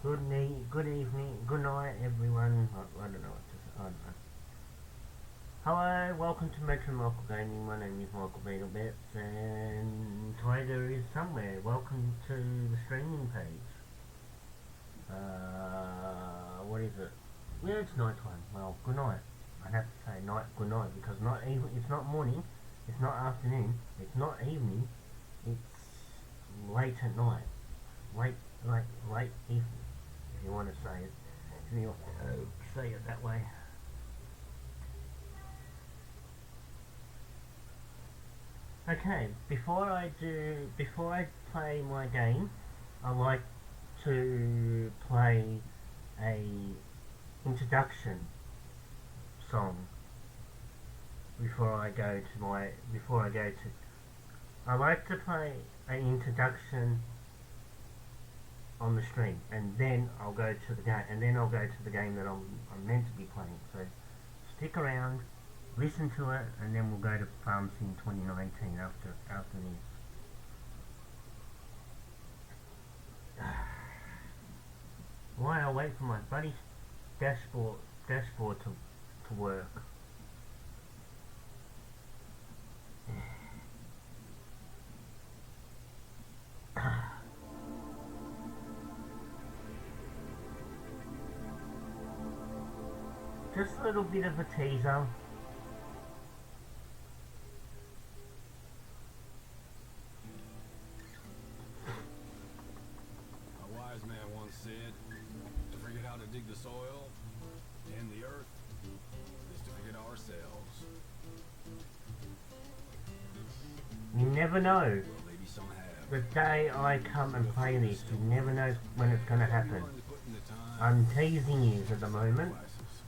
Good morning, good evening, good night, everyone. I don't know what to say. I don't know. Hello, welcome to Metro Michael Gaming. My name is Michael Beetlebits, and Tiger is somewhere. Welcome to the streaming page. What is it? Yeah, it's night time. Well, good night. I'd have to say good night, because it's not morning, it's not afternoon, it's not evening, it's late at night. Late evening, if you want to say it. If you say it that way. Okay, before I play my game, I like to play a introduction song I like to play an introduction on the stream, and then I'll go to the game, that I'm meant to be playing. So stick around, listen to it, and then we'll go to Farm Sim 2019 after this. While I wait for my buddy's dashboard to work. Just a little bit of a teaser. A wise man once said, to forget how to dig the soil and the earth is to forget ourselves. You never know. Well, maybe some have. The day I come and play this, you never know when it's going to happen. I'm teasing you at the moment.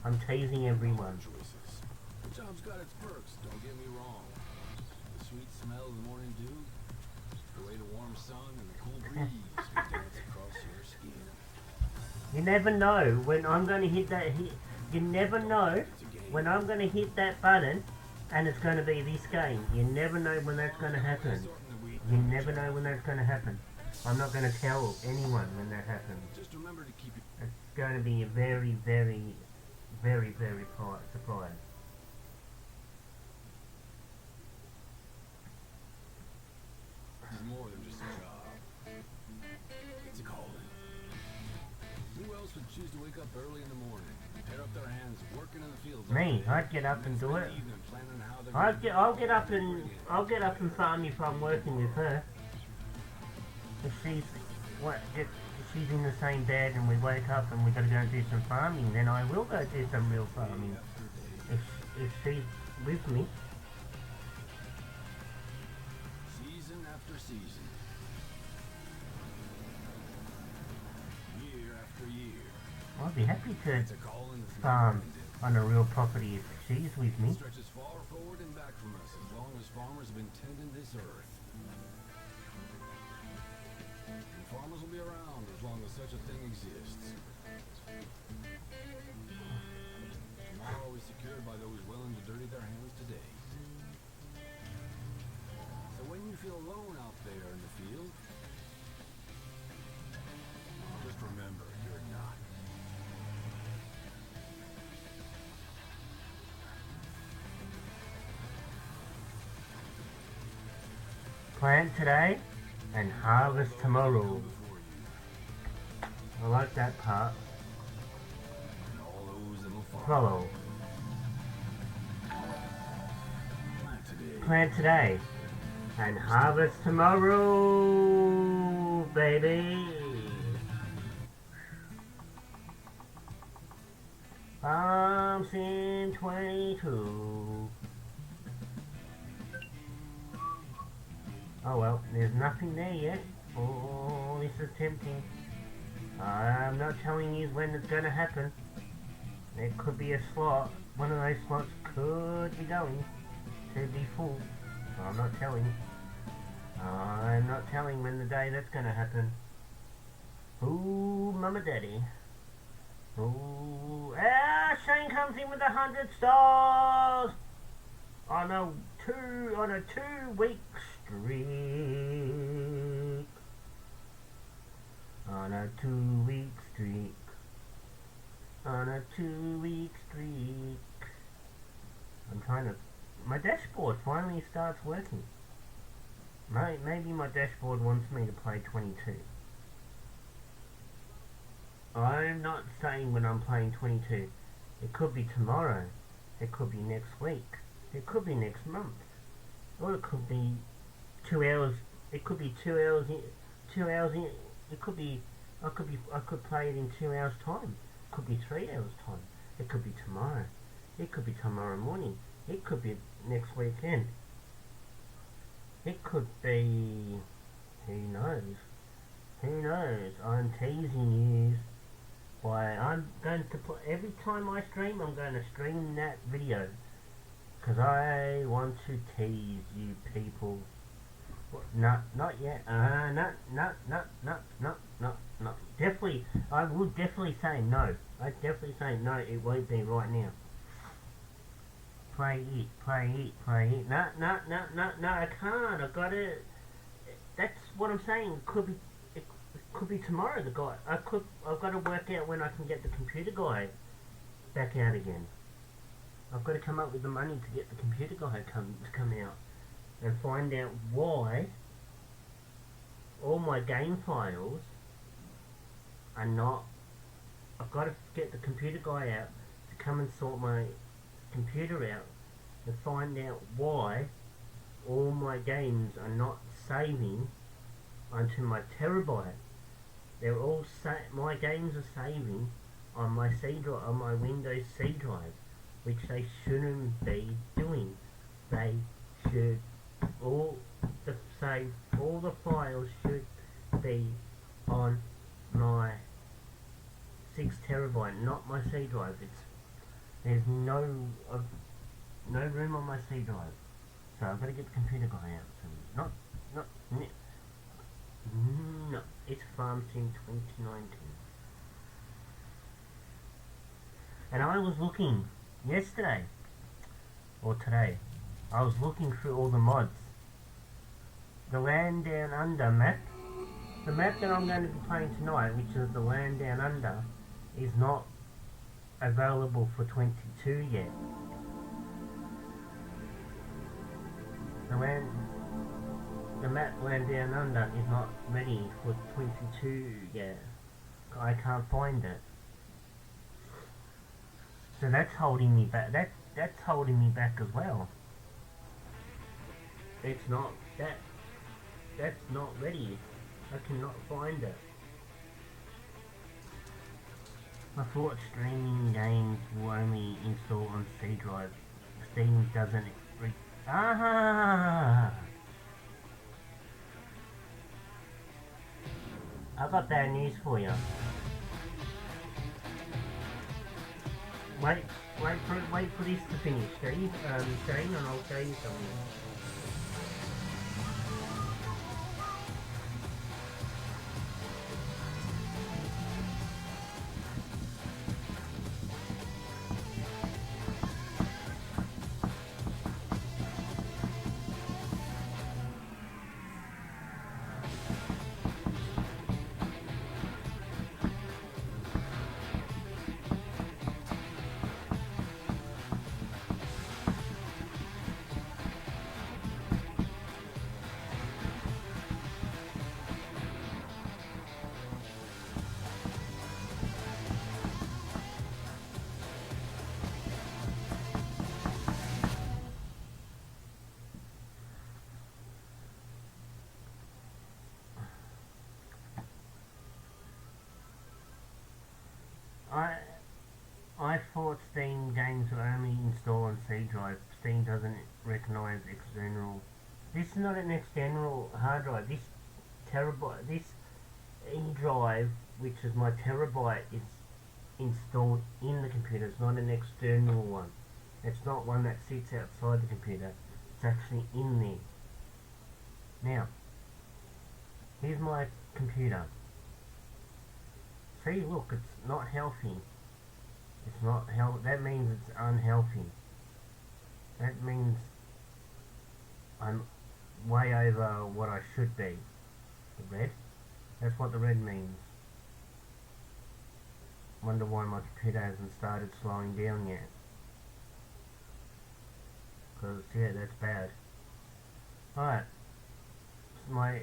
I'm teasing everyone. The job's got its perks, don't get me wrong. The sweet smell of the morning dew, the way the warm sun and the cool breeze will dance across your skin. You never know when I'm going to hit that You never know when I'm going to hit that button and it's going to be this game. You never know when that's going to happen. You never know when that's going to happen. I'm not going to tell anyone when that happens. Just remember to keep it. It's going to be a very, very, very, very surprise. This is more than just a job. It's a calling. Who else would choose to wake up early in the morning, tear up their hands, working in the fields? Me, I'd get up and do it. I'll get up and farm if I'm working with her. If she's in the same bed and we wake up and we got to go and do some farming, then I will go do some real farming. If she's with me. Season after season. Year after year. I'd be happy to It's a calling that's farm on a real property if she's with me. It stretches far forward and back from us as long as farmers have been tending this earth. And farmers will be around as long as such a thing exists. Tomorrow is secured by those willing to dirty their hands today. So when you feel alone out there in the field, just Plant today and harvest tomorrow. Before you, I like that part. and all those that'll follow. Follow. Plant today. Plant today and harvest tomorrow, baby. Farm Sim 22. Oh well, there's nothing there yet. Oh, this is tempting. I'm not telling you when it's going to happen. It could be a slot. One of those slots could be going to be full. So I'm not telling. I'm not telling when the day that's going to happen. Ooh, mama daddy. Ooh, Shane comes in with 100 stars on a 2-week streak. On a 2-week streak. On a 2-week streak. I'm trying to. My dashboard finally starts working. Maybe my dashboard wants me to play 22. I'm not saying when I'm playing 22. It could be tomorrow. It could be next week. It could be next month. Or it could be 2 hours. It could be 2 hours in. 2 hours in. It could be. I could play it in 2 hours time. It could be 3 hours time. It could be tomorrow. It could be tomorrow morning. It could be next weekend. It could be. Who knows? Who knows? I'm teasing you. Why, I'm going to put, every time I stream, I'm going to stream that video. Because I want to tease you people. Not yet. Not. Definitely, I would definitely say no. I'd definitely say no, it won't be right now. Play it. No, I can't. I've got to, that's what I'm saying. It could be tomorrow. I've got to work out when I can get the computer guy back out again. I've got to come up with the money to get the computer guy to come out and find out why all my game files are not. I've got to get the computer guy out to come and sort my computer out and find out why all my games are not saving onto my terabyte. They're all my games are saving on my C drive, on my Windows C drive, which they shouldn't be doing. They should all the files should be on my 6 terabyte, not my C drive. There's no room on my C drive, so I've got to get the computer guy out. So no, it's Farm Sim 2019. And I was looking yesterday, or today, I was looking through all the mods. The Land Down Under map, the map that I'm going to be playing tonight, which is the Land Down Under, is not available for 22 yet. The map Land Down Under is not ready for 22 yet. I can't find it. So that's holding me back. That's holding me back as well. It's not that's not ready. I cannot find it. I thought streaming games will only install on C drive. Steam doesn't. I've got bad news for you. Wait for this to finish, Shane, and I'll show you something. I I thought Steam games were only installed on C drive. Steam doesn't recognise external. This is not an external hard drive. This terabyte, this E drive, which is my terabyte, is installed in the computer. It's not an external one. It's not one that sits outside the computer. It's actually in there. Now, here's my computer. See, look, it's not healthy. It's not healthy. That means it's unhealthy. That means I'm way over what I should be. The red. That's what the red means. Wonder why my computer hasn't started slowing down yet. Because, yeah, that's bad. Alright.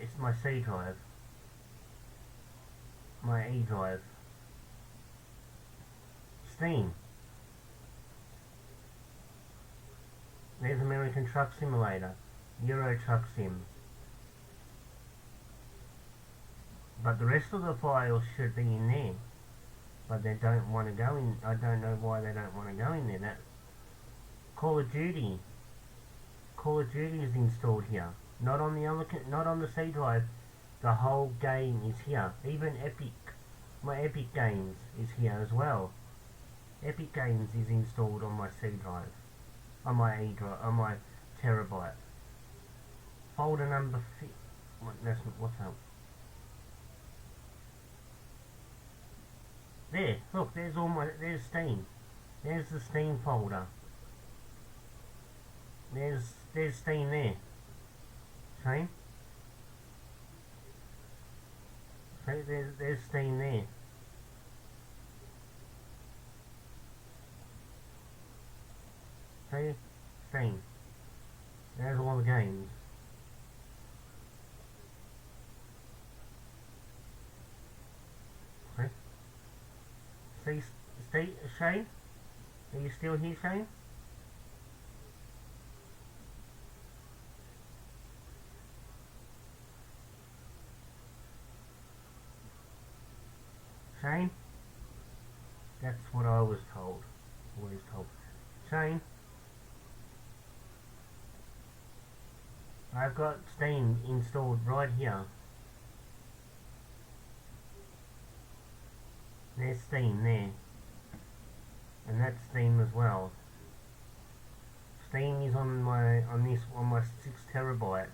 It's my C drive. My E drive. Steam. There's American Truck Simulator. Euro Truck Sim. But the rest of the files should be in there. But they don't want to go in. I don't know why they don't want to go in there. That Call of Duty. Call of Duty is installed here. Not on the other, not on the C drive. The whole game is here. Even Epic. My Epic Games is here as well. Epic Games is installed on my C drive. On my E drive. On my terabyte. Folder number what's up? There, look, there's Steam. There's the Steam folder. There's Steam there. See? See, there's Steam there. See? Steam. There's all the games. See? See, Shane? Are you still here, Shane? Shane? That's what I was told. Always told. Shane? I've got Steam installed right here. There's Steam there. And that's Steam as well. Steam is on my 6 terabyte.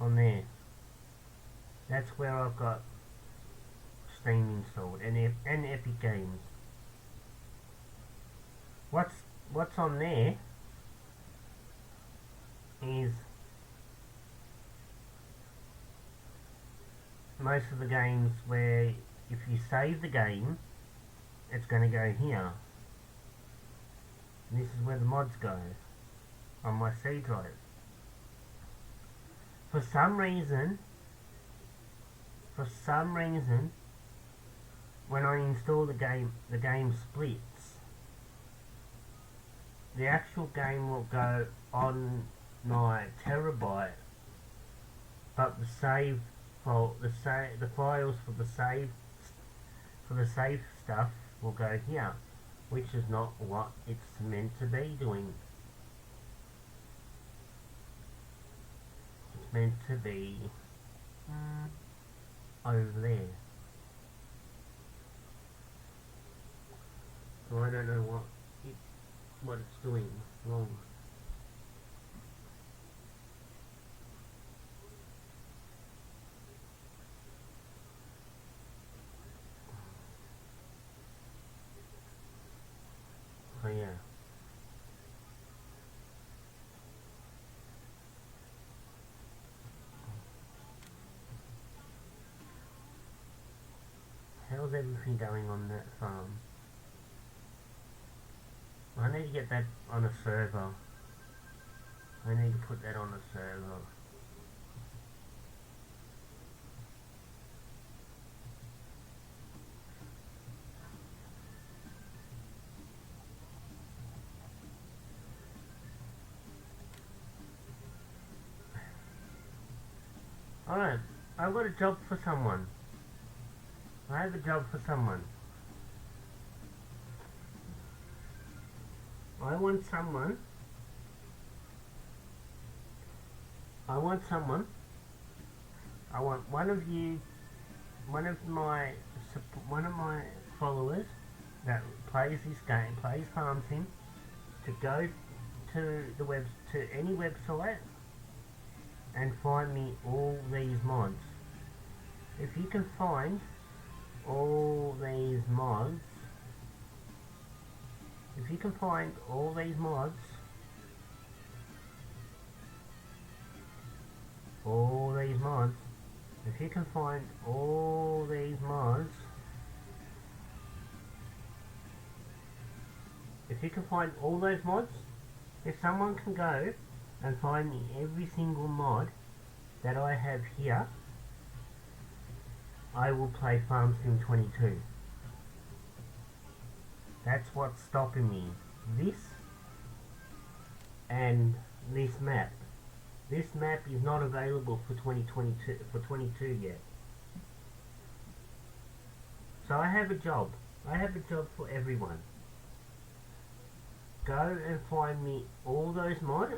On there. That's where I've got Steam installed and Epic Games. What's on there is most of the games where if you save the game, it's going to go here. And this is where the mods go on my C drive. For some reason, when I install the game splits. The actual game will go on my terabyte, but the save the files for the save stuff will go here, which is not what it's meant to be doing. It's meant to be over there. So I don't know what it's doing wrong. So yeah. How's everything going on that farm? I need to get that on a server. I need to put that on a server. Alright, I've got a job for someone. I have a job for someone. I want someone. I want someone. I want one of you, one of my followers that plays this game, plays Farm Sim, to go to any website and find me all these mods. If you can find all these mods, if you can find all these mods, if you can find all these mods, if you can find all those mods, if someone can go and find me every single mod that I have here, I will play Farm Sim 22. That's what's stopping me. This and this map. This map is not available for 22 yet. So I have a job. I have a job for everyone. Go and find me all those mods.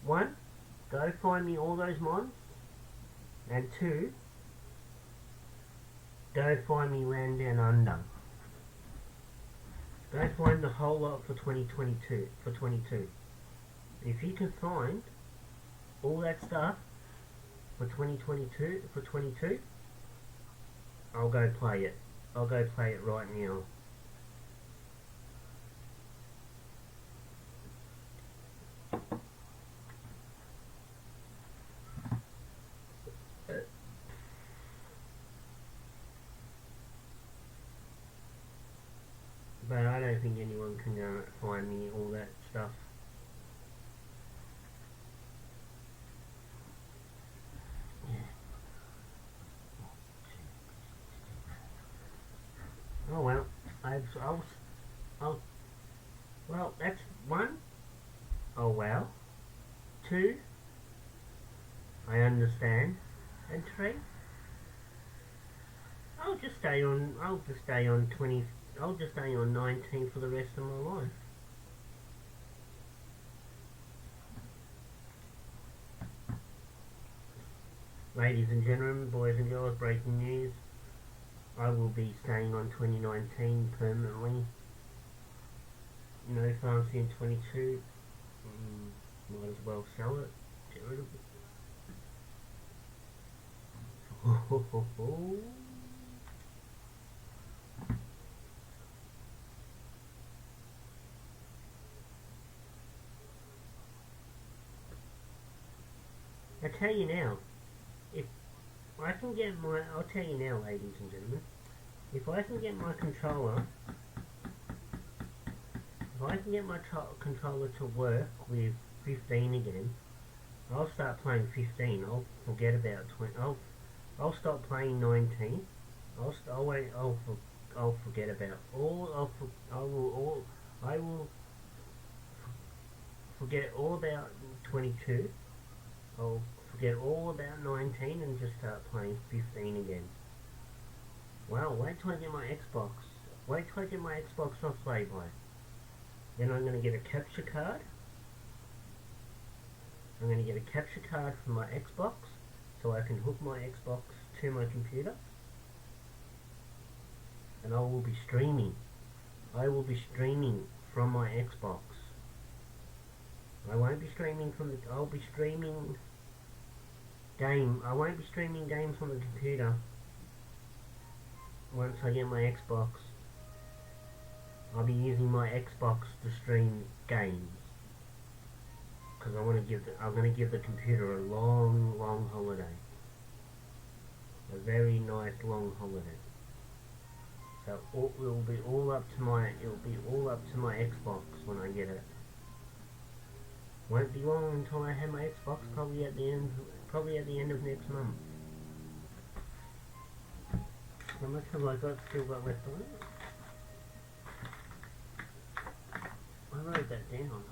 One, go find me all those mods. And two, go find me Land Down Under. Go find the whole lot for 2022. For 22. If you can find all that stuff for 2022, for 22, I'll go play it. I'll go play it right now. But I don't think anyone can go and find me all that stuff. Oh well, well, that's one. Oh well. Two, I understand. And three, I'll just stay on 20, I'll just stay on 19 for the rest of my life. Ladies and gentlemen, boys and girls, breaking news. I will be staying on 2019 permanently. No Farm Sim 22. Might as well sell it. Get rid of it. I tell you now, if I can get I'll tell you now, ladies and gentlemen, if I can get my controller, controller to work with 15 again, I'll start playing 15. I'll forget about 20. I'll stop playing 19. I'll forget about I will forget all about 22. I'll forget all about 19 and just start playing 15 again. Well, wait till I get my Xbox. Wait till I get my Xbox off Playboy. Then I'm going to get a capture card. I'm going to get a capture card for my Xbox so I can hook my Xbox to my computer. And I will be streaming. I will be streaming from my Xbox. I won't be streaming from the... I'll be streaming I won't be streaming games on the computer once I get my Xbox. I'll be using my Xbox to stream games. Because I'm going to give the computer a long holiday. A very nice long holiday. So it'll be all up to my Xbox when I get it. Won't be long until I have my Xbox, probably at the end of next month. How much have I still got left on it? I wrote that down.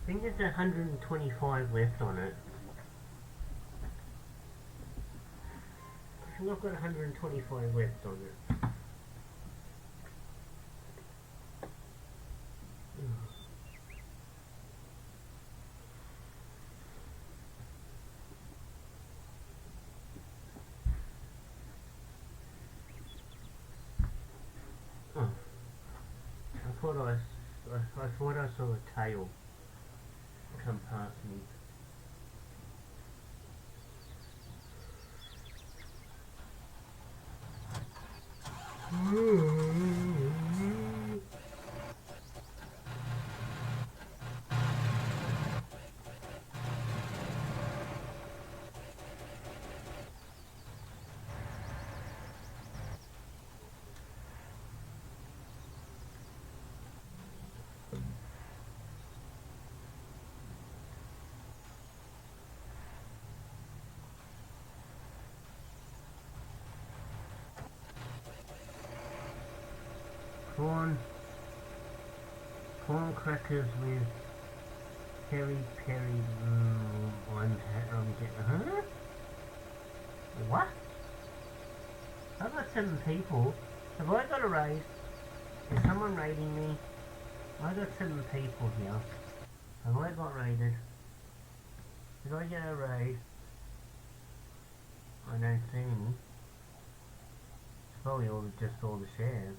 think there's 125 left on it. I think I've got 125 left on it. Oh. I thought I saw a tail come past me. Corn crackers with peri peri ones. Huh? What? I've got 7 people. Have I got a raid? Is someone raiding me? I got 7 people here. Have I got raided? Did I get a raid? I don't see any. It's probably just all the shares.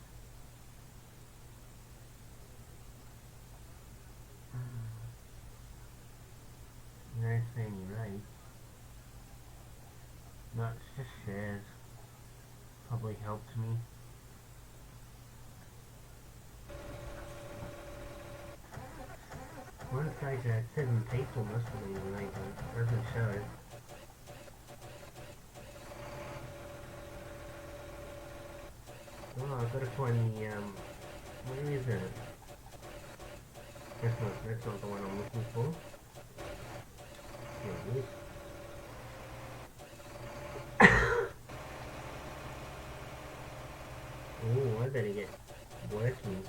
I don't see any raids. No, it's just shares. Probably helped me. One stage I had 7 people must have been a raid, but it doesn't show. Oh, I've got to find the, where is it? That's not the one I'm looking for. Here it is. Oh, I better get working.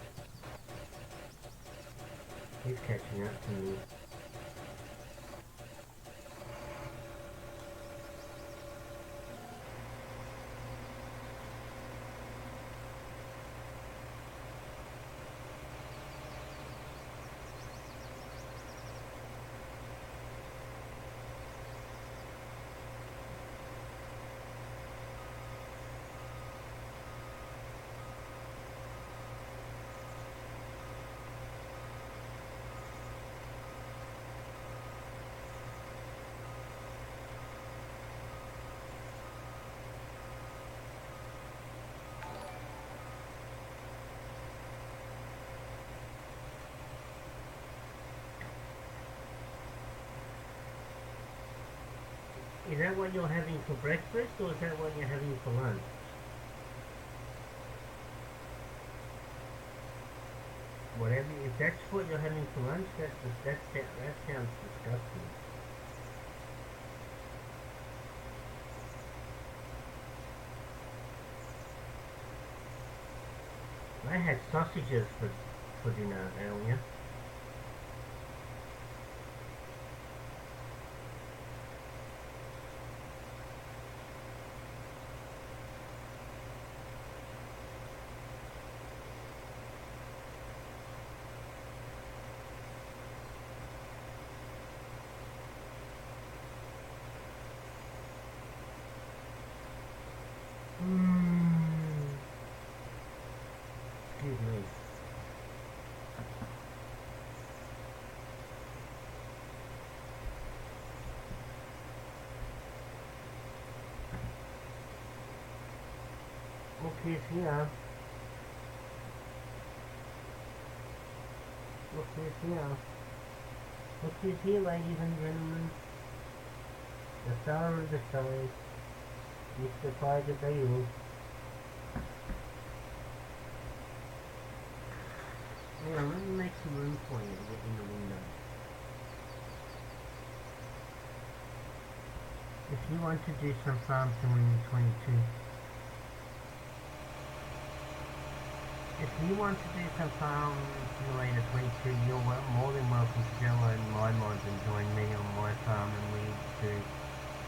He's catching up to me. Is that what you're having for breakfast, or is that what you're having for lunch? Whatever, if that's what you're having for lunch, that sounds disgusting. I had sausages for dinner earlier. Excuse me. Look who's here. Look who's here. Look who's here, ladies and gentlemen. The star of the show, Mr. Tiger Beale. Yeah, let me make some room for you to get in the window. If you want to do some Farm Simulator 22, if you want to do some Farm Simulator 22, you're more than welcome to download my mods and join me on my farm, and we do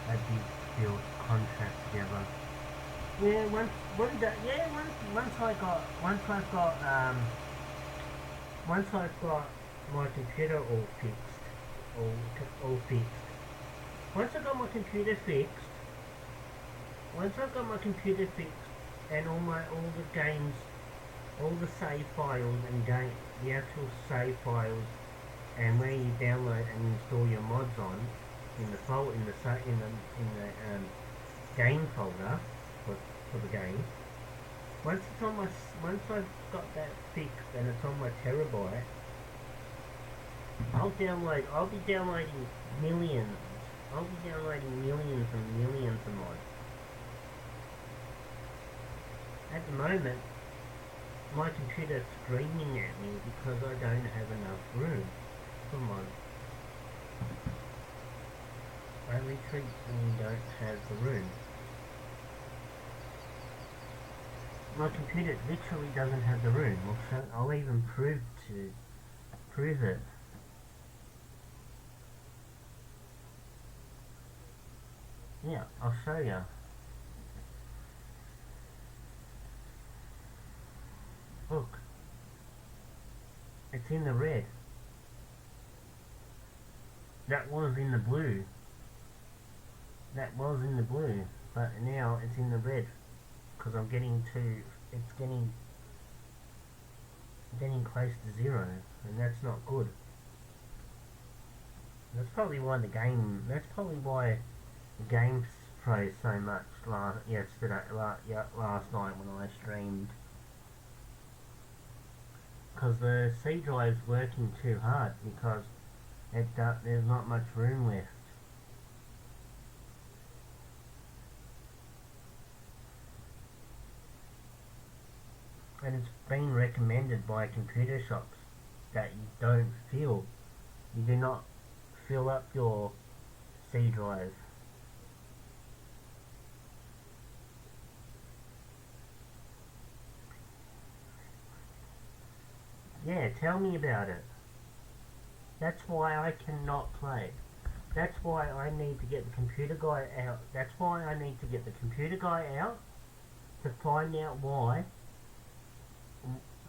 a big field contract together. Yeah, once I've got my computer all fixed, all fixed. Once I've got my computer fixed, and all the games, all the save files and the actual save files, and where you download and install your mods on, in the game folder for the game. Once I've got that fixed and it's on my terabyte, I'll be downloading millions. I'll be downloading millions and millions of mods. At the moment, my computer's screaming at me because I don't have enough room for mods. I literally don't have the room. My computer literally doesn't have the room. I'll even prove it. Yeah, I'll show you. Look, it's in the red. That was in the blue, but now it's in the red because it's getting close to zero, and that's not good. That's probably why the game froze so much last night when I streamed. Because the C drive's working too hard because there's not much room left. And it's been recommended by computer shops that you do not fill up your C drive. Yeah, tell me about it. That's why I cannot play. That's why I need to get the computer guy out. That's why I need to get the computer guy out to find out why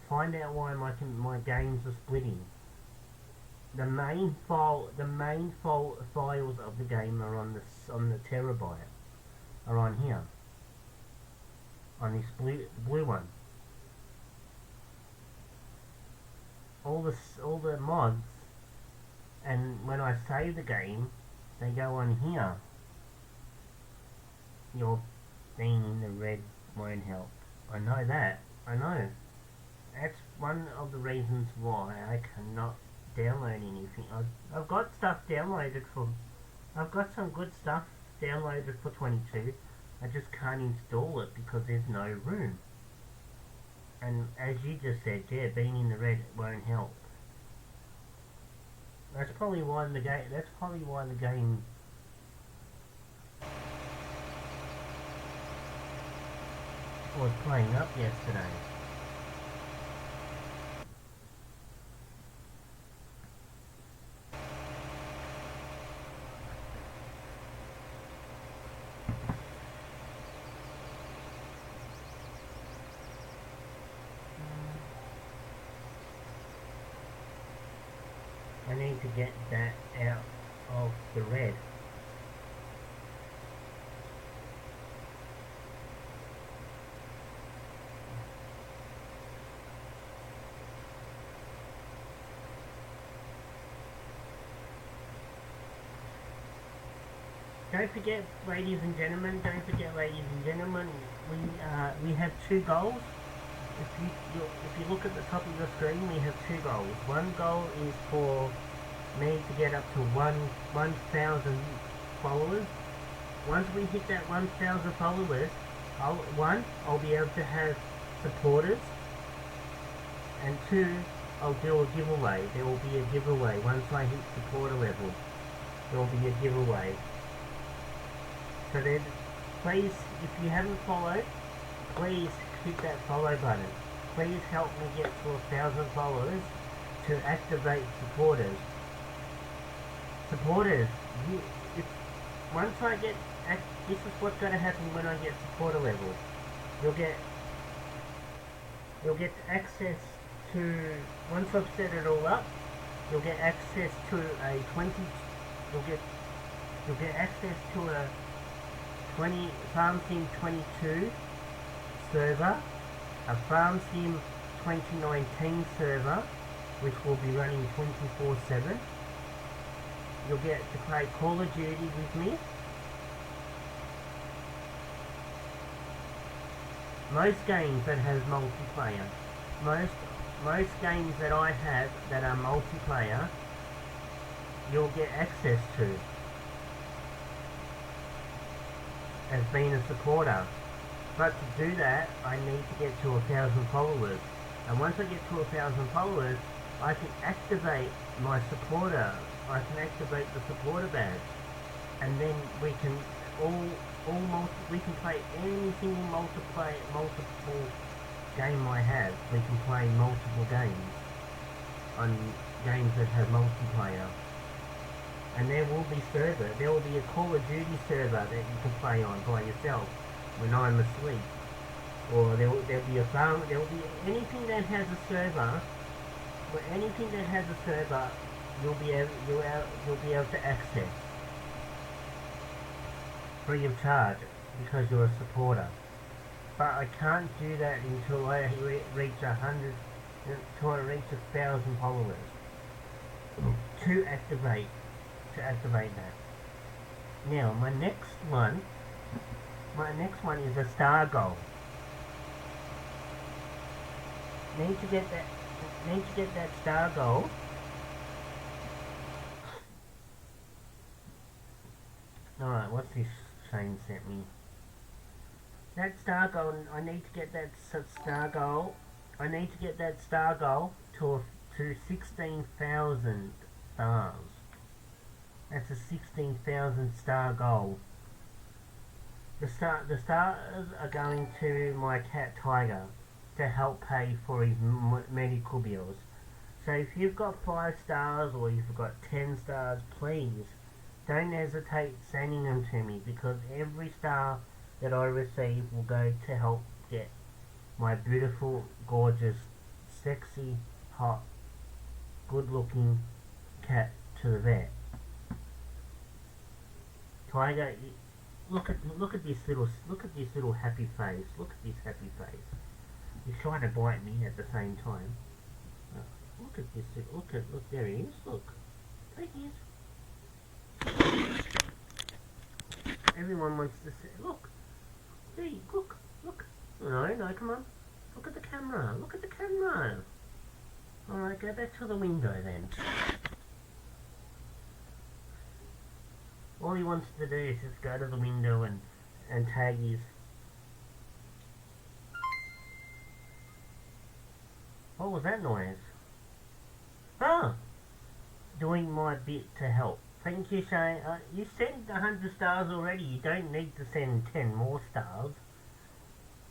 my games are splitting. The main files of the game are on the terabyte. Are on here. On this blue one. All the mods, and when I save the game, they go on here. Your being in the red won't help. I know that. I know. That's one of the reasons why I cannot download anything. I've got stuff downloaded I've got some good stuff downloaded for 22. I just can't install it because there's no room. And as you just said, yeah, being in the red won't help. That's probably why the game was playing up yesterday. I need to get that out of the red. Don't forget, ladies and gentlemen, we have two goals. If you look at the top of the screen, we have two goals. One goal is for me to get up to 1,000 followers. Once we hit that 1,000 followers, I'll be able to have supporters, and two, I'll do a giveaway. There will be a giveaway once I hit supporter level. There will be a giveaway. So then, please, if you haven't followed, please hit that follow button. please help me get to 1,000 followers to activate supporters. Supporters, if once I get, this is what's going to happen when I get supporter level. You'll get access to, once I've set it all up, you'll get access to a 20, you'll get access to a 20 Farm Sim 22 server, a Farm Sim 2019 server, which will be running 24/7. You'll get to play Call of Duty with me. Most games that has multiplayer, most games that I have that are multiplayer, you'll get access to as being a supporter. But to do that, I need to get to 1,000 followers. And once I get to 1,000 followers, I can activate my supporter. I can activate the supporter badge, and then we can we can play any single multiple game I have. We can play multiple games on games that have multiplayer. And there will be there will be a Call of Duty server that you can play on by yourself when I'm asleep. Or there'll be anything that has a server, you'll be able to access free of charge because you're a supporter. But I can't do that until I reach 1,000 followers to activate that. Now my next one is a star goal. Need to get that star goal. Alright, what's this Shane sent me? That star goal, I need to get that star goal. I need to get that star goal to 16,000 stars. That's a 16,000 star goal. The stars are going to my cat Tiger to help pay for his medical bills. So if you've got 5 stars or you've got 10 stars, please don't hesitate sending them to me, because every star that I receive will go to help get my beautiful, gorgeous, sexy, hot, good-looking cat to the vet. Tiger, look at this little happy face. Look at this happy face. He's trying to bite me at the same time. Look at this. Look, there he is. Look. There he is. Everyone wants to see. Look. See, look. No, come on. Look at the camera. Alright, go back to the window then. All he wants to do is just go to the window and tag his... What was that noise? Ah! Doing my bit to help. Thank you, Shane. You sent 100 stars already. You don't need to send 10 more stars.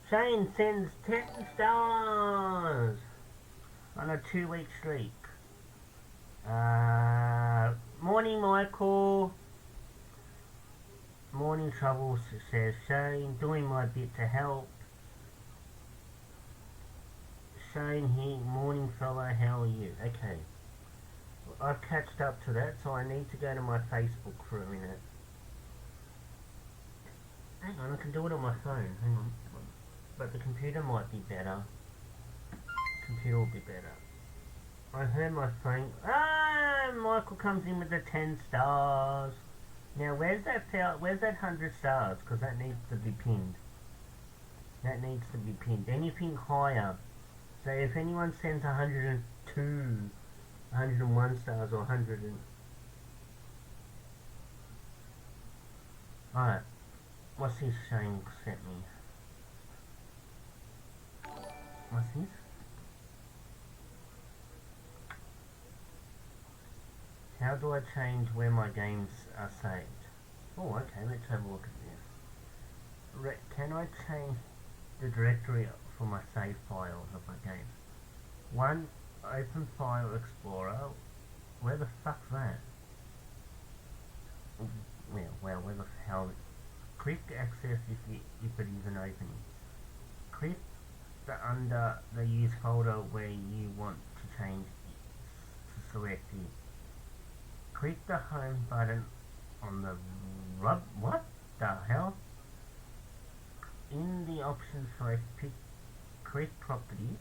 Shane sends 10 stars on a 2-week streak. Morning, Michael. Morning Trouble says Shane, doing my bit to help. Shane here, morning fella, how are you? Okay. I've catched up to that, so I need to go to my Facebook for a minute. Hang on, I can do it on my phone. Hang on. But the computer might be better. Computer will be better. I heard my phone. Ah! Michael comes in with the 10 stars. Now, where's that 100 stars? Because that needs to be pinned. Anything higher. So if anyone sends 102, 101 stars or 100 and... Alright. What's this Shane sent me? What's this? How do I change where my games are saved? Oh, okay, let's have a look at this. Can I change the directory for my save files of my games. One, open file explorer. Where the fuck's that? Well, where the hell? Click to access if it is an opening. Click under the use folder where you want to change to select it. Click the home button on the what the hell? In the options select click properties.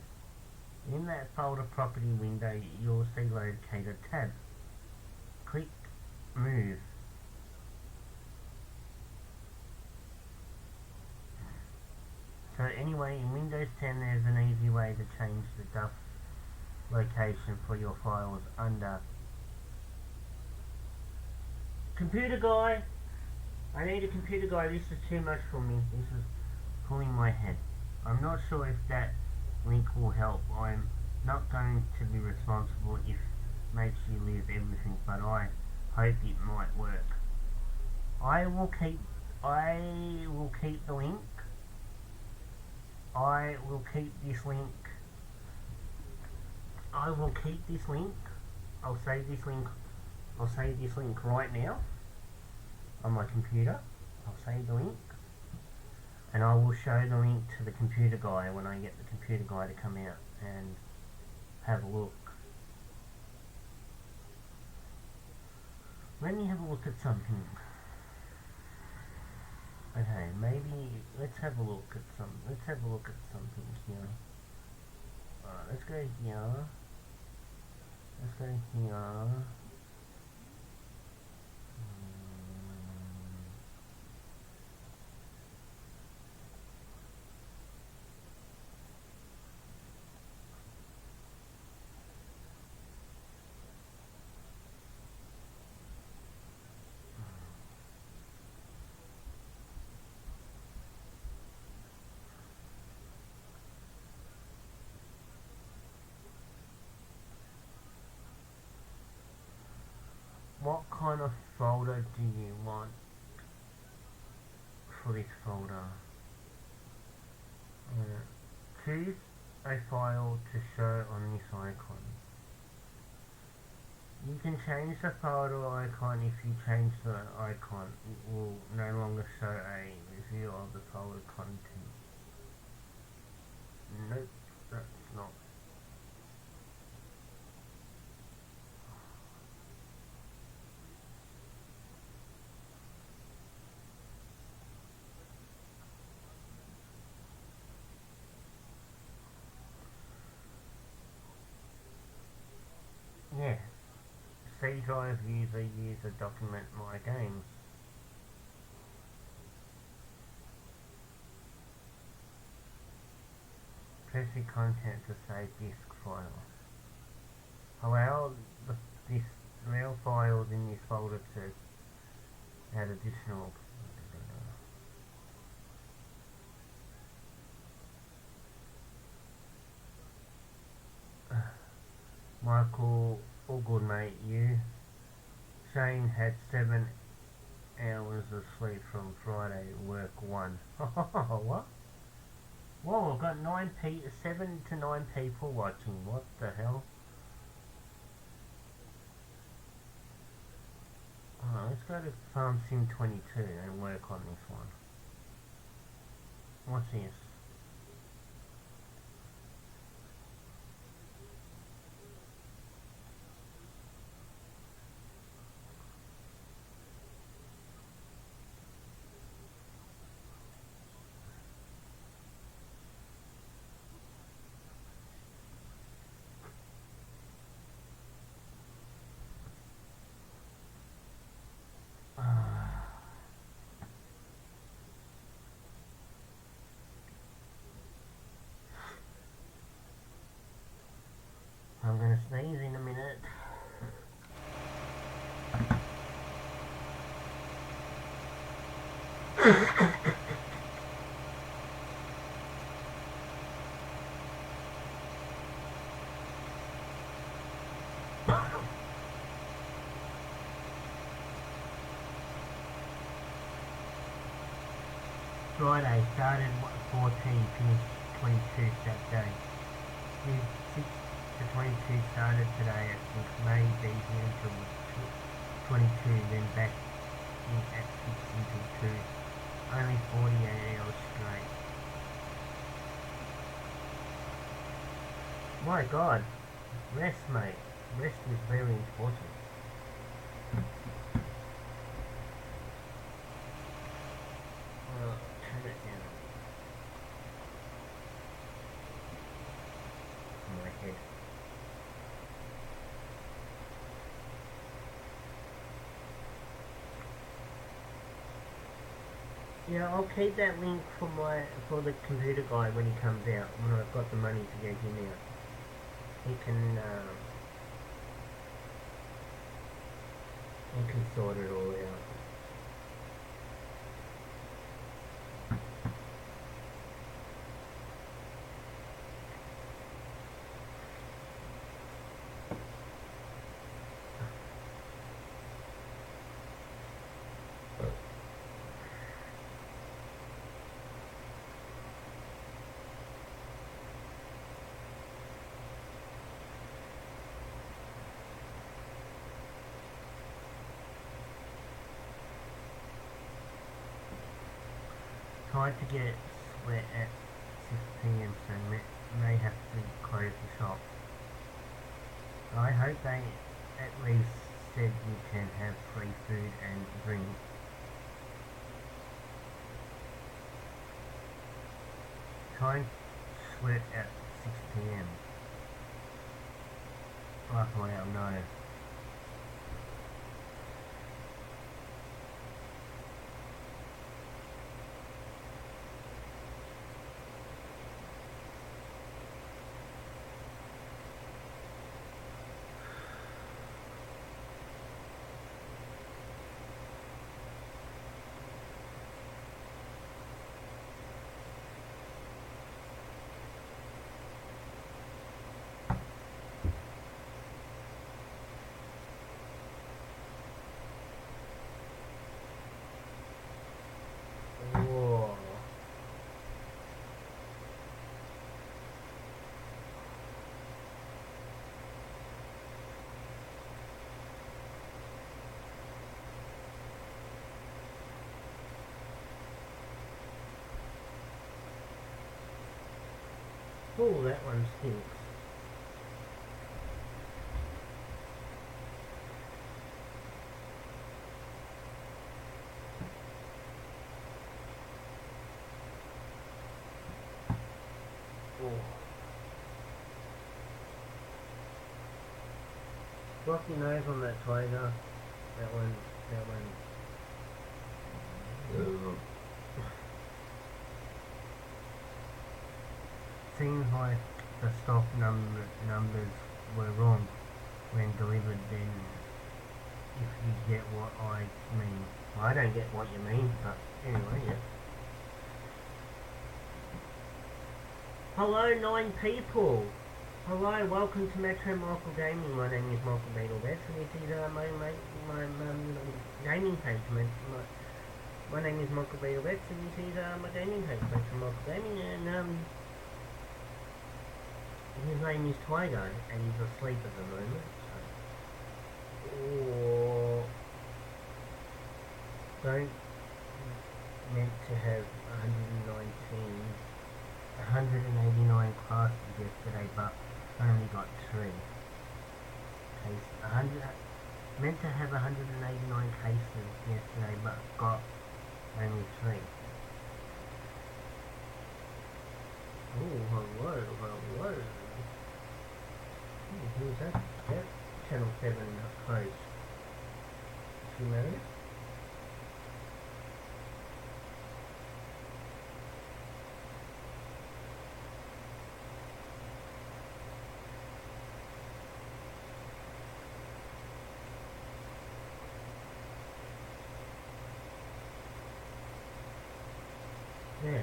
In that folder property window you'll see located tabs. Click move. So anyway, in Windows 10 there's an easy way to change the DUF location for your files under Computer Guy. I need a computer guy. This is too much for me. This is pulling my head. I'm not sure if that link will help. I'm not going to be responsible if it makes you lose everything, but I hope it might work. I will keep the link. I will keep this link. I will keep this link. I'll save this link. I'll save this link right now on my computer. I'll save the link. And I will show the link to the computer guy when I get the computer guy to come out and have a look. Let me have a look at something. Okay, maybe let's have a look at something here. Let's go here. Let's go here. What kind of folder do you want for this folder? Choose a file to show on this icon. You can change the folder icon. If you change the icon, it will no longer show a review of the folder content. Nope, that's not. Yeah, C drive user document my games. Press the content to save disk file. Allow files in this folder to add additional. Michael, all good mate, you? Shane had 7 hours of sleep from Friday, work 1. What? Whoa, I've got 7 to 9 people watching, what the hell? Let's go to Farm Sim 22 and work on this one. What's this? I'm gonna sneeze in a minute. Friday started 14, finished 22 that day. With 6 to 22 started today at 6, may be here until 22, then back in at 6 until 2. Only 48 hours straight. My God, rest mate, rest is very important. Turn it down. My head. Yeah, I'll keep that link for the computer guy when he comes out, when I've got the money to get him out. He can sort it all out. Tried to get Sweat at 6 PM, so may have to close the shop. I hope they at least said you can have free food and drink. Try Sweat at 6 PM. Luckily I'll know. Whoa. Oh, that one stinks. Fluffy nose on that tiger. That one. Seems like the stock numbers were wrong when delivered. Then, if you get what I mean, well, I don't get what you mean, but anyway, yeah. Hello, 9 people. Hello, welcome to Metro Michael Gaming. My name is Michael Beetlebets, and this is my gaming page. My name is Michael Beetlebets, and this is my gaming page, Metro Michael Gaming, and his name is Tiger, and he's asleep at the moment. So. Don't meant to have 189 classes yesterday, but only got 3. Meant to have 189 cases yesterday, but got only 3. Oh, hello. Who's that? Yep, Channel 7 host. She married? Yeah.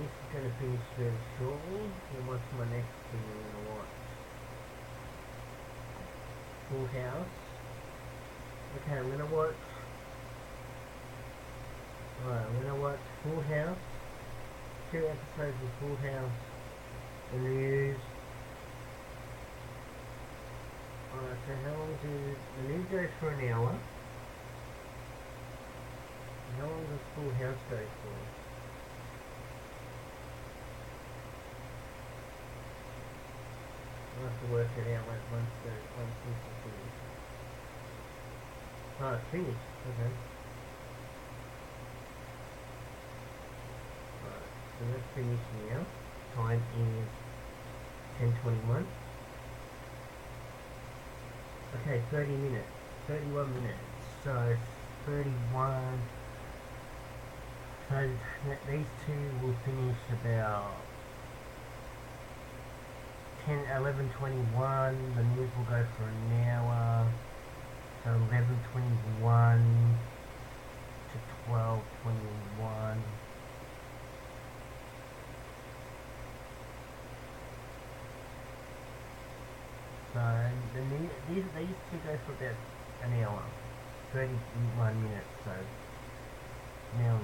this is going to finish very shortly. And what's my next thing I'm going to watch? Full House. Okay, I'm going to watch... Alright, I'm going to watch Full House. 2 episodes of Full House. The news. Alright, so how long the news goes for an hour. How long does Full House go for? I'll have to work it out once this is finished. Oh, it's finished. Okay. Alright, so that's finished now. Time is 10:21. Okay, 30 minutes. 31 minutes. So 31. So these two will finish about 11:21. The news will go for an hour. So 11:21 to 12:21. So these two go for about an hour, 31 minutes. So now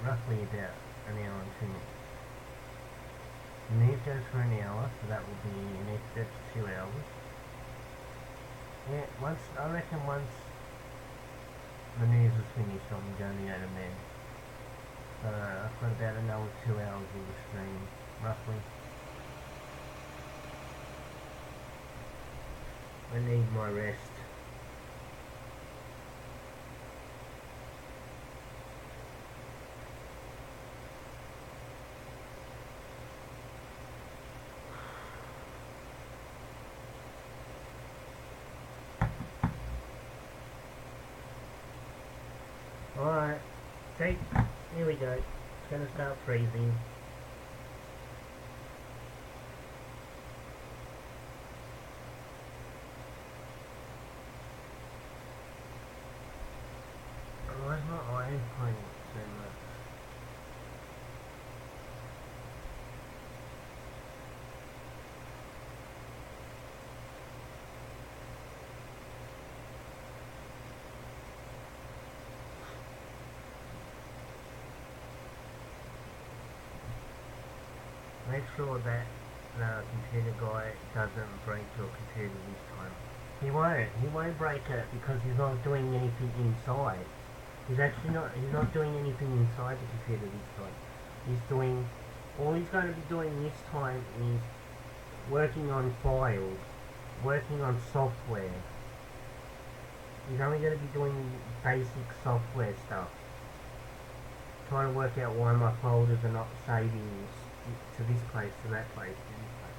roughly about an hour and 2 minutes. The news goes for an hour, so that will be that's 2 hours. Yeah, I reckon once the news is finished, I'm going to go to bed. So I've got about another 2 hours of the stream, roughly. I need my rest. Alright, okay, here we go. It's going to start freezing. Why is my iron playing so much? Make sure that the computer guy doesn't break your computer this time. He won't break it because he's not doing anything inside. He's not doing anything inside the computer this time. All he's going to be doing this time is working on files, working on software. He's only going to be doing basic software stuff. Trying to work out why my folders are not saving to this place, to that place, to this place.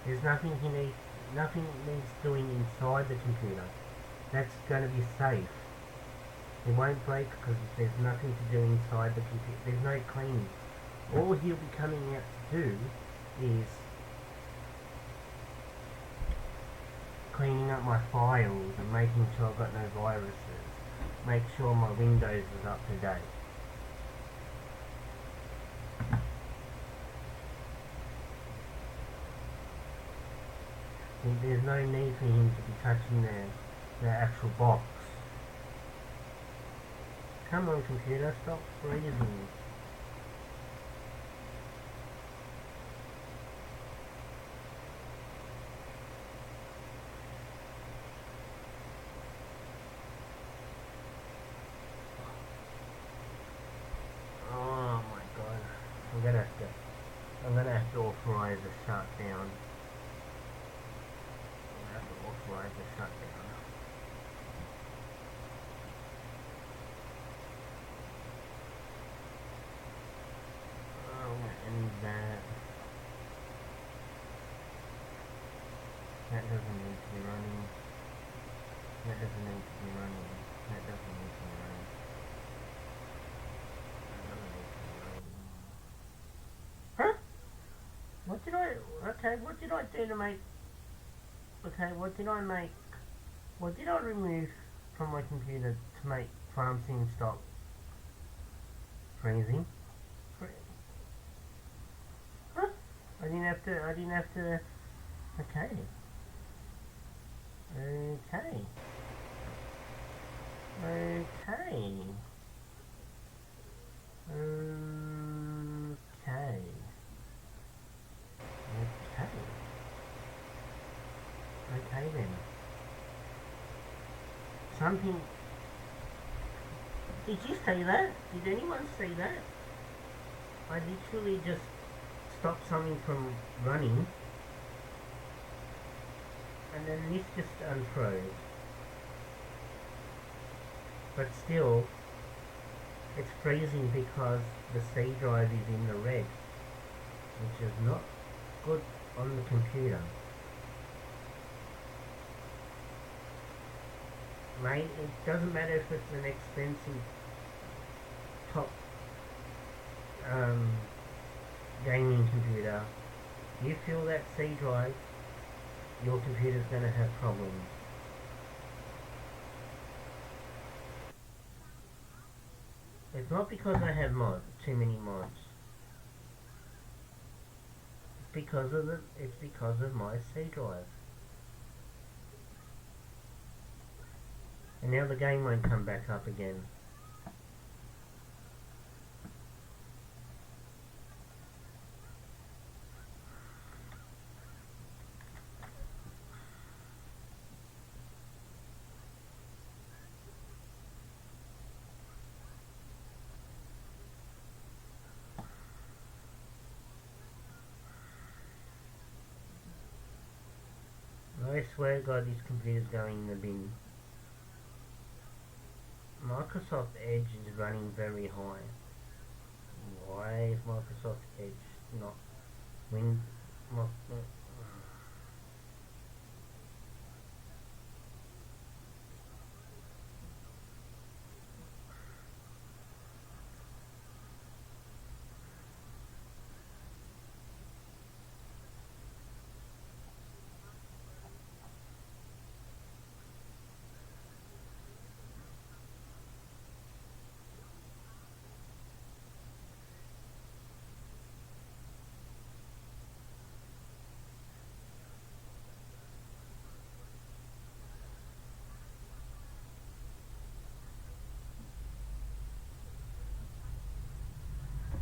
There's nothing needs doing inside the computer. That's going to be safe. It won't break because there's nothing to do inside the computer. There's no cleaning. All he'll be coming out to do is cleaning up my files and making sure I've got no viruses. Make sure my Windows is up to date. There's no need for him to be touching the actual box. Come on, computer, stop freezing. Oh my god. I'm gonna have to authorize a shutdown. Authorize a shutdown. I'm gonna end that. That doesn't need to be running. That doesn't need to be running. That doesn't need to be running. That doesn't need to be running. Huh? What did I do to make... Okay, what did I make? What did I remove from my computer to make Farm Sim stop freezing? I didn't have to. Okay. Okay. Okay. Okay. Okay. Okay then. Something. Did you say that? Did anyone say that? I literally just stopped something from running, and then this just unfroze. But still, it's freezing because the C drive is in the red, which is not good on the computer. Mate, it doesn't matter if it's an expensive top um, gaming computer. You fill that C drive, your computer's going to have problems. It's not because I have too many mods. It's because of my C drive. And now the game won't come back up again. I swear to God, this computer's going in the bin. Microsoft Edge is running very high. Why is Microsoft Edge not Win?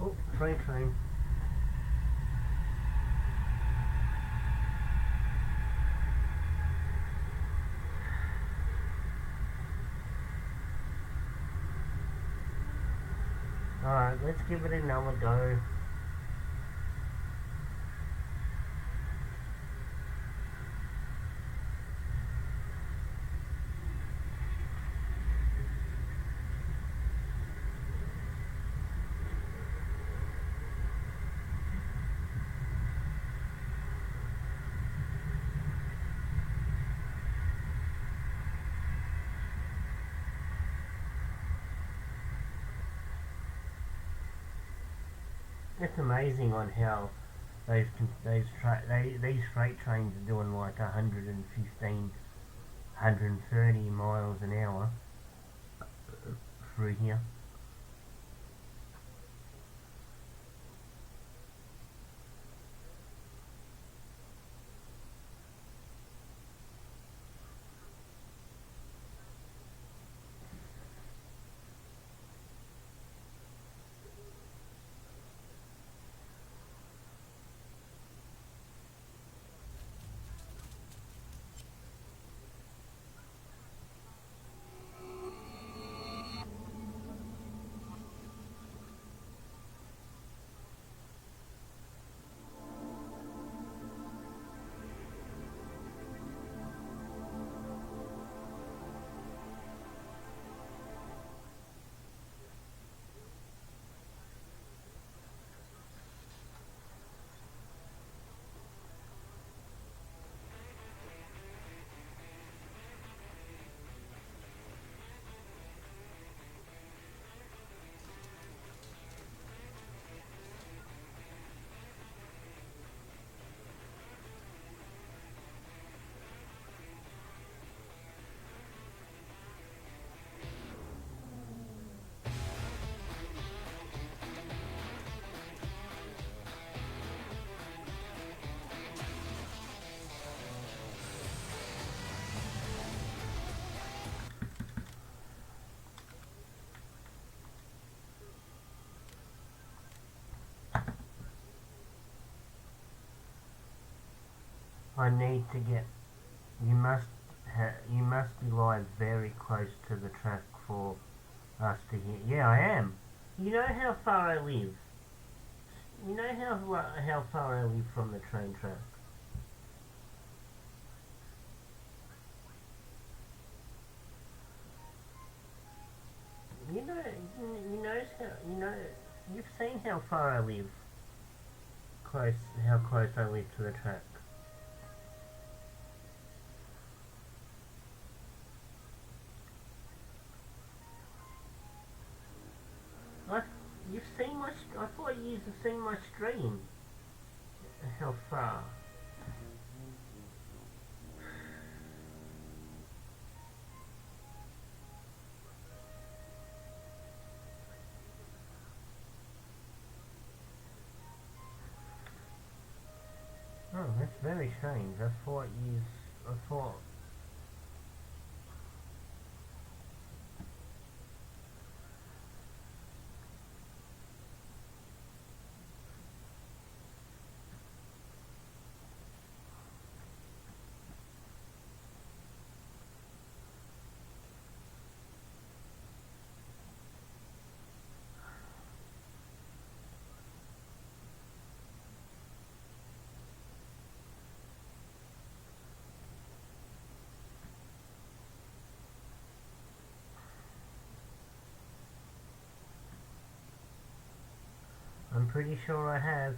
Oh, freight train. Alright, let's give it another go. It's amazing on how these freight trains are doing like 115, 130 miles an hour through here. I need to get. You must. You must be live very close to the track for us to hear. Yeah, I am. You know how far I live. You know how far I live from the train track. You know. You know how. You know. You've seen how far I live. Close. How close I live to the track. I, you've seen my. I thought you've seen my stream. How far? Oh, that's very strange. I thought you. I thought. I'm pretty sure I have.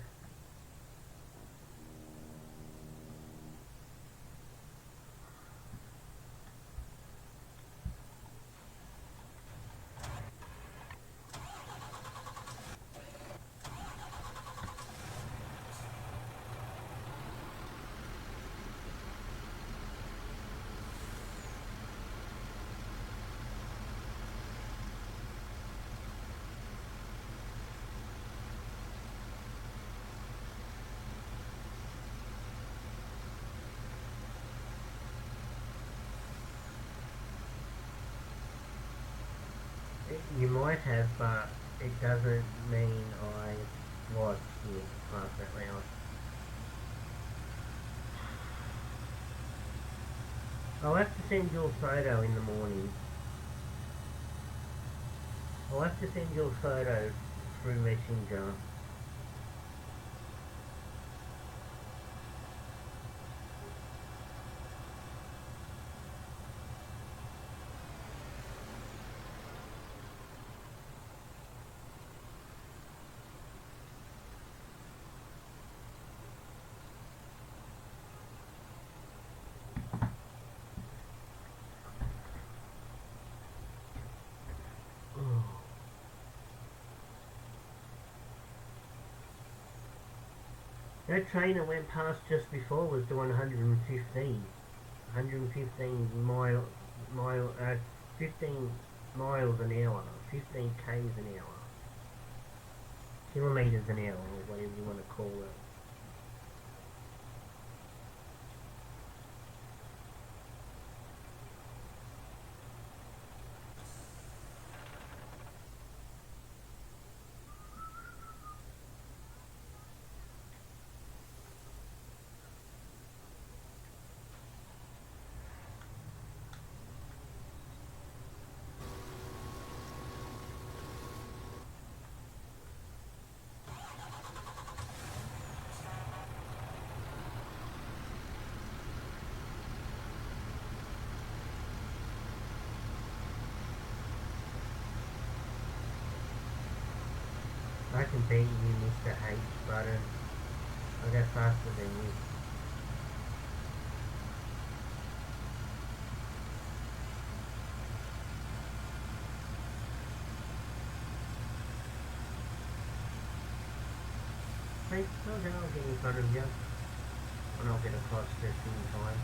You might have, but it doesn't mean I was here last that round. I'll have to send you a photo in the morning. I'll have to send you a photo through Messenger. That train that went past just before was doing 115. 115 15 miles an hour. 15 k's an hour. Kilometres an hour, or whatever you want to call it. I can beat you, Mr. H button. I go faster than you. Hey, so then I'll get in front of you. And I'll get across this in time.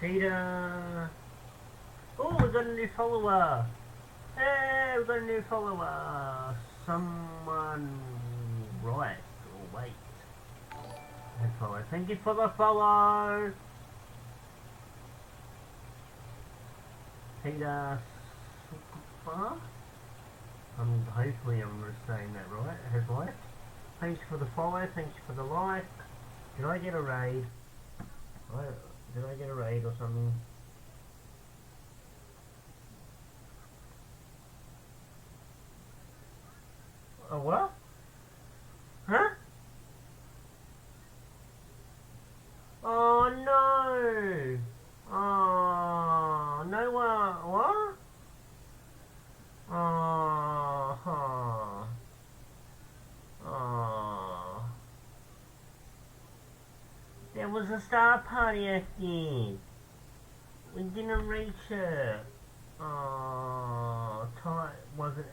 Peter! Oh, we got a new follower! Hey, we got a new follower! Someone right, or wait. And follow. Thank you for the follow! Peter Super? Hopefully I'm saying that right, has liked. Thanks for the follow, thanks for the like. Did I get a raid? Did I get a raid or something? A what? Huh? Oh no! Oh, no one. What? Oh, huh. Oh. There was a star party active. We didn't reach it. Oh, time wasn't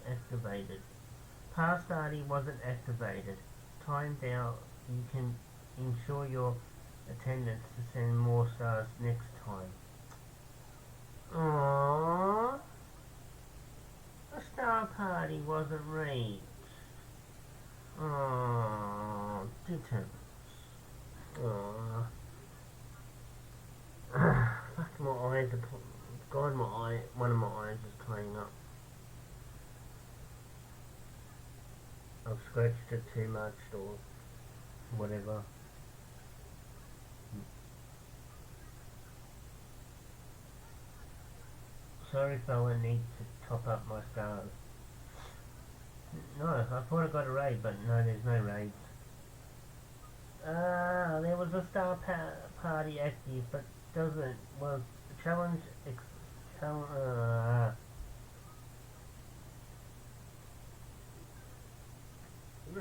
activated. Past party wasn't activated. Timed out. You can ensure your attendance to send more stars next time. Aww. The star party wasn't reached. Aww. Didn't. Aww. Fuck, my eyes are... God, one of my eyes is playing up. I've scratched it too much or whatever. Sorry fella, need to top up my stars. No, I thought I got a raid, but no, there's no raids. There was a star party active, but doesn't, well, challenge,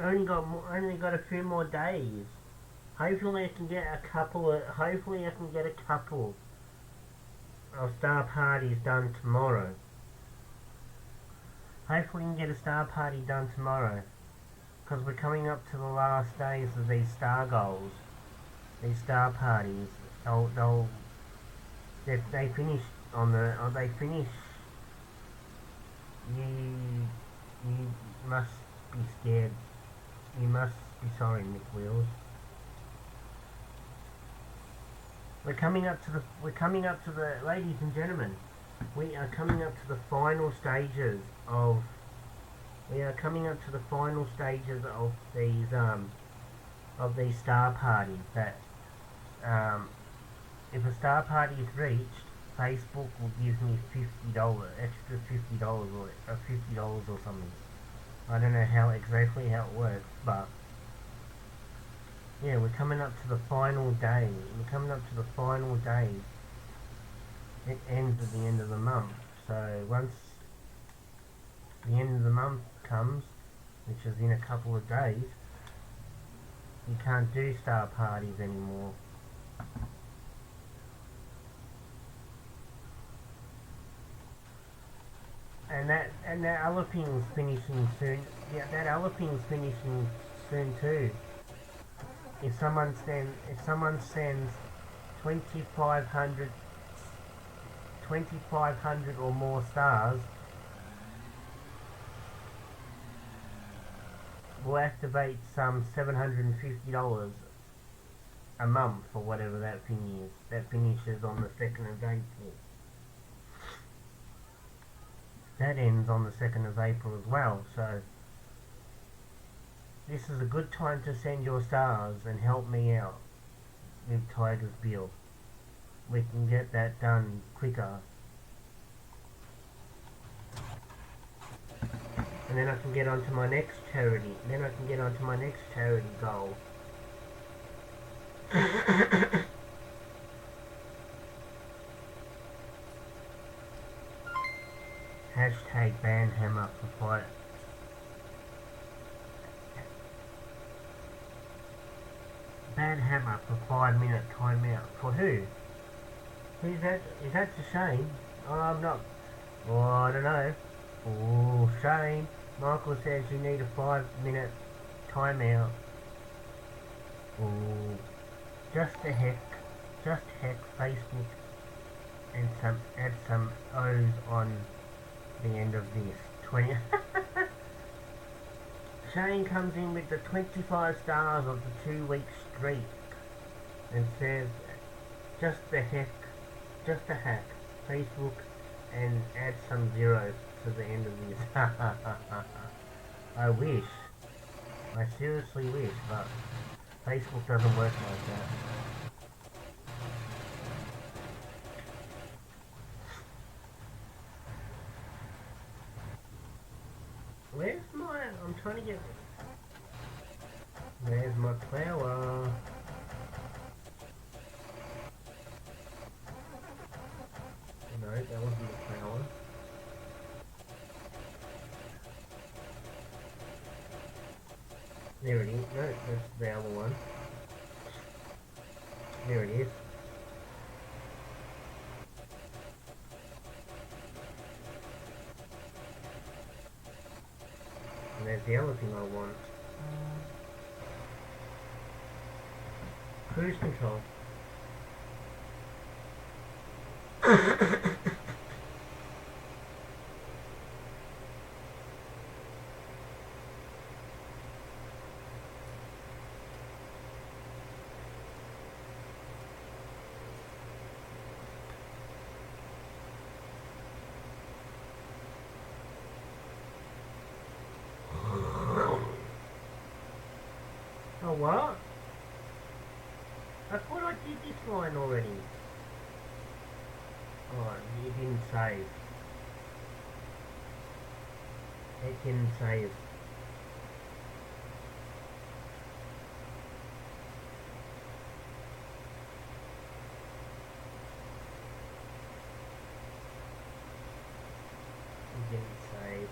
only got a few more days. Hopefully I can get a couple of star parties done tomorrow. Hopefully we can get a star party done tomorrow. Because we're coming up to the last days of these star goals. These star parties. They finish on the... Oh, they finish... You must be scared. You must be sorry, Nick Wheels. We're coming up to the, ladies and gentlemen, we are coming up to the final stages of, these star parties that, if a star party is reached, Facebook will give me extra $50 or $50 or something. I don't know exactly how it works, but yeah, we're coming up to the final day. It ends at the end of the month. So once the end of the month comes, which is in a couple of days, you can't do star parties anymore. And that other thing's finishing soon. Yeah, that other thing's finishing soon too. If someone sends 2,500 or more stars, we'll activate some $750 a month or whatever that thing is. That finishes on the 2nd of April. That ends on the 2nd of April as well, so this is a good time to send your stars and help me out with Tiger's Bill. We can get that done quicker. And then I can get on to my next charity. Goal. Hashtag ban Hammer for fight. Ban Hammer for 5-minute timeout. For who? Who's that? Is that to Shane? Oh, I'm not. Oh, I don't know. Oh, Shane. Michael says you need a 5-minute timeout. Oh, just a heck. just hack Facebook and add some O's on the end of this. 20. Shane comes in with the 25 stars of the 2-week streak and says, just a hack, Facebook, and add some zeros to the end of this. I wish. I seriously wish, but Facebook doesn't work like that. Where's my... I'm trying to get... There's my flower. No, that wasn't the flower. There it is. No, that's the other one. There it is. And there's the other thing I want. Cruise control. Oh, what? I thought I did this line already. Oh, it didn't save. It didn't save. It didn't save.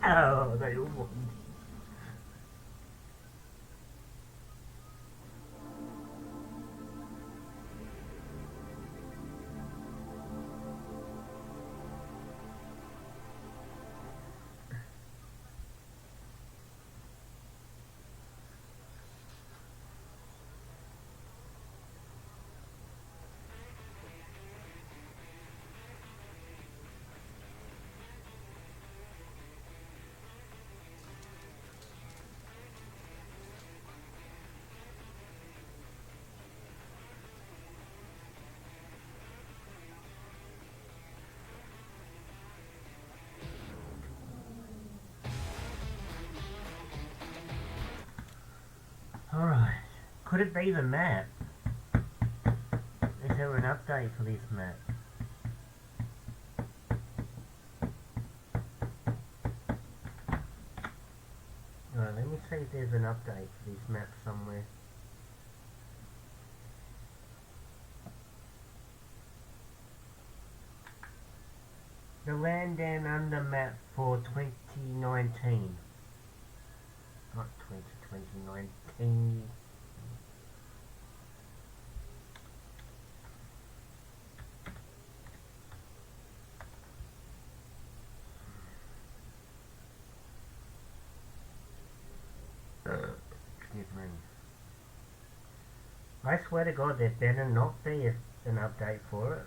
Oh, they all want. Alright. Could it be the map? Is there an update for this map? Alright, let me see if there's an update for this map somewhere. The Land Down Under map for 2019. Not 2019. Excuse me. I swear to God there better not be an update for it,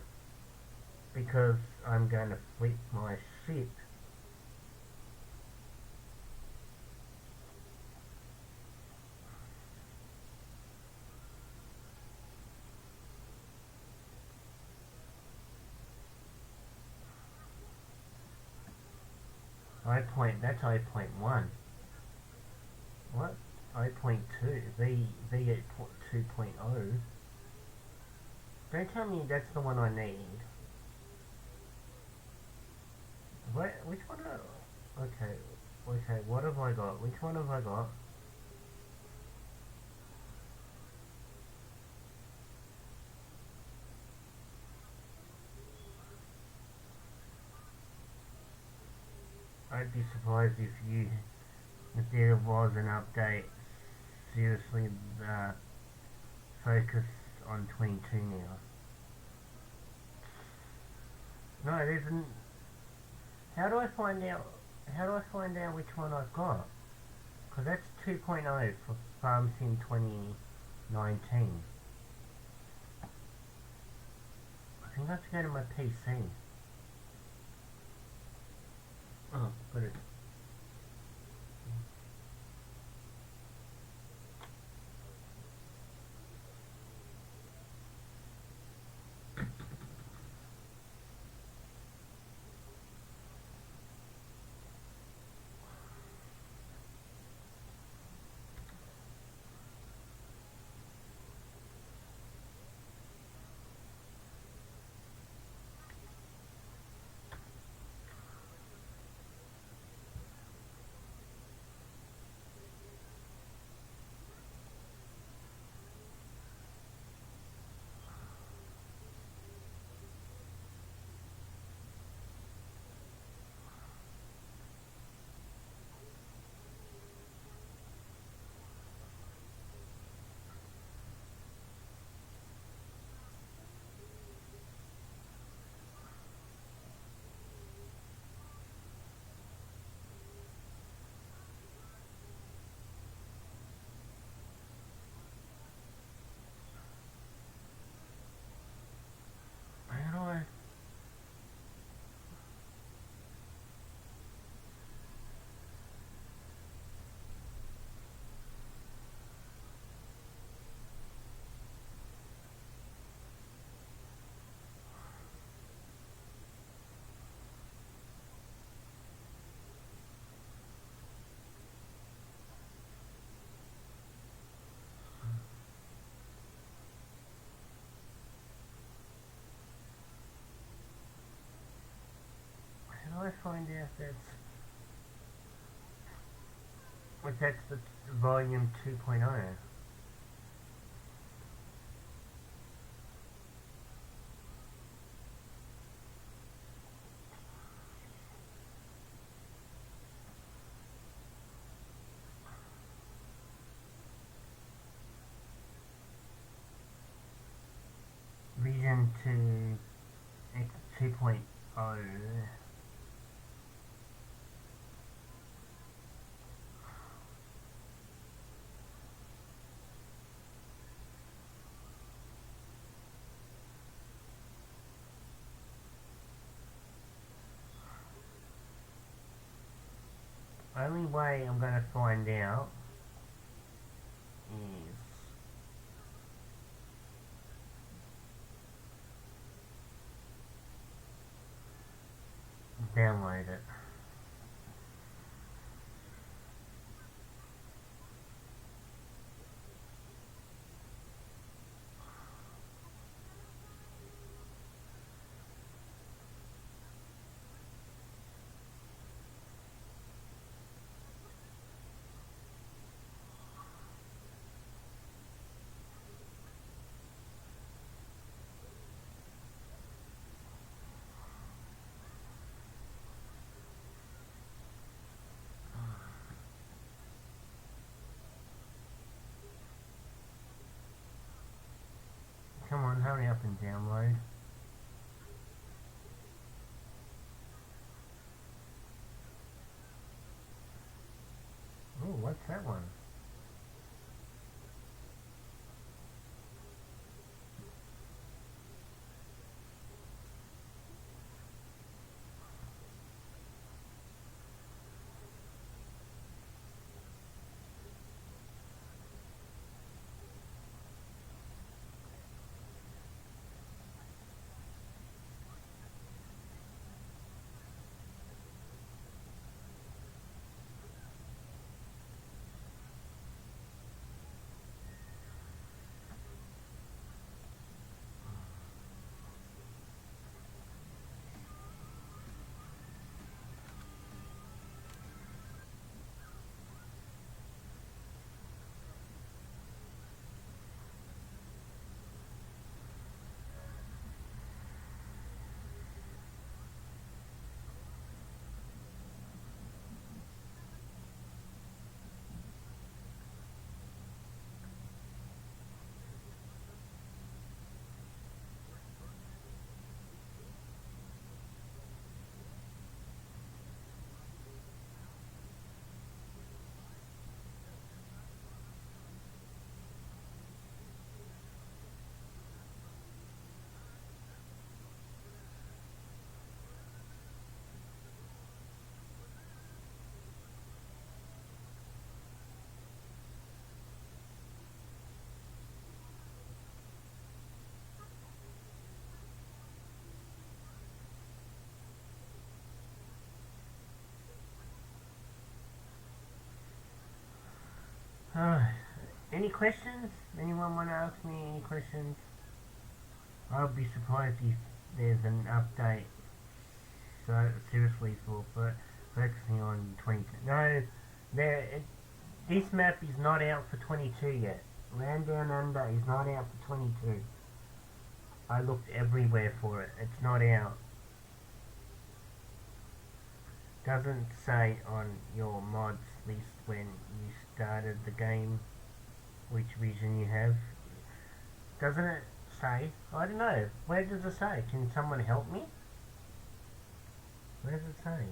because I'm going to flip my shit. That's I.1. What? I.2, V 2.0. Don't tell me that's the one I need. What? Which one? Okay, what have I got? Which one have I got? I'd be surprised if there was an update. Seriously, focus on 22 now. No, there isn't. How do I find out? How do I find out which one I've got? Because that's 2.0 for Farm Sim 2019. I think I have to go to my PC. Oh, got it. How do I? How do I find out that's the volume 2.0? 3.0. Only way I'm going to find out is download it. Come on, hurry up and download. Oh, what's that one? Any questions? Anyone want to ask me any questions? I'll be surprised if there's an update seriously for focusing on 22. No, this map is not out for 22 yet. Land Down Under is not out for 22. I looked everywhere for it. It's not out. Doesn't say on your mods list when you started the game which vision you have. Doesn't it say? I don't know. Where does it say? Can someone help me? Where does it say?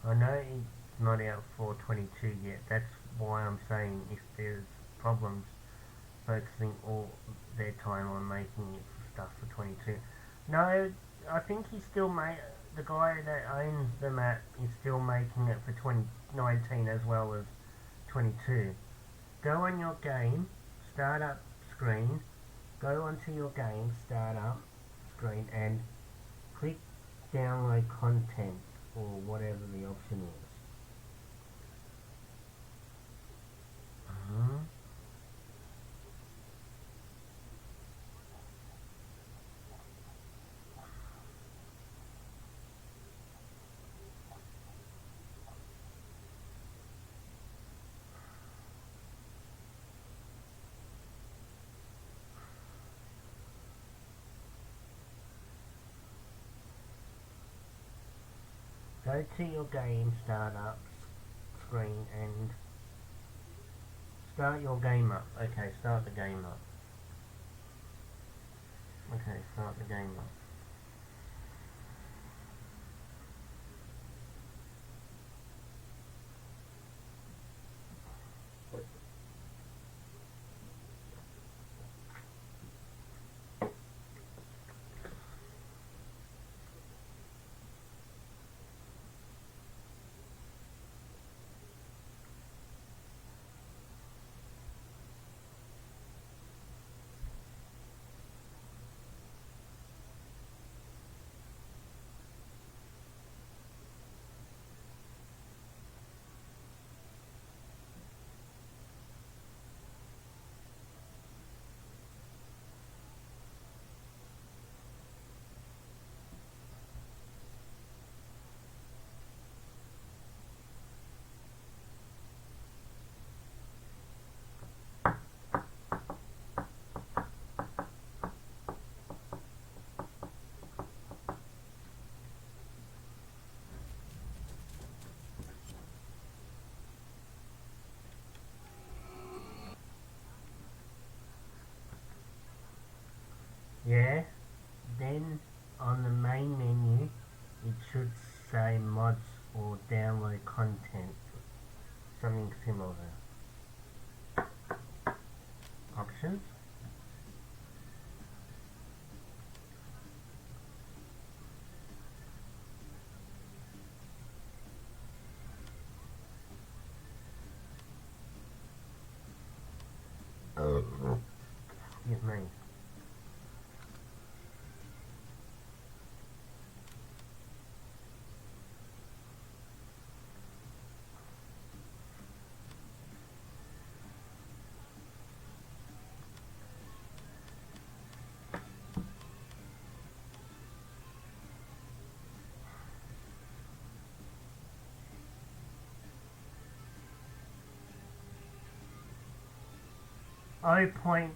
I know it's not out for 22 yet. That's why I'm saying if there's problems focusing all their time on making it for stuff for 22. No, I think he's still the guy that owns the map is still making it for 2019 as well as 22. Go on your game, start up screen, go onto your game, start up screen and click download content or whatever the option is. Go to your game startup screen and start your game up. Okay, start the game up. Okay, start the game up. Yeah, then on the main menu it should say mods or download content, something similar. Options. Excuse me. O point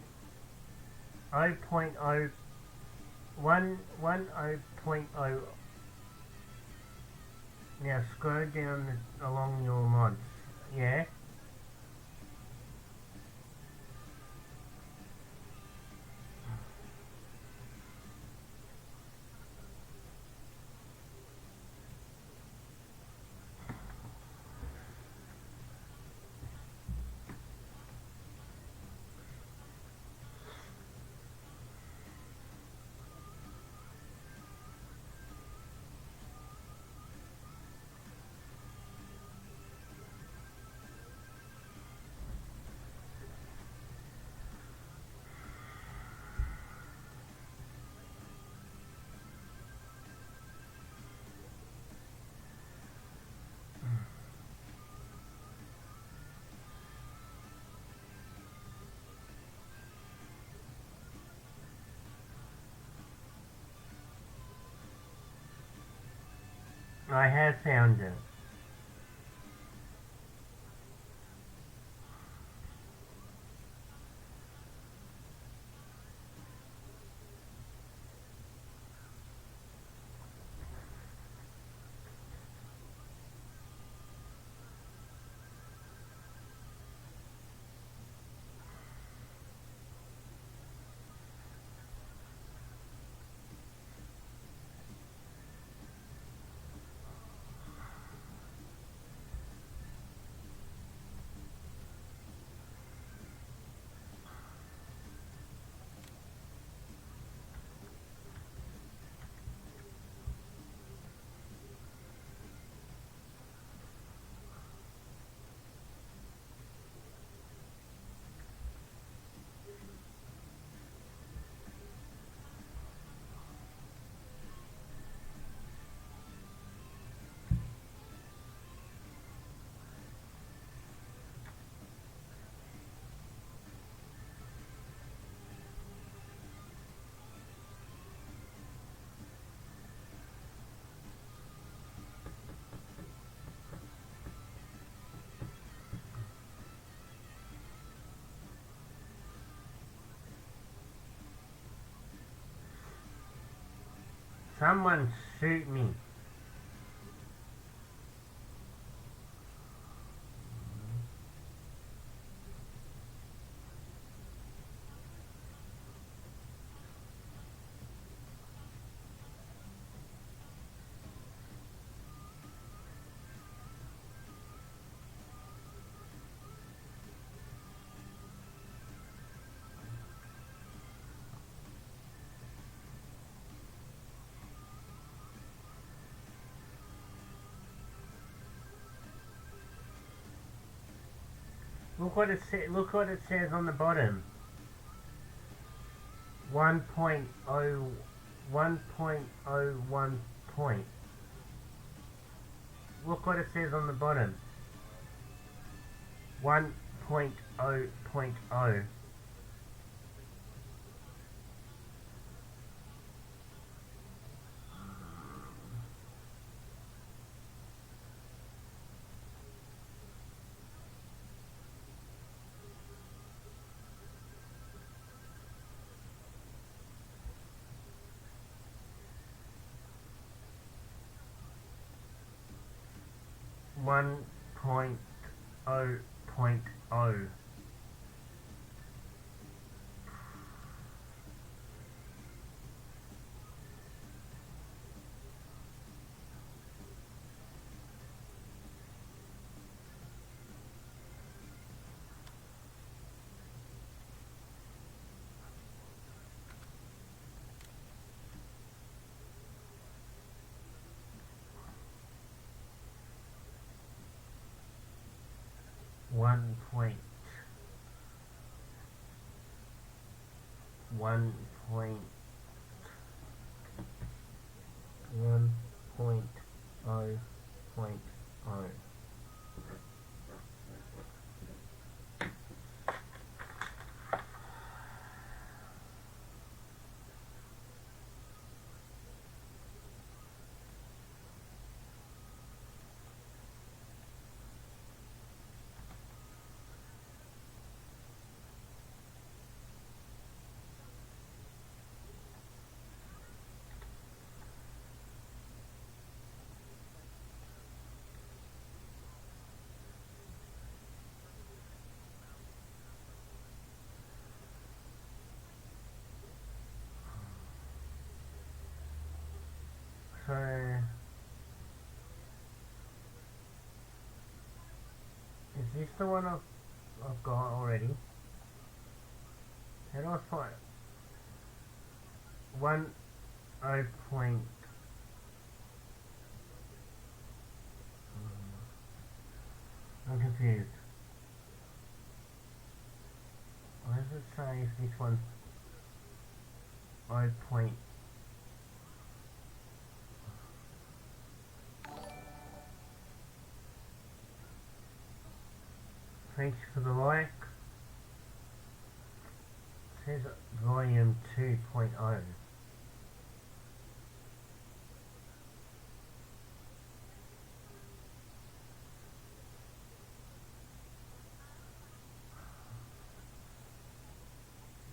0.0 now scroll down along your mods. Yeah. I have found it. Someone shoot me. Look what look what it says on the bottom. 1.0 1.01 point. Look what it says on the bottom. 1.0.0. One point oh point oh. One point one point 1.0.0. So is this the one I've got already? How do I find 1.0 point? I'm confused. Why does it say if this one's 0 point? Thanks for the like. It says volume 2.0.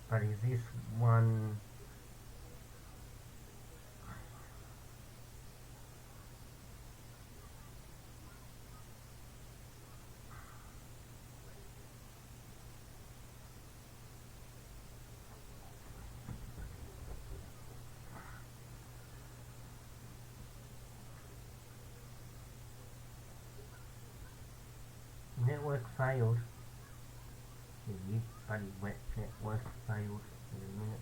But is this one? Network failed. You bloody wet network failed in a minute.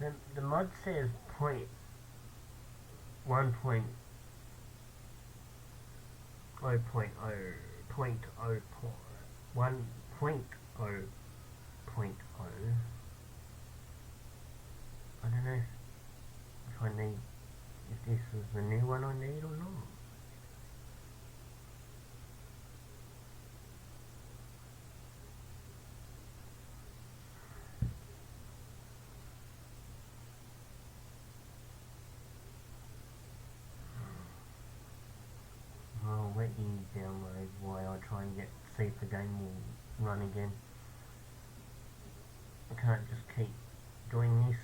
The mod says point 1.0.0 1.0.0. I don't know if I need, if this is the new one I need or not. I'll let you download while I try and see if the game will run again. I can't just keep doing this.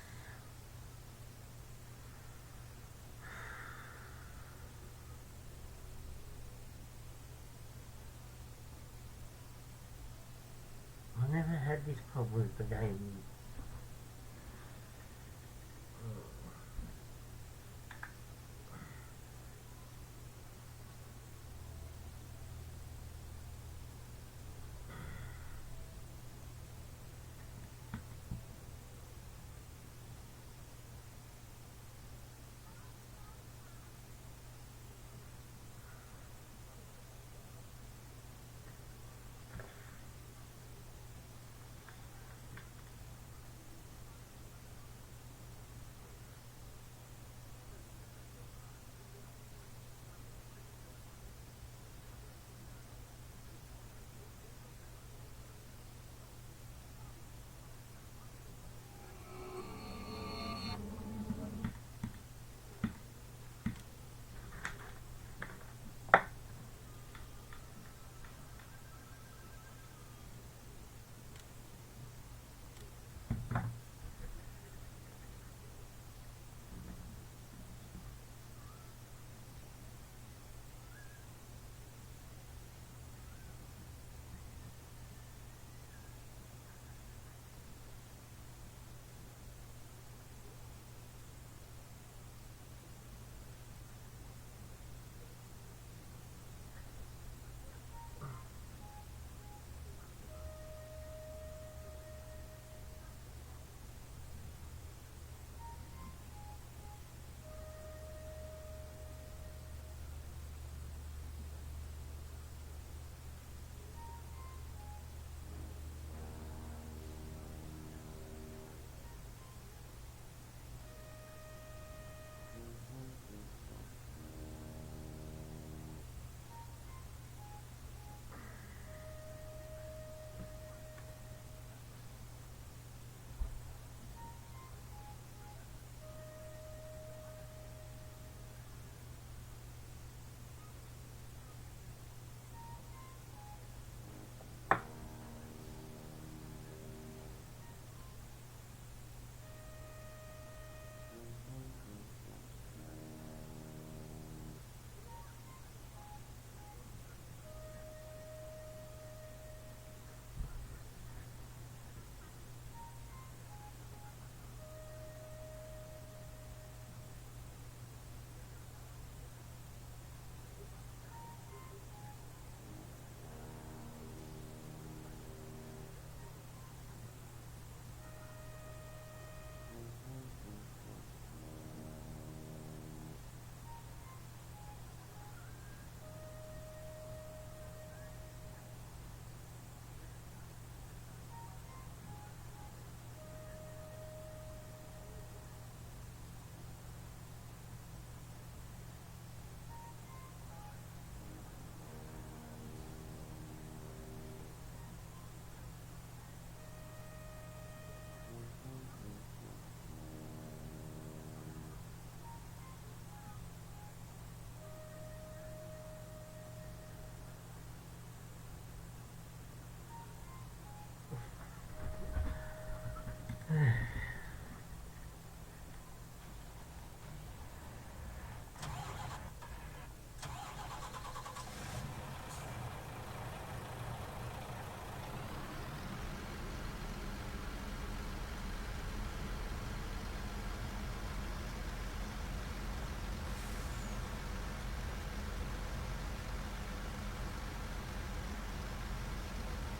I've never had this problem with the game.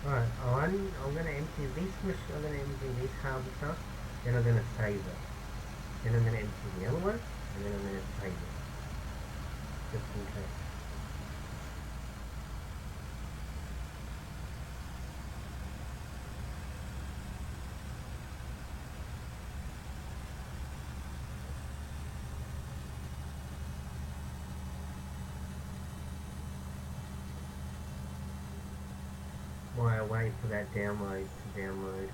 Alright, I'm gonna empty this harvester, then I'm gonna save it. Then I'm going to empty the other one, and then I'm going to save it, just in case. While I wait for that download to download.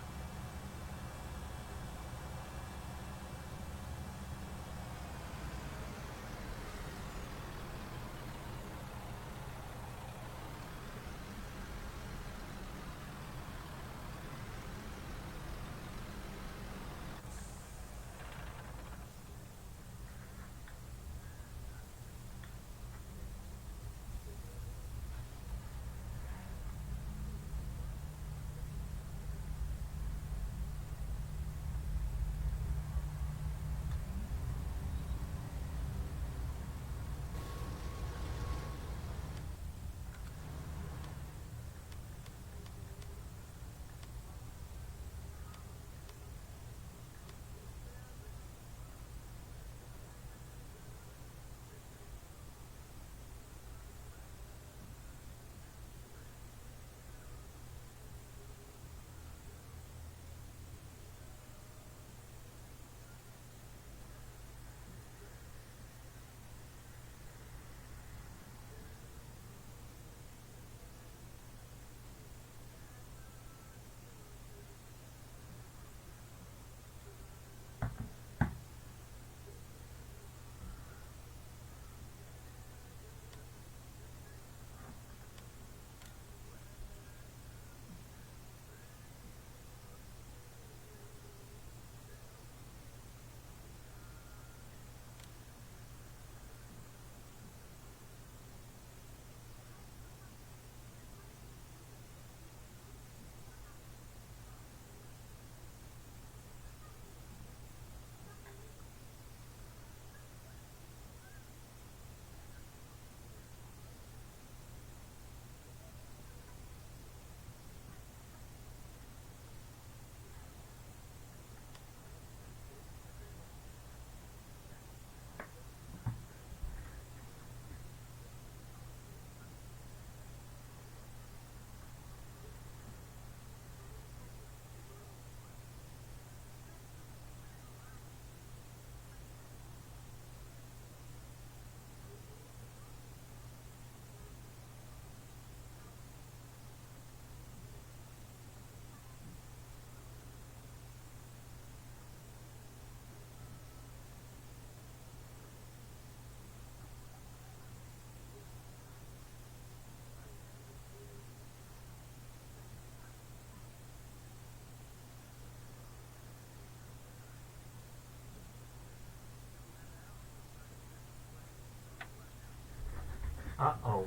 Uh-oh.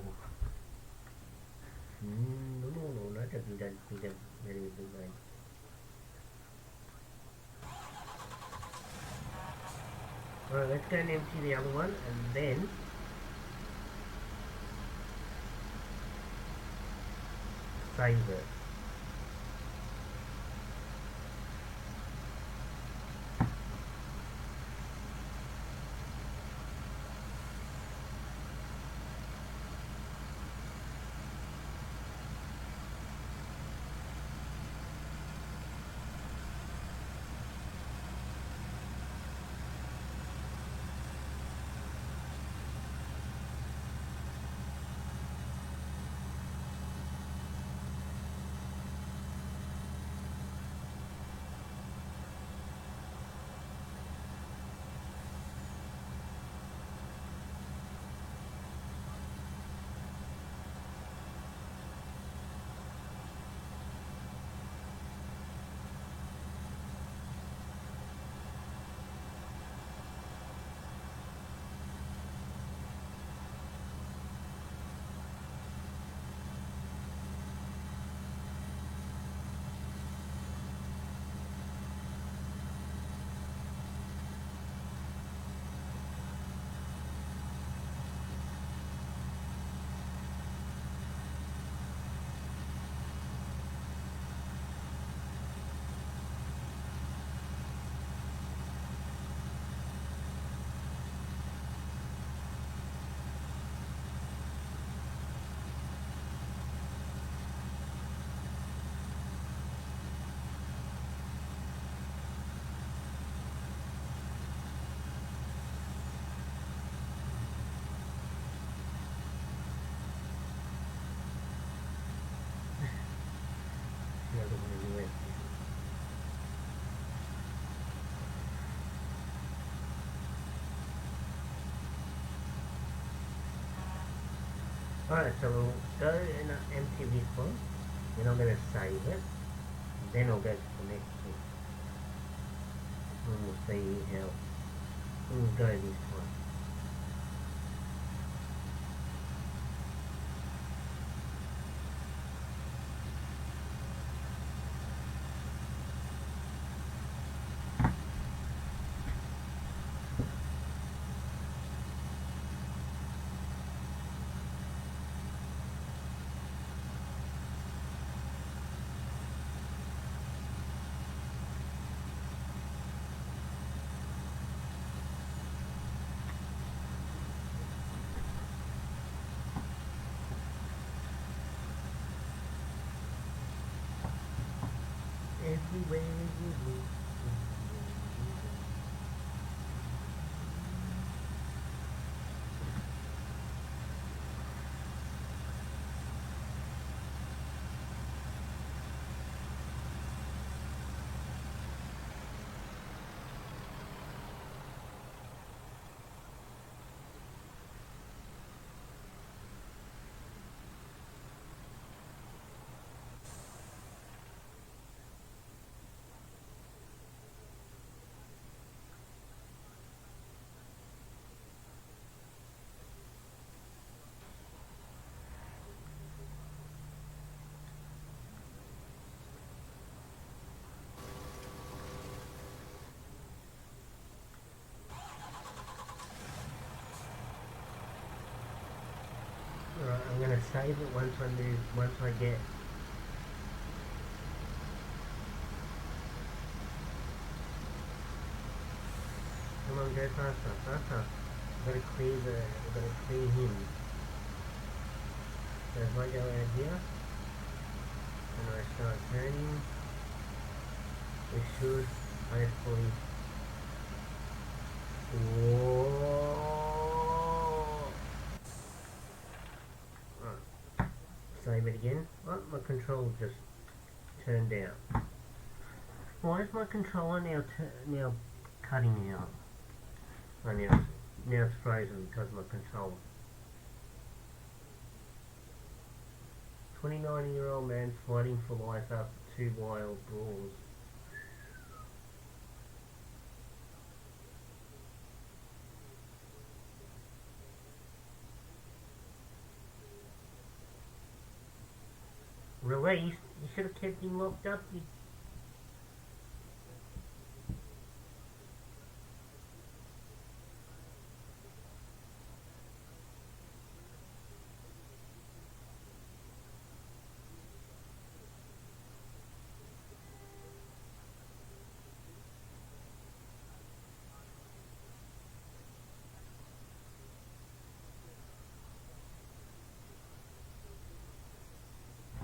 No, that doesn't very good way. Alright, let's go and empty the other one, and then save it. Alright, so we'll go and empty this one, then I'm going to save it, then I'll go to the next one, and we'll see how we'll go this time. Everywhere you look. Alright, I'm gonna save it once I get. Come on, go faster, faster. I've gotta clear him. So if I go out here, and I start turning, it should hopefully. Whoa! Right. Save it again. Oh, my control just turned out. Why is my controller now cutting out? Oh, now it's frozen because of my controller. 29-year-old man fighting for life after 2 wild brawls. Released? You should have kept him locked up.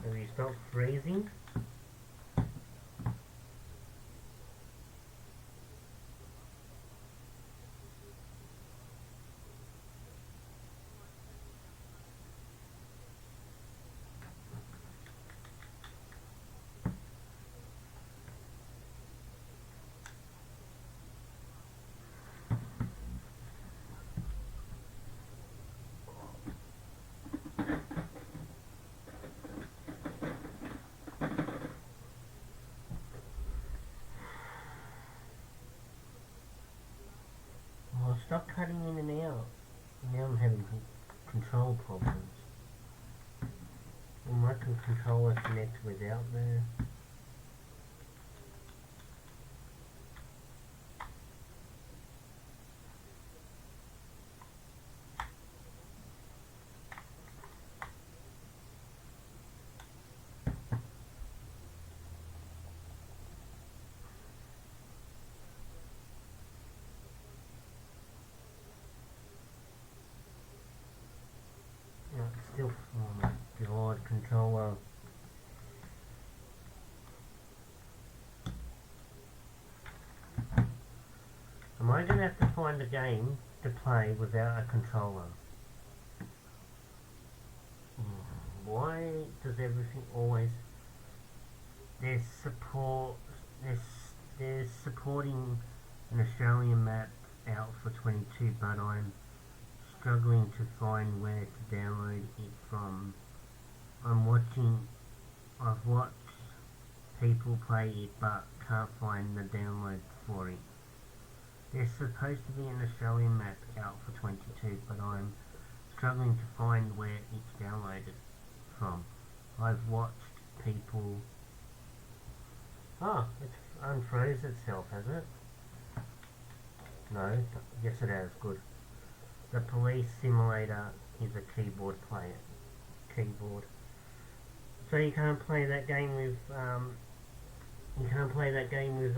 Have you stopped freezing? Well, stop cutting in and out. Now I'm having control problems. Well, my controller connect without there. No, it's still, oh my god, controller. Am I gonna have to find a game to play without a controller? Why does everything always... There's support... There's supporting an Australian map out for 22, but I'm struggling to find where to download it from. I'm watching, I've watched people play it but can't find the download for it. There's supposed to be an Australian map out for 22, but I'm struggling to find where it's downloaded from. I've watched people... Oh, it's unfroze itself, has it? No, yes it has, good. The police simulator is a keyboard player. Keyboard. So you can't play that game with you can't play that game with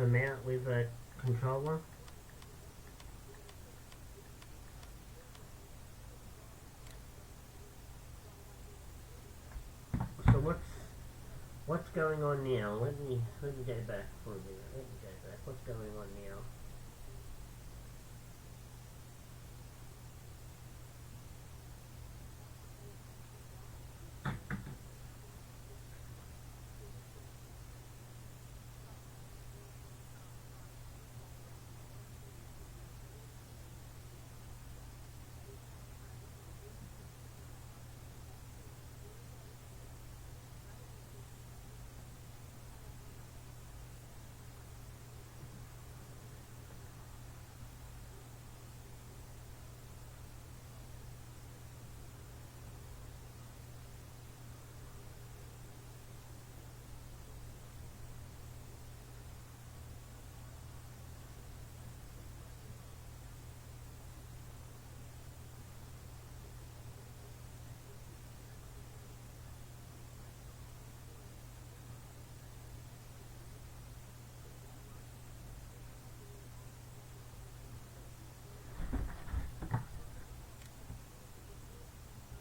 a controller. So what's going on now? Let me go back for a minute. Let me go back. What's going on now?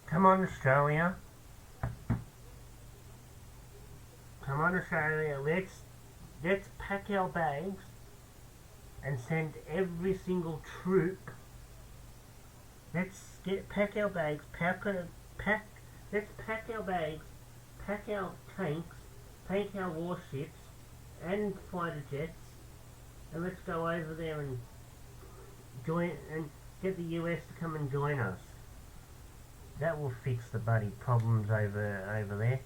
Come on, Australia. Come on, Australia. Let's pack our bags and send every single troop. Pack our bags. Let's pack our bags. Pack our tanks. Pack our warships and fighter jets, and let's go over there and join and get the US to come and join us. That will fix the bloody problems over there.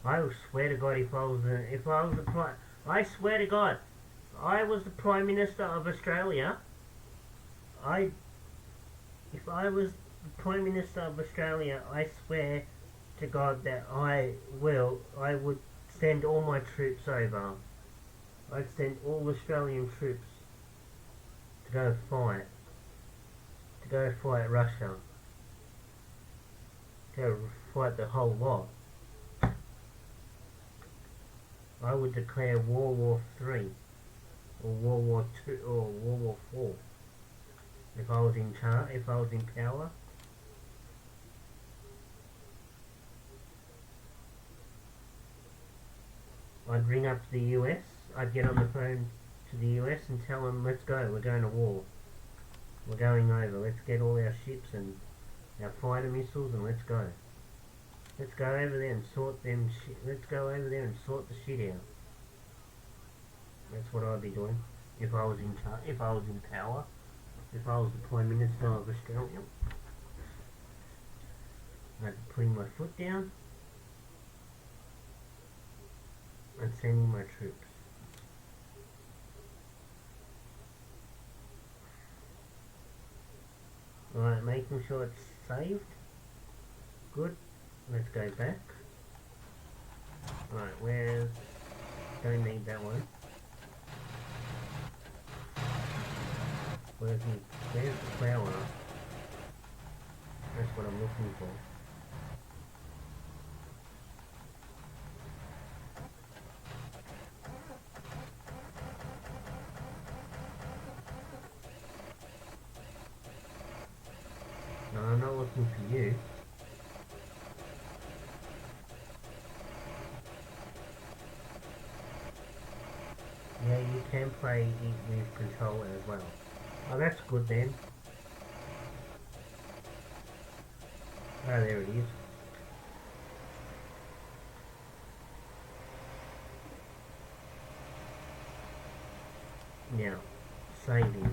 I swear to God, if I was I swear to God, I was the Prime Minister of Australia. If I was the Prime Minister of Australia, I swear to God that I would send all my troops over. I'd send all Australian troops to go fight Russia. Go fight the whole lot. I would declare World War III, or World War II, or World War IV. If I was in power. I'd ring up the US, I'd get on the phone to the US and tell them, let's go, we're going to war. We're going over, let's get all our ships and our fighter missiles and let's go. Let's go over there and sort the shit out. That's what I'd be doing if I was in power. If I was the Prime Minister of Australia. I'd be putting my foot down and sending my troops. Alright, making sure it's saved. Good. Let's go back. Alright, don't need that one. Where's the flower? That's what I'm looking for. No, I'm not looking for you. Yeah, you can play it with controller as well. Oh, that's good then. Oh, there it is. Now, saving.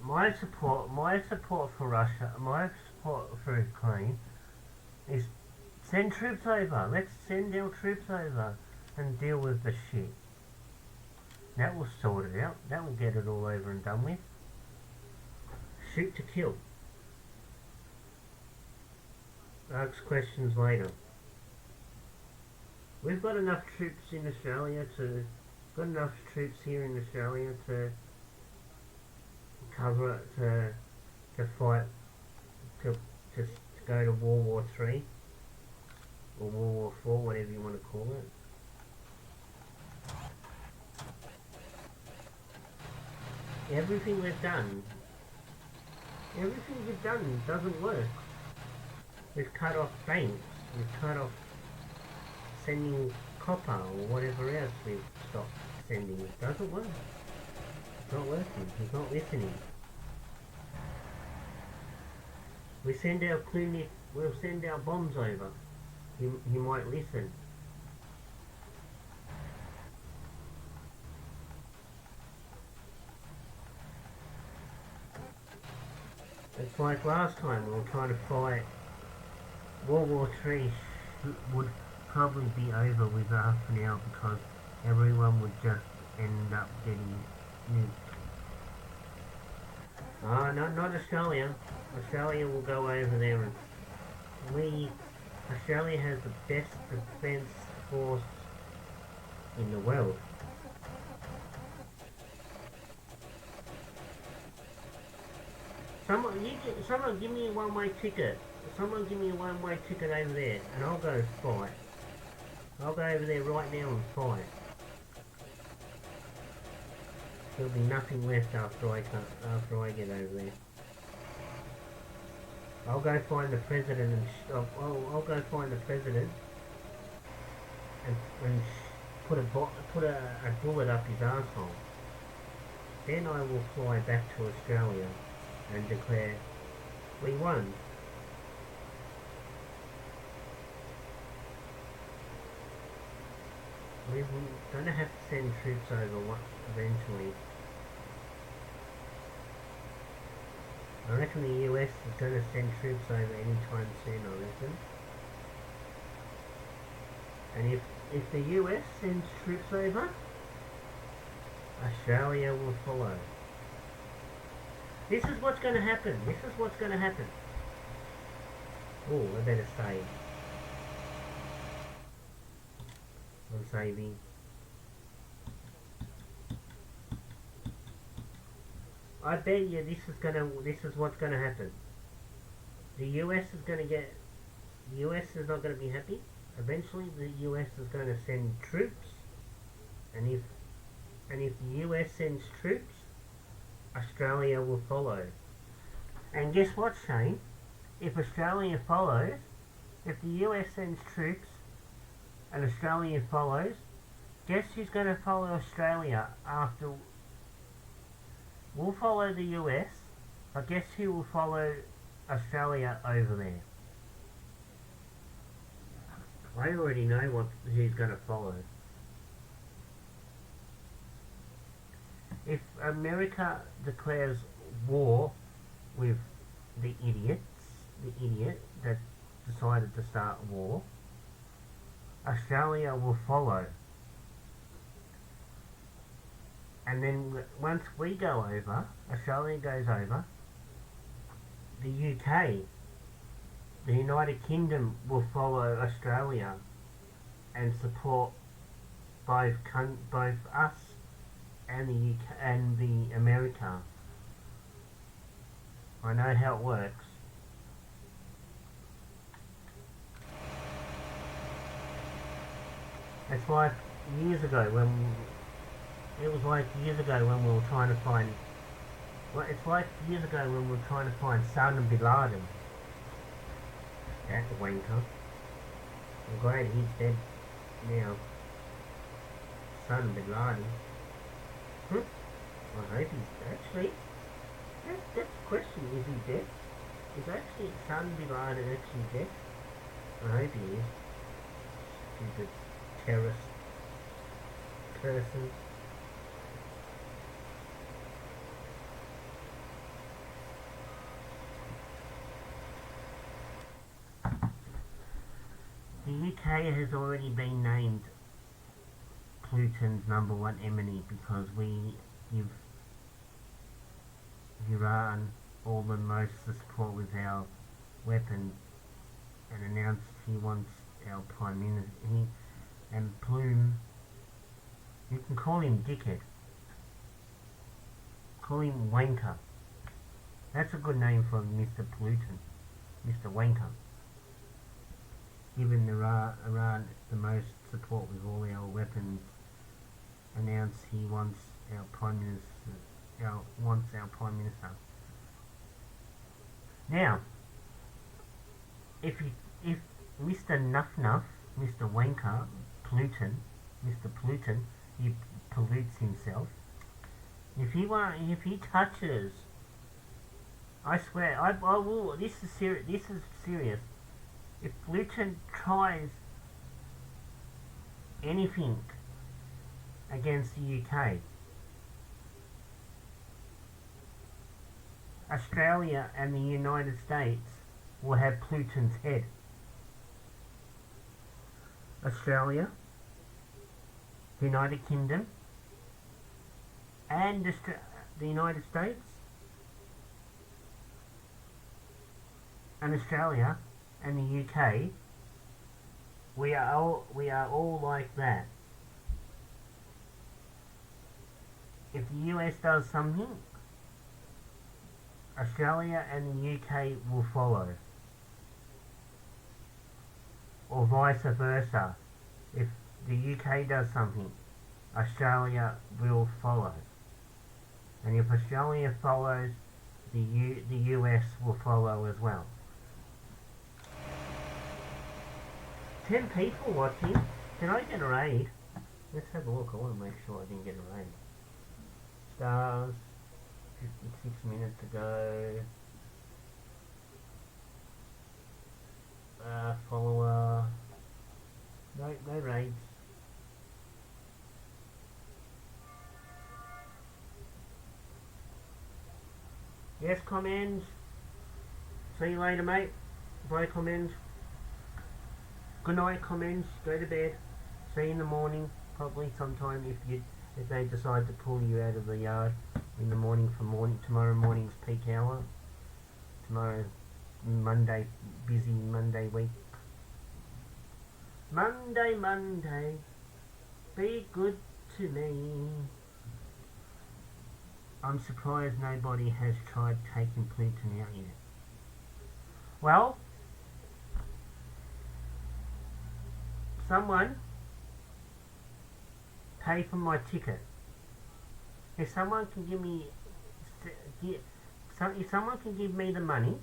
My support for Russia, my support for Ukraine is send troops over. Let's send our troops over and deal with the shit. That will sort it out. That will get it all over and done with. Shoot to kill. Ask questions later. We've got enough troops in Australia to... Got enough troops here in Australia to cover it, to fight, to go to World War 3 or World War 4, whatever you want to call it. Everything we've done doesn't work. We've cut off banks, we've cut off sending copper or whatever else we've stopped sending. It doesn't work. It's not working. He's not listening. We'll send our bombs over. He might listen. It's like last time we were trying to fight. World War 3 would probably be over with half an hour because everyone would just end up getting nuked. No, not Australia. Australia will go over there and Australia has the best defence force in the world. Someone give me a one-way ticket. Someone give me a one-way ticket over there and I'll go fight. I'll go over there right now and fight. There'll be nothing left after I get over there. I'll go find the president and I'll go find the president and put a bullet up his arsehole. Then I will fly back to Australia and declare we won. We're going to have to send troops over eventually. I reckon the US is going to send troops over anytime soon, I reckon. And if the US sends troops over, Australia will follow. This is what's going to happen. This is what's going to happen. Oh, I better save. I'm saving. I bet you this is what's gonna happen. The US is not gonna be happy. Eventually the US is gonna send troops, and if the US sends troops, Australia will follow. And guess what, Shane? If Australia follows, if the US sends troops and Australia follows, guess who's going to follow Australia after? We'll follow the US, but guess who will follow Australia over there? I already know who's going to follow. If America declares war with the idiot that decided to start war, Australia will follow. And then once we go over, Australia goes over, the UK, the United Kingdom will follow Australia and support both us and the UK and the America. I know how it works. It's like years ago when we were trying to find. Well, it's like years ago when we were trying to find Osama bin Laden. That wanker. I'm glad he's dead now. Osama bin Laden. I hope he's actually. That's the question. Is he dead? Is actually Osama bin Laden actually dead? I hope he is. Stupid terrorist person. The UK has already been named Putin's #1 enemy because we give Iran all the most support with our weapons and announced he wants our Prime Minister. And Plume, you can call him dickhead. Call him wanker. That's a good name for Mr. Putin. Mr. Wanker. Given Iran the most support with all our weapons, announced he wants our Prime Minister. Now, if Mr. Nuff, Mr. Wanker, Mr. Pluton, he pollutes himself. If he touches, I swear, I will. This is serious. If Pluton tries anything against the UK, Australia and the United States will have Pluton's head. Australia, the United Kingdom, and the United States, and Australia and the UK, we are all like that. If the US does something, Australia and the UK will follow. Or vice versa. If the UK does something, Australia will follow. And if Australia follows, the US will follow as well. 10 people watching. Did I get a raid? Let's have a look. I want to make sure I didn't get a raid. Stars. 56 minutes ago. Follower. No raids. Yes, comments. See you later, mate. Bye, comments. Good night, comments. Go to bed. See you in the morning, probably sometime if they decide to pull you out of the yard in the morning tomorrow morning's peak hour. Tomorrow, Monday, busy Monday week. Monday, be good to me. I'm surprised nobody has tried taking Pluton out yet. Well, someone pay for my ticket. If someone can give me the money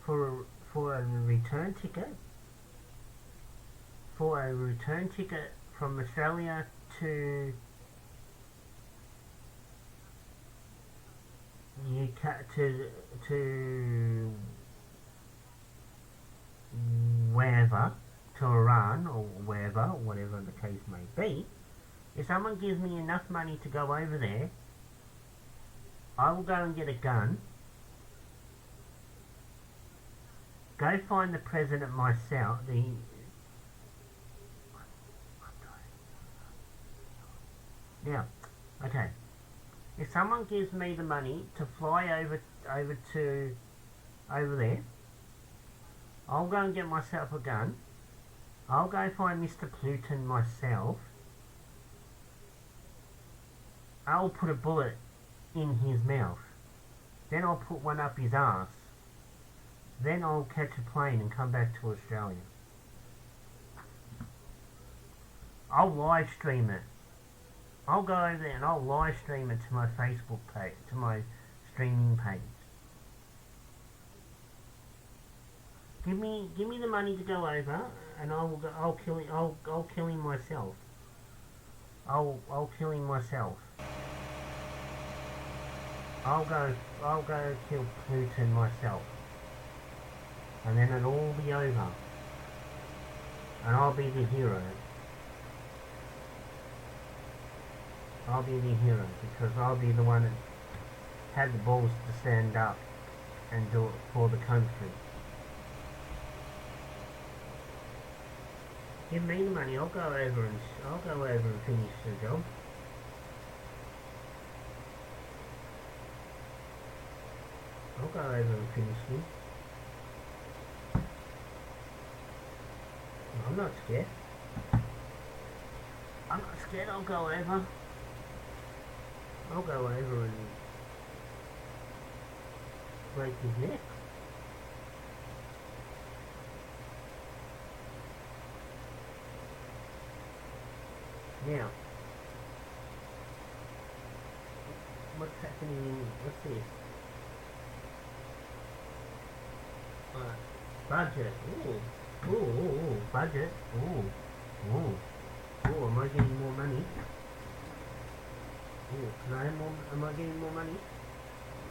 for a return ticket, from Australia to UK to wherever, to Iran or wherever, whatever the case may be, if someone gives me enough money to go over there, I will go and get a gun, go find the president myself, Now, okay. If someone gives me the money to fly over there, I'll go and get myself a gun. I'll go find Mr. Pluton myself. I'll put a bullet in his mouth. Then I'll put one up his ass. Then I'll catch a plane and come back to Australia. I'll live stream it. I'll go over there and I'll live stream it to my Facebook page, to my streaming page. Give me the money to go over, and I'll kill him myself. I'll kill him myself. I'll go kill Pluton myself, and then it'll all be over, and I'll be the hero. I'll be the hero because I'll be the one that had the balls to stand up and do it for the country. Give me the money. I'll go over and finish the job. I'll go over and finish him. I'm not scared. I'm not scared. I'll go over. I'll go over and break his neck. Now, what's happening? What's this? Budget. Ooh, budget. Ooh, am I getting more money? Ooh, can I have more? Am I getting more money?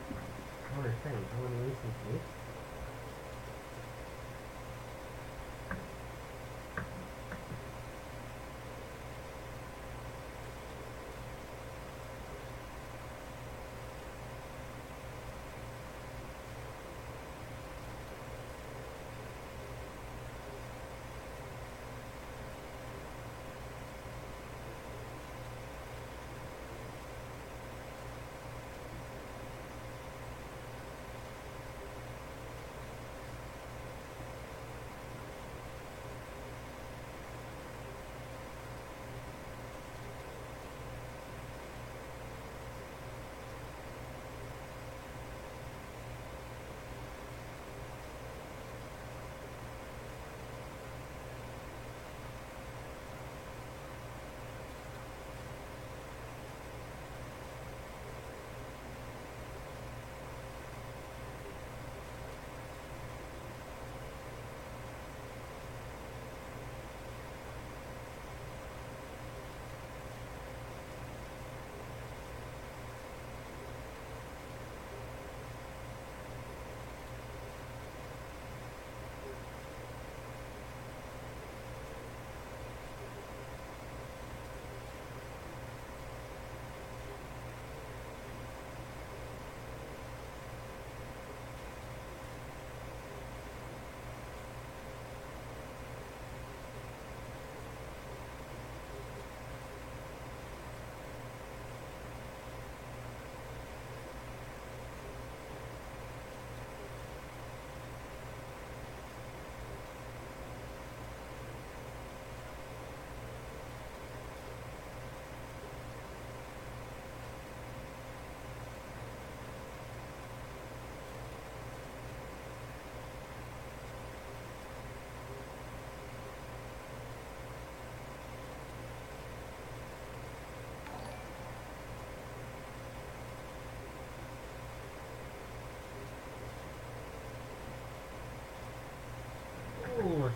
I want to think. I want to listen to this.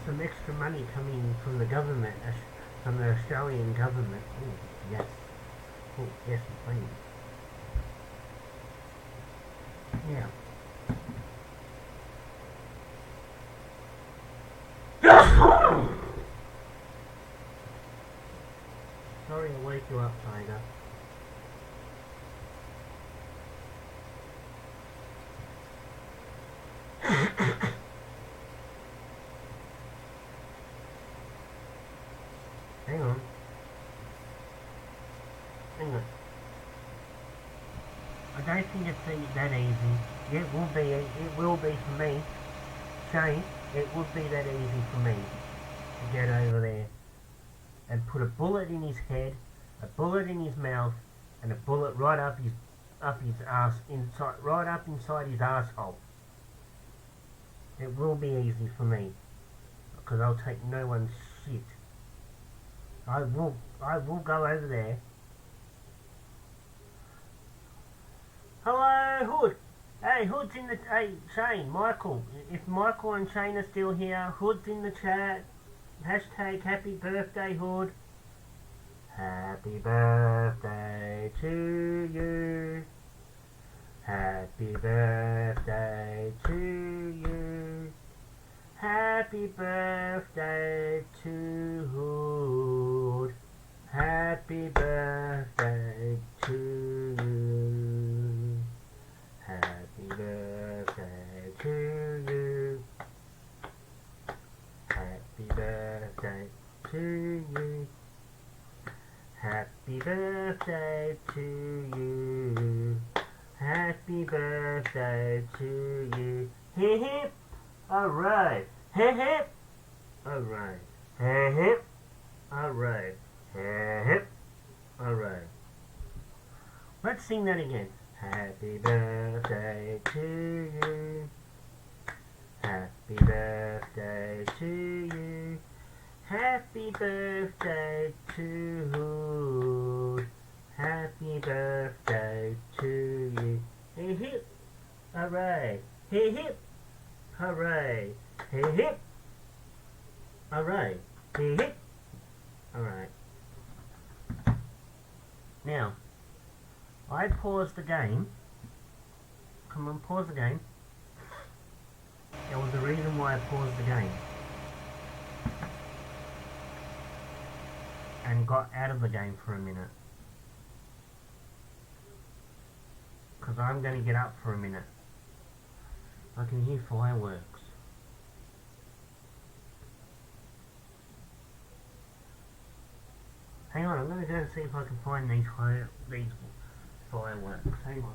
Some extra money coming from the government, from the Australian government. Oh, yes. Oh, yes, please. Yeah. Sorry to wake you up, Tiger. Hang on. don't think it's that easy. It will be. It will be for me, Shane. It would be that easy for me to get over there and put a bullet in his head, a bullet in his mouth, and a bullet right up his ass, right up inside his asshole. It will be easy for me, because I'll take no one's shit. I will go over there. Hello, Hood. Hey, Hood's in the... Hey, Shane, Michael. If Michael and Shane are still here, Hood's in the chat. Hashtag happy birthday, Hood. Happy birthday to you. Happy birthday to you. Happy birthday to Hood. Happy birthday to you. Happy birthday to you. Happy birthday to you. Happy birthday to you. Happy birthday to you. Hip hip. Alright. Hip hip. Alright. Hip hip. Alright. Hip hip. Alright. Let's sing that again. Happy birthday to you. Happy birthday to you. Happy birthday to Hood. Happy birthday to you. Hip hip. Hooray. Hip hip. Hooray. Hip hip. Hooray. Hip hip. Alright. Now, I paused the game. Come on, pause the game. There was a reason why I paused the game. And got out of the game for a minute. Because I'm going to get up for a minute. I can hear fireworks. Hang on, I'm going to go and see if I can find these fireworks. Hang on.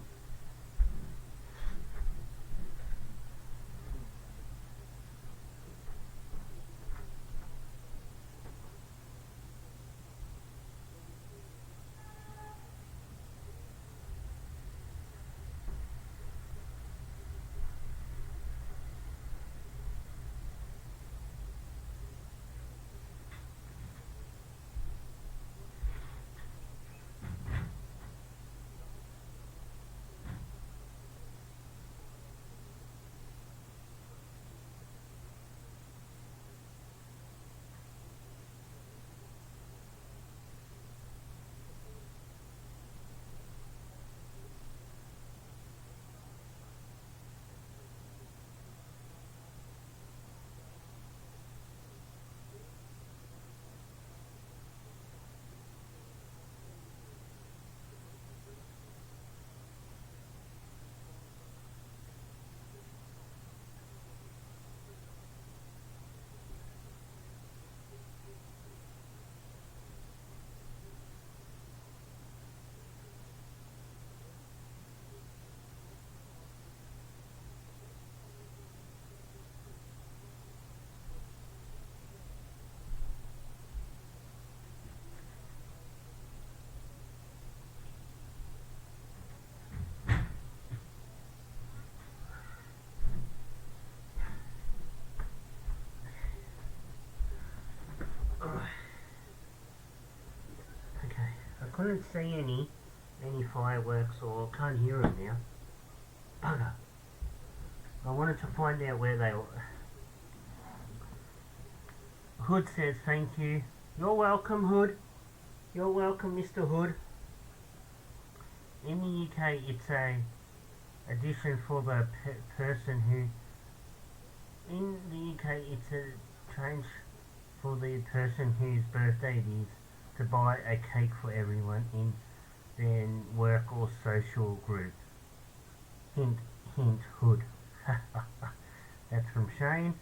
Okay, I couldn't see any fireworks, or can't hear them now. Bugger. I wanted to find out where they were. Hood says thank you. You're welcome, Hood. You're welcome, Mr. Hood. In the UK, it's a addition for the person who... In the UK, it's a change for the person whose birthday it is to buy a cake for everyone in their work or social group. Hint, hint, Hood. That's from Shane.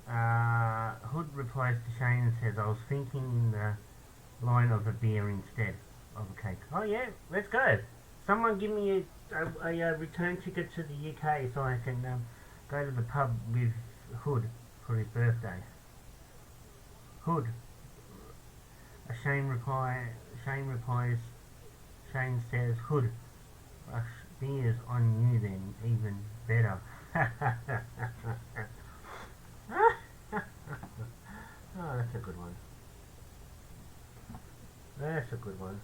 Hood replies to Shane and says, I was thinking in the line of a beer instead of a cake. Oh yeah, let's go. Someone give me a return ticket to the UK so I can go to the pub with Hood for his birthday. Hood. Shane replies. Shane says, Hood. Beers on you then, even better. Oh, that's a good one. That's a good one.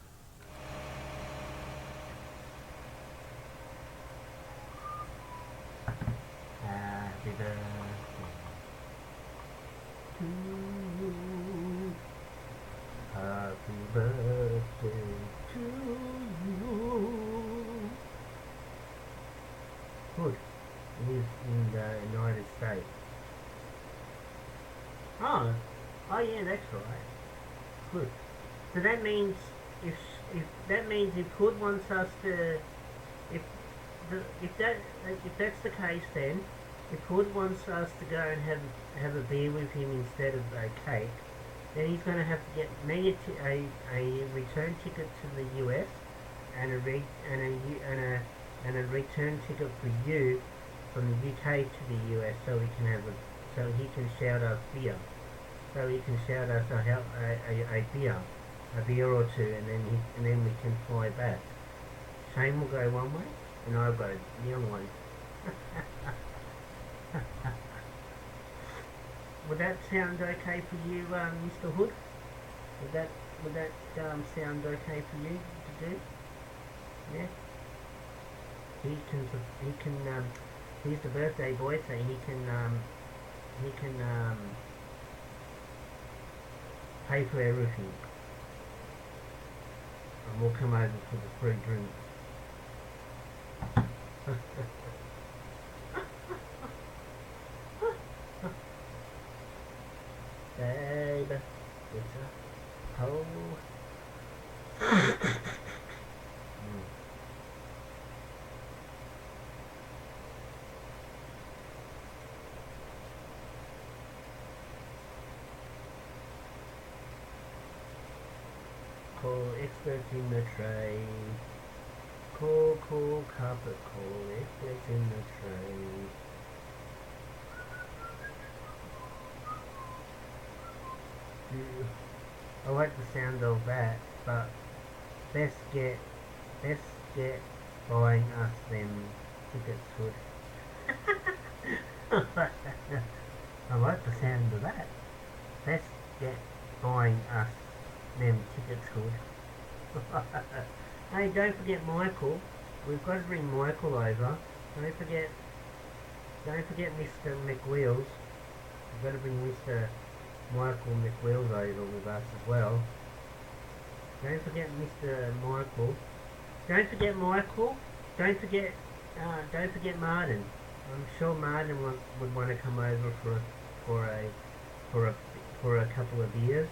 Happy birthday to you. Happy birthday to you. Good. Lives in the United States. Oh, oh yeah, that's right. Good. So that means if if Hood wants us to if if that's the case, then if Hood wants us to go and have a beer with him instead of a cake, then he's going to have to get me a return ticket to the US and a return ticket for you from the UK to the US so he can shout us beer. So he can shout us a beer or two, and then we can fly back. Shane will go one way, and I'll go the other way. Would that sound okay for you, Mr. Hood? Would that sound okay for you to do? Yeah. He's the birthday boy, so he can pay for everything, and we'll come over for the free drinks. Babe, it's a cold. Call experts in the trade. Call carpet, call experts in the trade. I like the sound of that, but best get buying us them tickets, Hood. I like the sound of that. Best get buying us them tickets, Hood. Hey, don't forget Michael. We've got to bring Michael over. Don't forget Mr. McWheels. We've got to bring Mr. Michael McWheels over with us as well. Don't forget Mr. Michael. Don't forget Michael. Don't forget Martin. I'm sure Martin would want to come over for a couple of beers.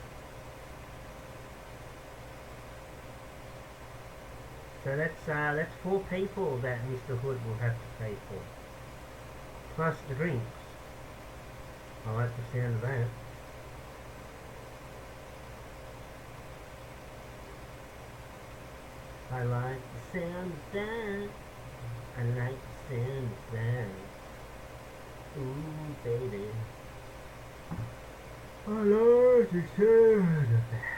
So that's 4 people that Mr. Hood will have to pay for, plus the drinks. I like the sound of that. I like the sound of that. I like the sound of that. Ooh, baby. I like the sound of that.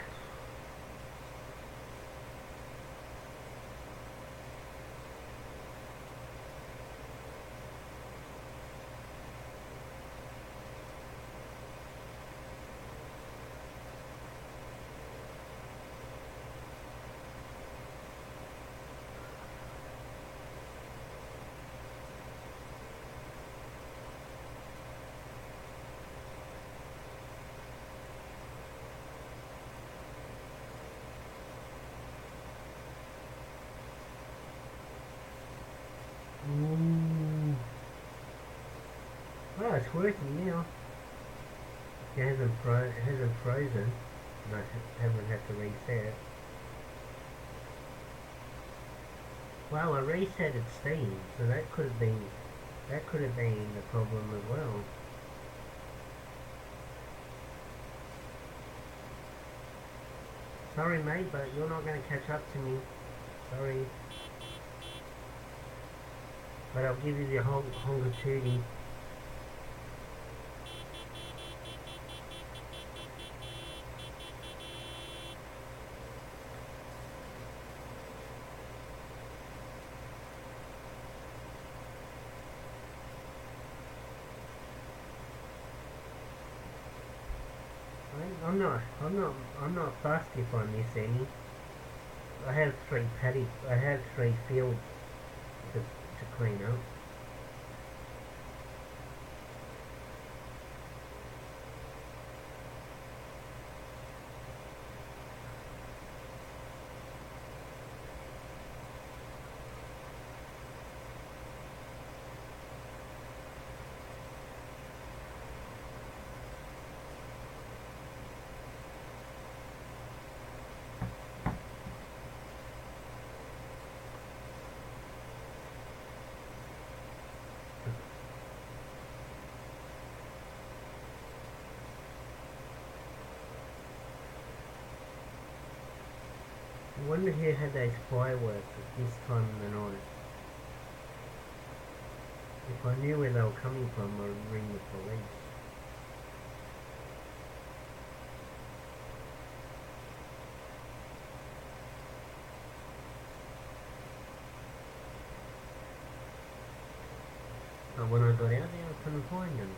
Ooh. Oh, it's working now. It hasn't frozen. And I haven't had to reset. Well, I resetted Steam, so that could have been the problem as well. Sorry, mate, but you're not going to catch up to me. Sorry. But I'll give you the Honga Tootie. I'm not fussed if I miss any. I have 3 paddocks, I have 3 fields to clean up. I wonder who had those fireworks at this time of the night. If I knew where they were coming from, I would ring the police. But when I got out there, I couldn't find them.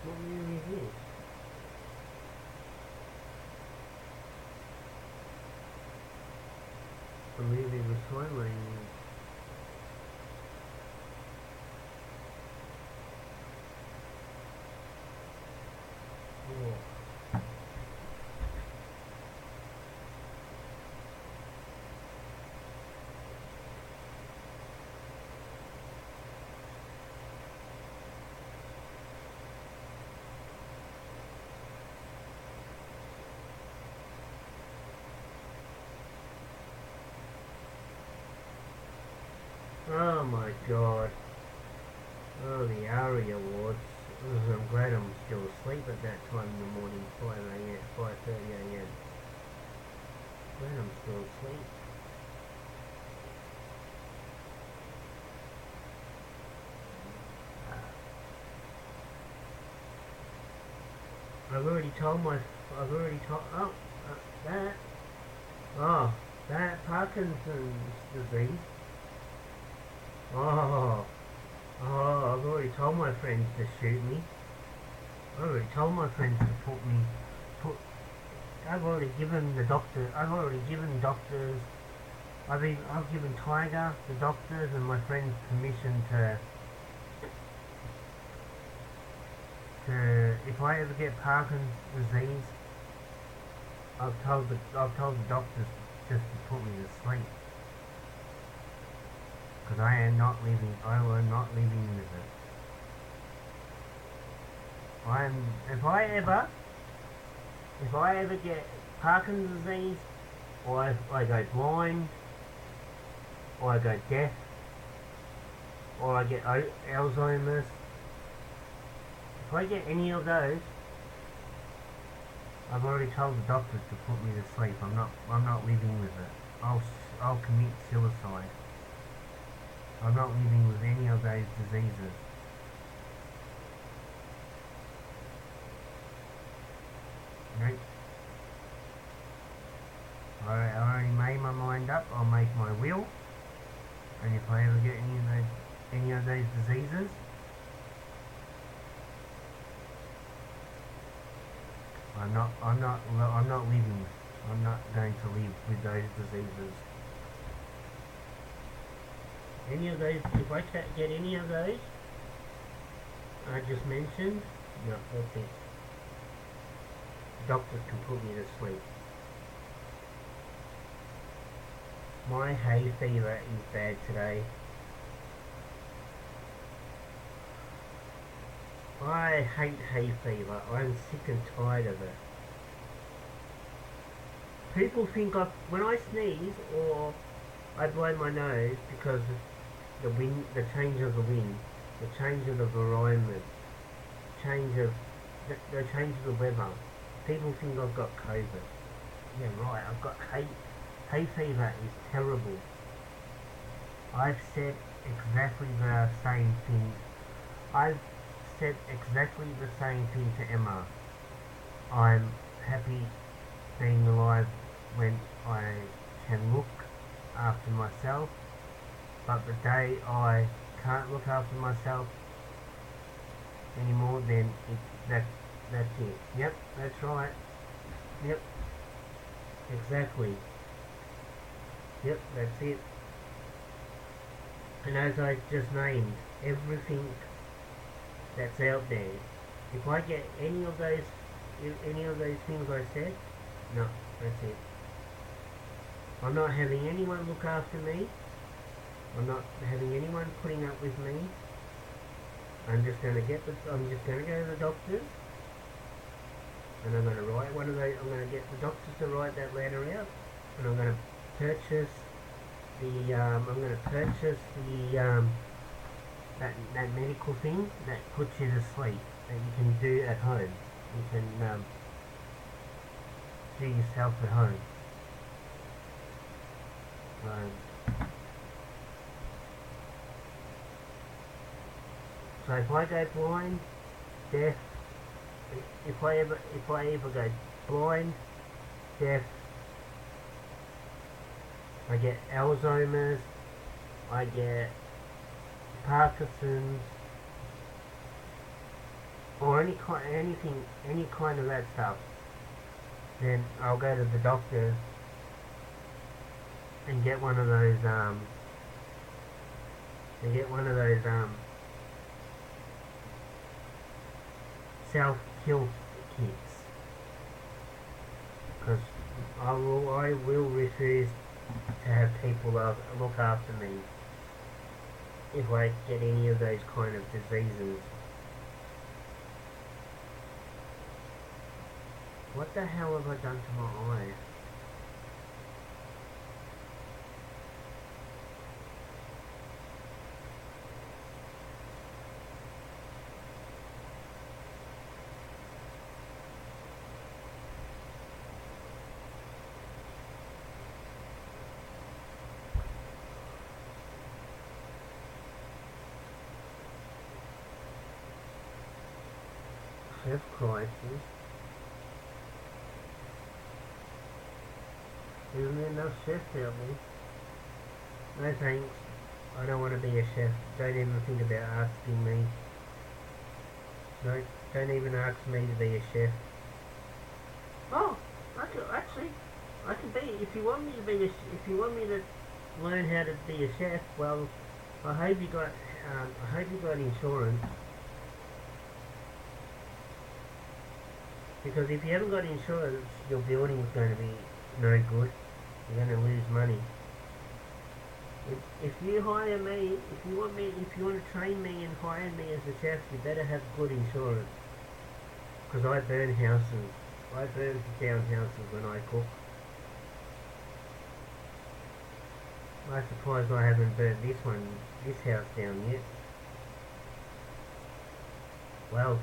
What movie is this? A movie with Highway. Oh my god. Oh, the ARIA Awards. I'm glad I'm still asleep at that time in the morning, 5 a.m., 5:30 a.m. Glad I'm still asleep. I've already told, that, that Parkinson's disease. I've already told my friends to shoot me. I've already told my friends to I've already given doctors, I've given Tiger, the doctors and my friends permission to, if I ever get Parkinson's disease, I've told the doctors just to put me to sleep. Because I am not living with it. If I ever get Parkinson's disease, or if I go blind, or I go deaf, or I get Alzheimer's, if I get any of those, I've already told the doctors to put me to sleep. I'm not living with it. I'll commit suicide. I'm not living with any of those diseases. Nope. I already made my mind up. I'll make my will. And if I ever get any of those diseases, I'm not living I'm not going to live with those diseases. Any of those, if I get any of those I just mentioned, no, that's it. Doctors can put me to sleep. My hay fever is bad today. I hate hay fever. I'm sick and tired of it. People think when I sneeze or I blow my nose because of the wind, the change of the wind, the change of the environment, the change of the weather. People think I've got COVID. Yeah, right. I've got hay fever is terrible. I've said exactly the same thing. I've said exactly the same thing to Emma. I'm happy being alive when I can look after myself, but the day I can't look after myself anymore, then that's it. Yep, that's right. Yep, exactly. Yep, that's it. And as I just named, everything that's out there, if I get any of those things I said, no, that's it. I'm not having anyone look after me. I'm not having anyone putting up with me. I'm just going to go to the doctors, and I'm going to write one of those. I'm going to get the doctors to write that letter out, and I'm going to purchase that medical thing that puts you to sleep that you can do at home. You can do yourself at home. So if I go blind, deaf, if I ever go blind, deaf, I get Alzheimer's, I get Parkinson's, or any kind of that stuff, then I'll go to the doctor and get one of those self-kill kits, because I will refuse to have people look after me if I get any of those kind of diseases. What the hell have I done to my eye? Chef crisis. Isn't there enough chefs out there? No thanks. I don't want to be a chef. Don't even think about asking me. Don't even ask me to be a chef. Oh, I could be. If you want me to learn how to be a chef, well, I hope you got insurance. Because if you haven't got insurance, your building is going to be no good. You're going to lose money. If you hire me, if you want to train me and hire me as a chef, you better have good insurance. Because I burn houses. I burn down houses when I cook. I'm surprised I haven't burnt this house down yet. Well,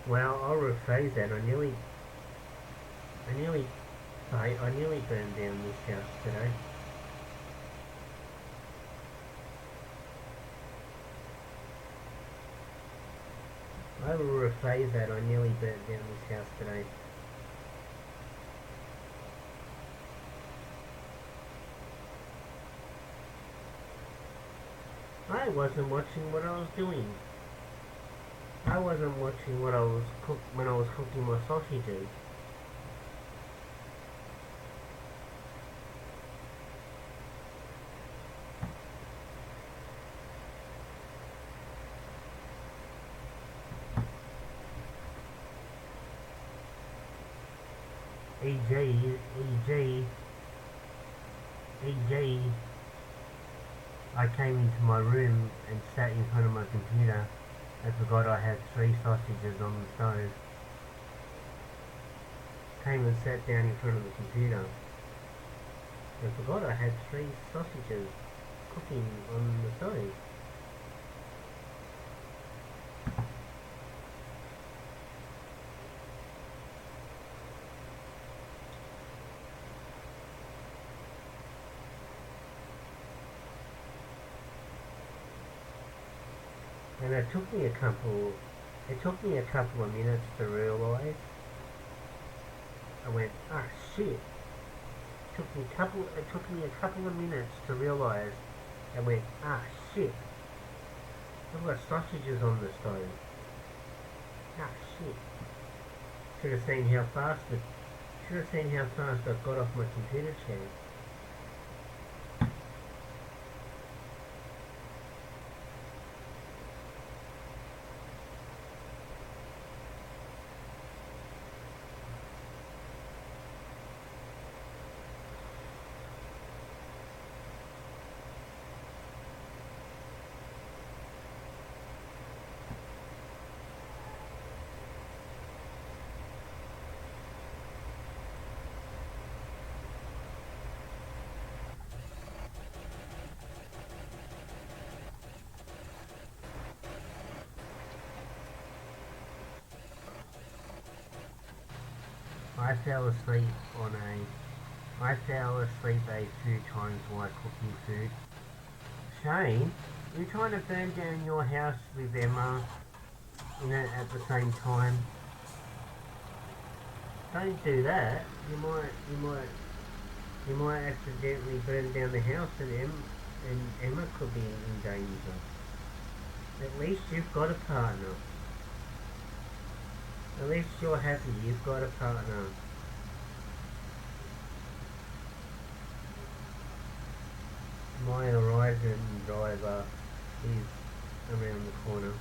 well, I'll rephrase that. I nearly burned down this house today. I will rephrase that. I nearly burnt down this house today. wasn't watching what I was doing. I wasn't watching what I was when I was cooking my sausages. EJ, I came into my room and sat in front of my computer and forgot I had 3 sausages on the stove. Came and sat down in front of the computer and forgot I had 3 sausages cooking on the stove. And it took me a couple of minutes to realise. I went, ah shit. It took me a couple of minutes to realise. I went, ah shit. I've got sausages on the stove. Ah shit. Should have seen how fast I got off my computer chair. I fell asleep a few times while cooking food. Shane, you trying to burn down your house with Emma at the same time? Don't do that. You might accidentally burn down the house and Emma could be in danger. At least you've got a partner. At least you're happy you've got a partner. My Horizon driver is around the corner.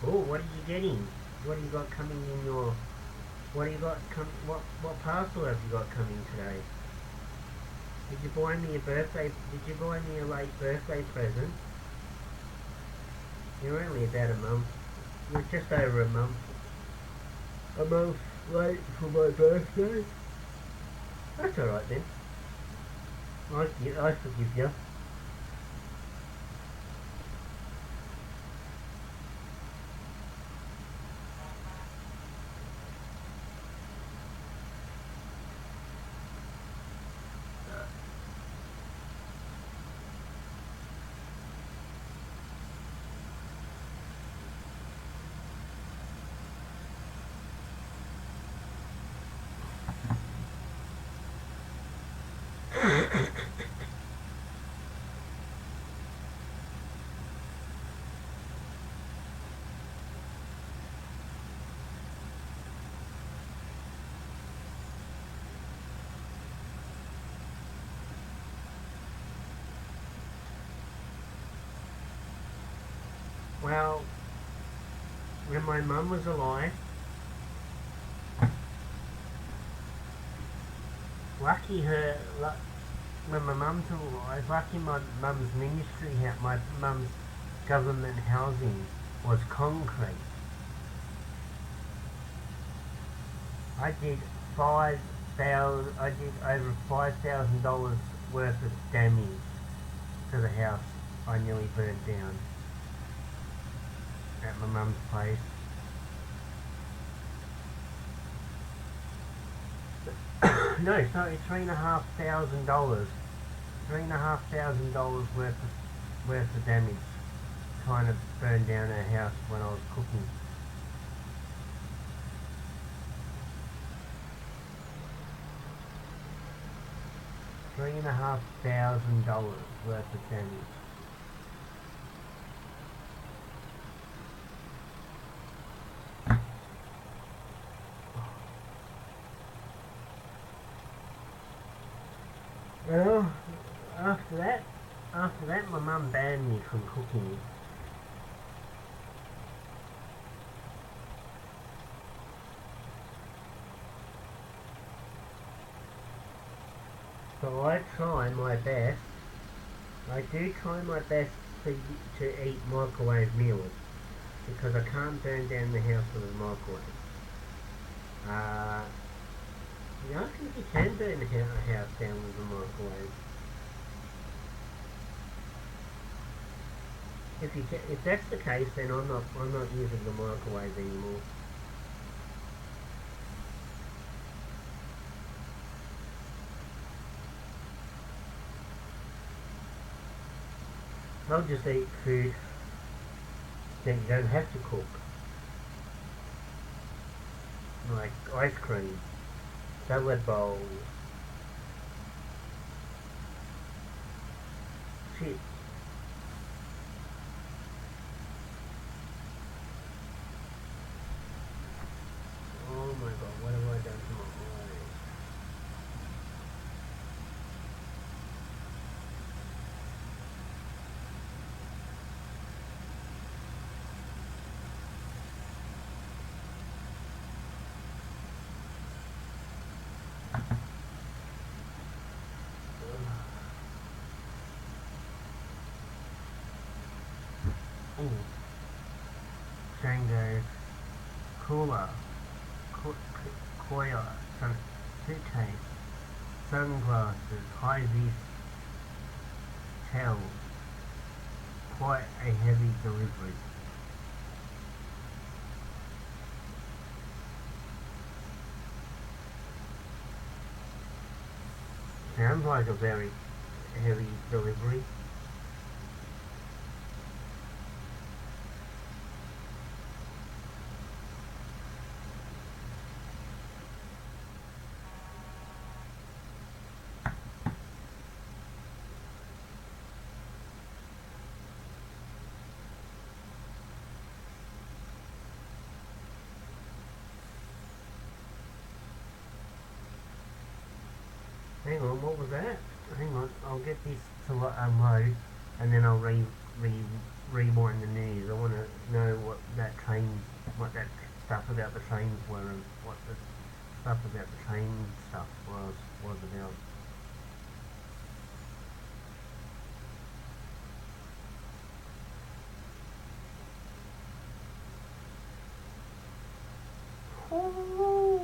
Oh, what are you getting? What have you got coming in your... What what parcel have you got coming today? Did you buy me a late birthday present? You're only about a month. You're just over a month late for my birthday. That's alright then. I forgive you. Well, when my mum was alive, when my mum's alive, lucky my mum's ministry, my mum's government housing was concrete. I did over $5,000 worth of damage to the house I nearly burnt down at my mum's place. No, sorry, $3,500. $3,500 worth of damage trying to burn down our house when I was cooking. $3,500 worth of damage. Well, after that, my mum banned me from cooking. So I try my best. I do try my best to eat microwave meals because I can't burn down the house with a microwave. Uh, yeah, I think you can burn a house down with a microwave. If that's the case, then I'm not using the microwave anymore. I'll just eat food that you don't have to cook, like ice cream, salad bowls, chips. Oh my god, what have I done to my eyes? Ooh. Shango, cooler, Koya, suitcase, sunglasses, high-vis towels. Quite a heavy delivery. Sounds like a very heavy delivery. Hang on, what was that? Hang on, I'll get this to unload, and then I'll rewind the news. I want to know what that stuff about the trains were, and what the stuff about the train stuff was about. Oh,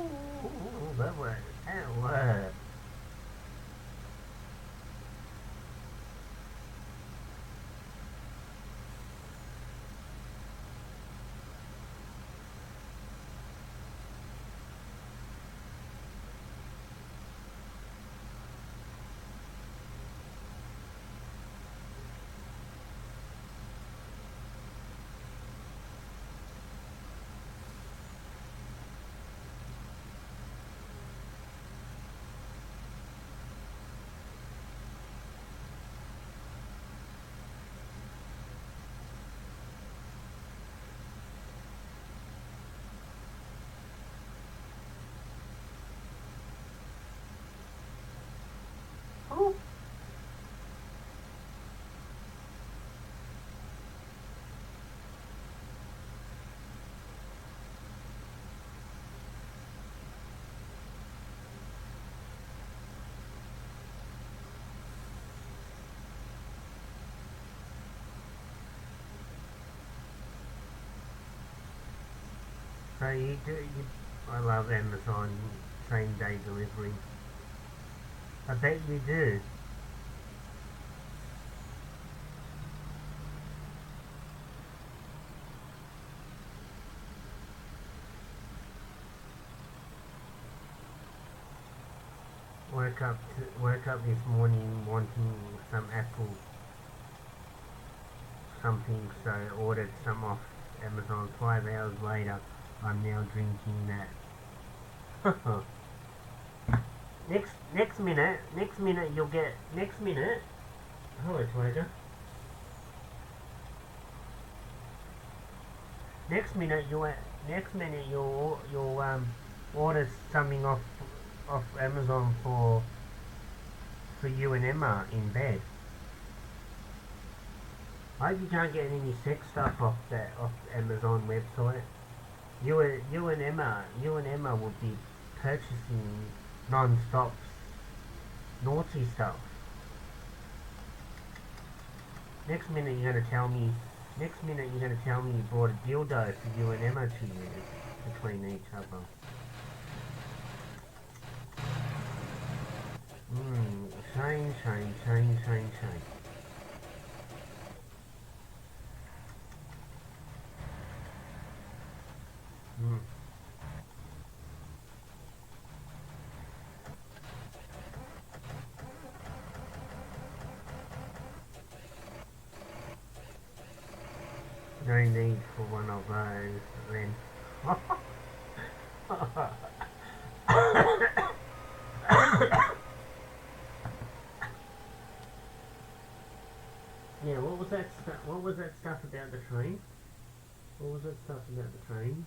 that worked. Oh. So I love Amazon same day delivery. I bet you do. Woke up this morning wanting some apple something, so ordered some off Amazon. 5 hours later, I'm now drinking that. Next minute you'll get. Next minute. Hello, Tiger. Next minute you'll order something off Amazon for for you and Emma in bed. I hope you can't get any sex stuff off Amazon website. You and Emma would be purchasing non-stop naughty stuff. Next minute you're gonna tell me you brought a dildo for you and Emma to use between each other. Shame. Mm. No need for one of those then. Yeah, what was that stuff about the train? What was that stuff about the train?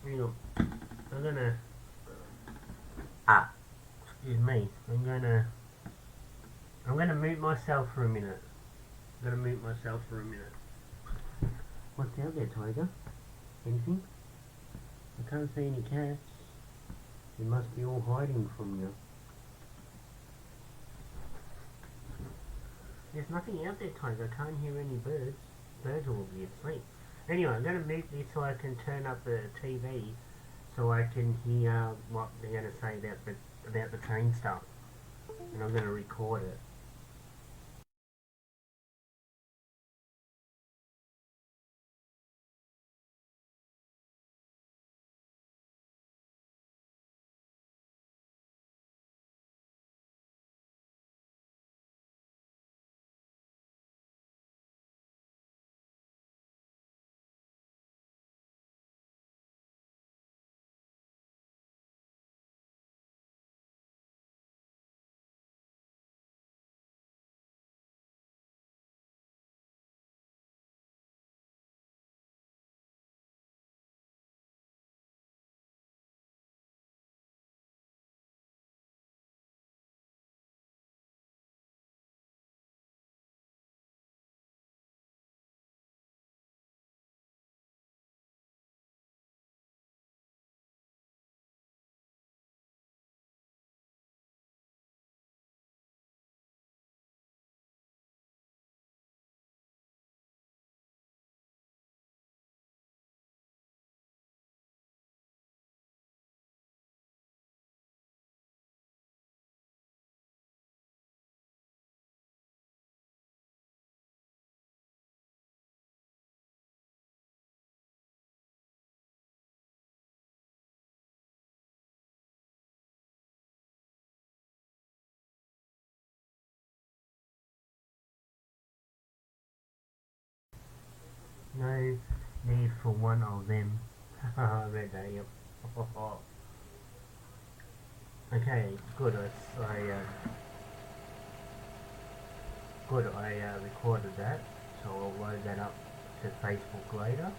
Hang on. I'm gonna excuse me. I'm gonna mute myself for a minute. What's out there, Tiger? Anything? I can't see any cats. They must be all hiding from you. There's nothing out there, Tiger. I can't hear any birds. Birds will be asleep. Anyway, I'm going to mute this so I can turn up the TV so I can hear what they're going to say about the train stuff. And I'm going to record it. No need for one of them. Red day, yep. Okay, good. I recorded that, so I'll load that up to Facebook later.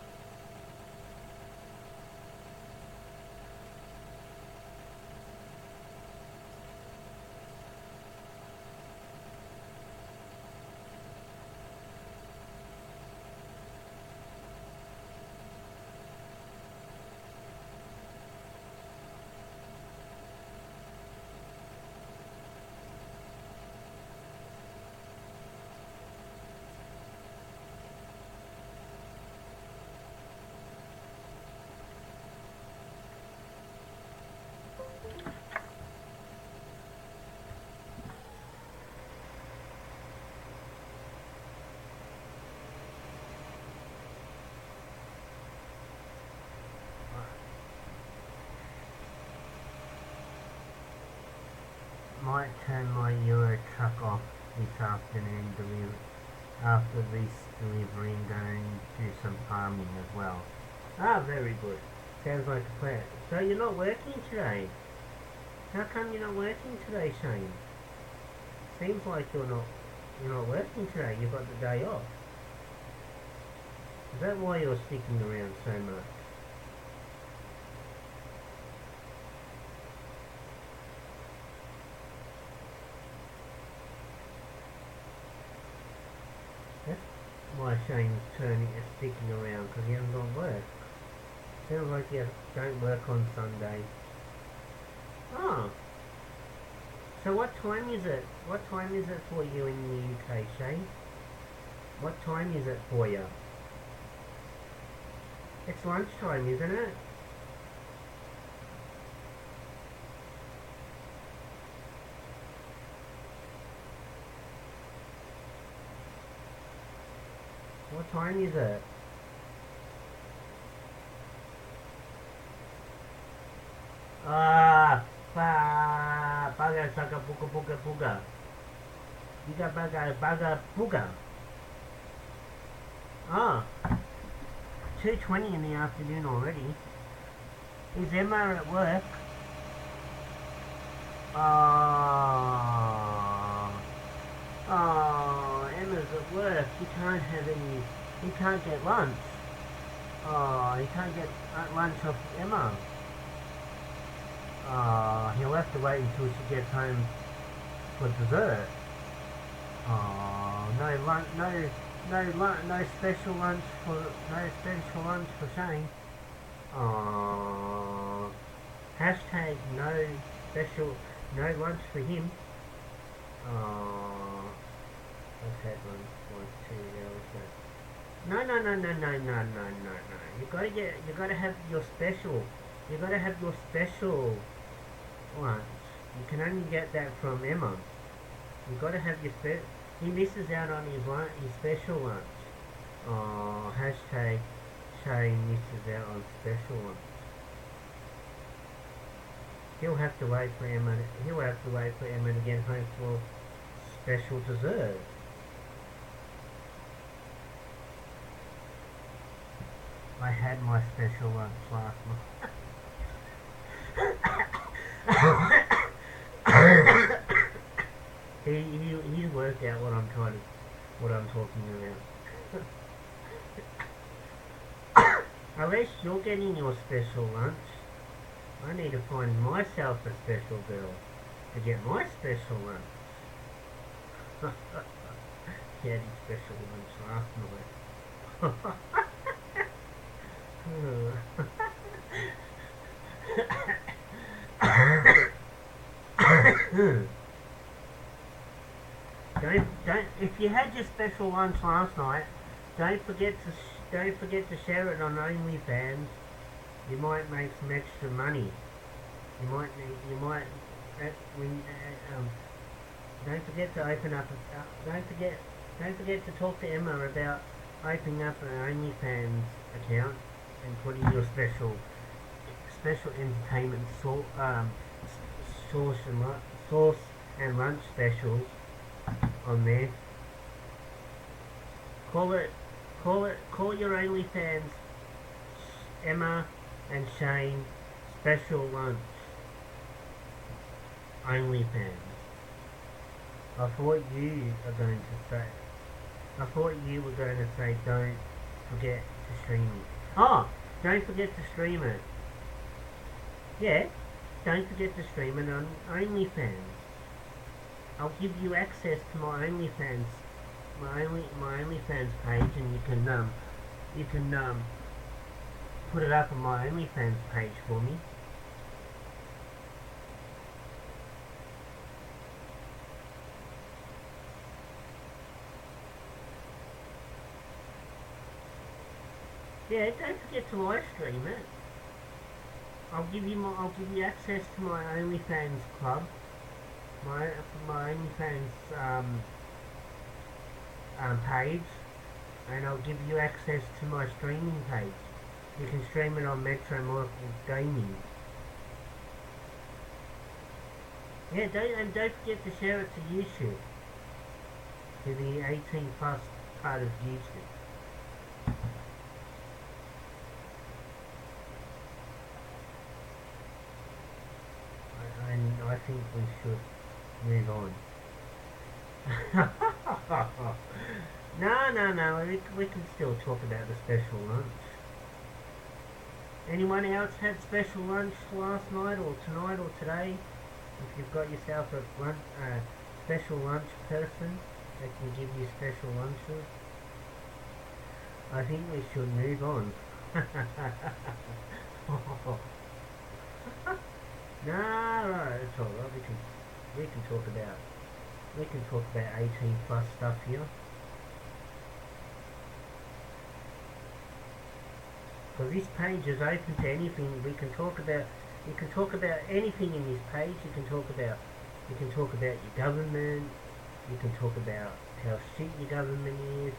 Might turn my Euro truck off this afternoon after this delivery and go and do some farming as well. Ah, very good. Sounds like a plan. So you're not working today? How come you're not working today, Shane? seems like you're not working today. You've got the day off. Is that why you're sticking around so much? That's why Shane's sticking around, because he hasn't got work. Sounds like you don't work on Sundays. Oh. So what time is it? What time is it for you in the UK, Shane? What time is it for you? It's lunchtime, isn't it? What time is it? Baga saka puka puka puka. Biga baga puka. Ah, 2:20 in the afternoon already. Is Emma at work? Emma's at work. He can't have any. He can't get lunch. He can't get lunch off Emma. He'll have to wait until she gets home for dessert. No special lunch for Shane. Hashtag no lunch for him. What's that one? 1, 2, No. You gotta have your special. You gotta have your special lunch. You can only get that from Emma. You gotta have your He misses out on his special lunch. Hashtag Shane misses out on special lunch. He'll have to wait for Emma. He'll have to wait for Emma to get home for special dessert. I had my special lunch last night. He's worked out what I'm talking about. Unless you're getting your special lunch, I need to find myself a special girl to get my special lunch. He had his special lunch last night. If you had your special lunch last night, don't forget to share it on OnlyFans. You might make some extra money. Don't forget to open up. Don't forget to talk to Emma about opening up an OnlyFans account and putting your special entertainment sauce and lunch specials on there. Call your OnlyFans Emma and Shane special lunch OnlyFans. I thought you were going to say don't forget to stream it. Oh, don't forget to stream it. Yeah, don't forget to stream it on OnlyFans. I'll give you access to my OnlyFans, my OnlyFans page, and you can put it up on my OnlyFans page for me. Yeah, don't forget to live stream it. I'll give you access to my OnlyFans club, my OnlyFans page, and I'll give you access to my streaming page. You can stream it on Metro Michael Gaming. Yeah, don't forget to share it to YouTube, to the 18+ part of YouTube. And I think we should move on. No. We can still talk about the special lunch. Anyone else had special lunch last night or tonight or today? If you've got yourself a special lunch person that can give you special lunches, I think we should move on. No, right, it's alright. We can talk about 18 plus stuff here. Because this page is open to anything. We can talk about. You can talk about anything in this page. You can talk about your government. You can talk about how shit your government is.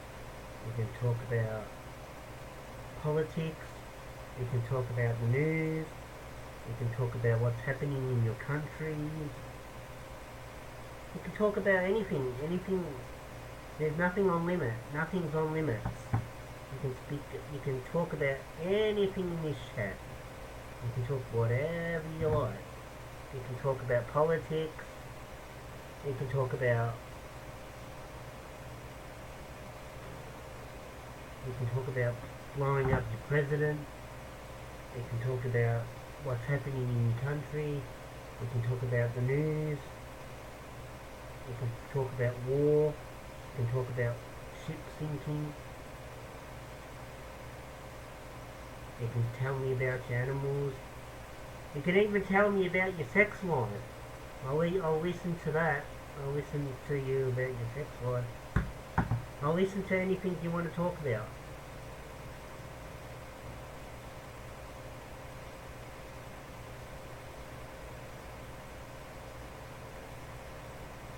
You can talk about politics. You can talk about the news. You can talk about what's happening in your countries. You can talk about anything. There's nothing on limit. Nothing's on limits. You can talk about anything in this chat. You can talk whatever you like. You can talk about politics. You can talk about blowing up your president. You can talk about what's happening in your country. You can talk about the news. You can talk about war. You can talk about ships sinking. You can tell me about your animals. You can even tell me about your sex life. I'll listen to that. I'll listen to you about your sex life. I'll listen to anything you want to talk about.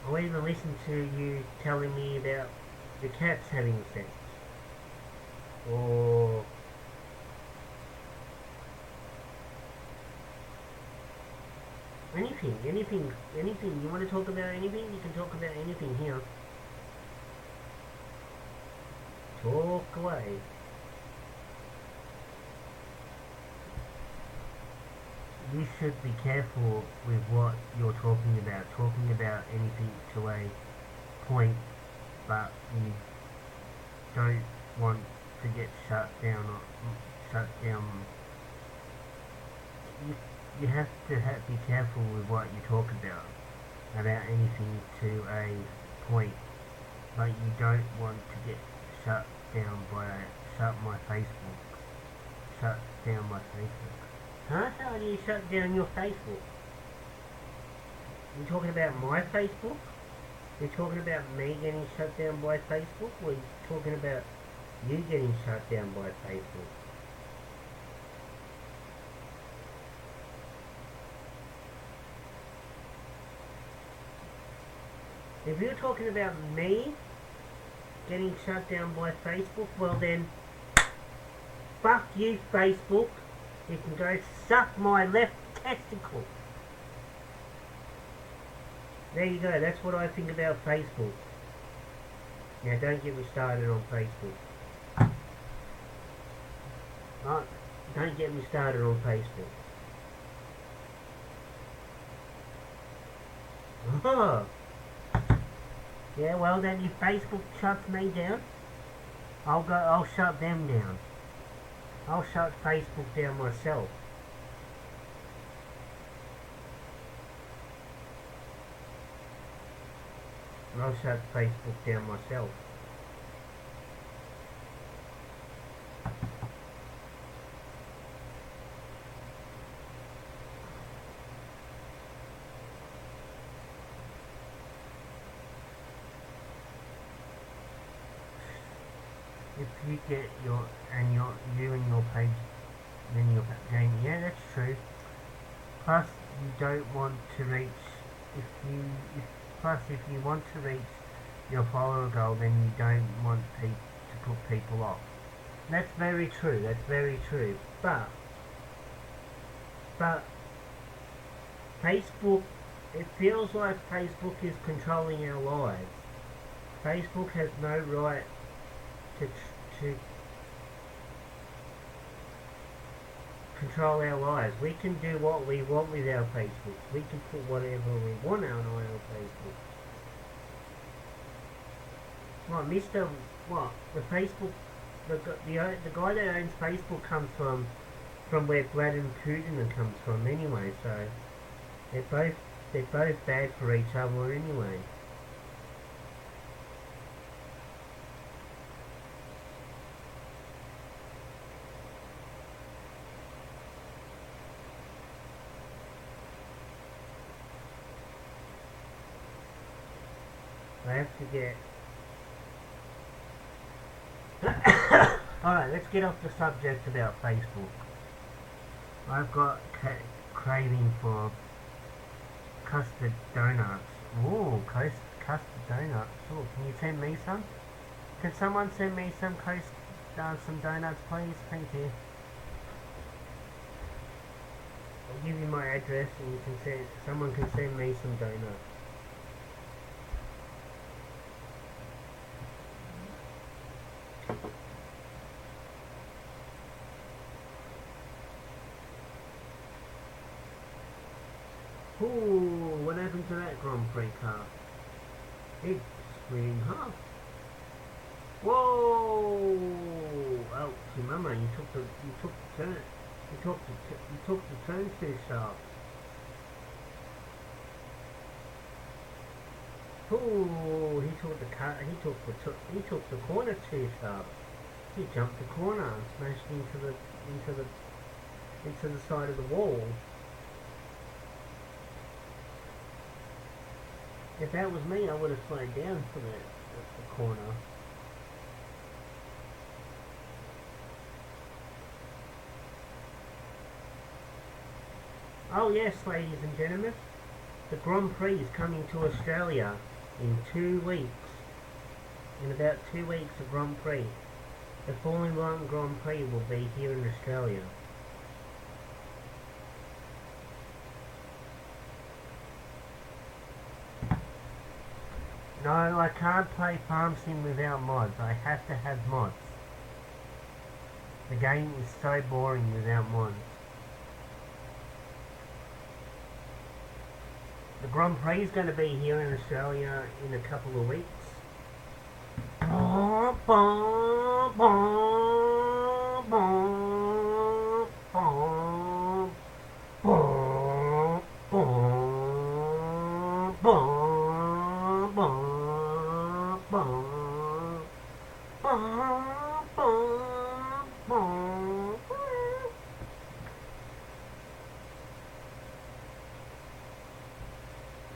I'll even listen to you telling me about your cats having sex. Or anything. You want to talk about anything? You can talk about anything here. Talk away. You should be careful with what you're talking about. Talking about anything to a point, but you don't want to get shut down. You have to be careful with what you talk about anything to a point, but you don't want to get shut down shut down my Facebook. Huh? How do you shut down your Facebook? You talking about my Facebook? You're talking about me getting shut down by Facebook? Or are you talking about you getting shut down by Facebook? If you're talking about me getting shut down by Facebook, well then, fuck you, Facebook. You can go suck my left testicle. There you go, that's what I think about Facebook. Now don't get me started on Facebook. Right? Don't get me started on Facebook. Oh. Yeah, well then if Facebook shuts me down, I'll shut them down. I'll shut Facebook down myself. I'll shut Facebook down myself. If you get you and your page, then you're going, yeah, that's true. Plus, you don't want to reach, if you want to reach your follower goal, then you don't want to put people off. That's very true, but Facebook, it feels like Facebook is controlling our lives. Facebook has no right to control our lives. We can do what we want with our Facebooks. We can put whatever we want on our Facebook. What, Mr. What? The Facebook, the guy that owns Facebook comes from where Brad and Putin comes from anyway. So they're both bad for each other anyway. I have to get. Alright, let's get off the subject about Facebook. I've got craving for custard donuts. Ooh, custard donuts. Oh, can you send me some? Can someone send me some donuts, please? Thank you. I'll give you my address, and you can someone can send me some donuts. Ooh, what happened to that Grand Prix car? It's split in half. Whoa! Oh, mama, you took the turn. You took the turn too sharp. Ooh, he took the corner too sharp. He jumped the corner and smashed into the side of the wall. If that was me, I would have slowed down for the corner. Oh yes, ladies and gentlemen, the Grand Prix is coming to Australia in 2 weeks. In about 2 weeks, the Grand Prix. The Formula 1 Grand Prix will be here in Australia. No, I can't play Farm Sim without mods. I have to have mods. The game is so boring without mods. The Grand Prix is going to be here in Australia in a couple of weeks.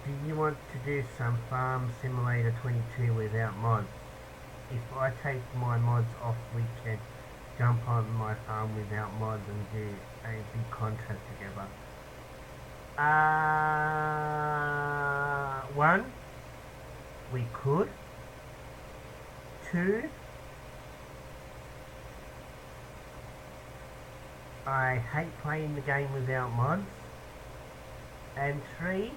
Do you want to do some Farm Simulator 22 without mods? If I take my mods off, we can jump on my farm without mods and do a big contract together. 1, we could. 2, I hate playing the game without mods. And 3,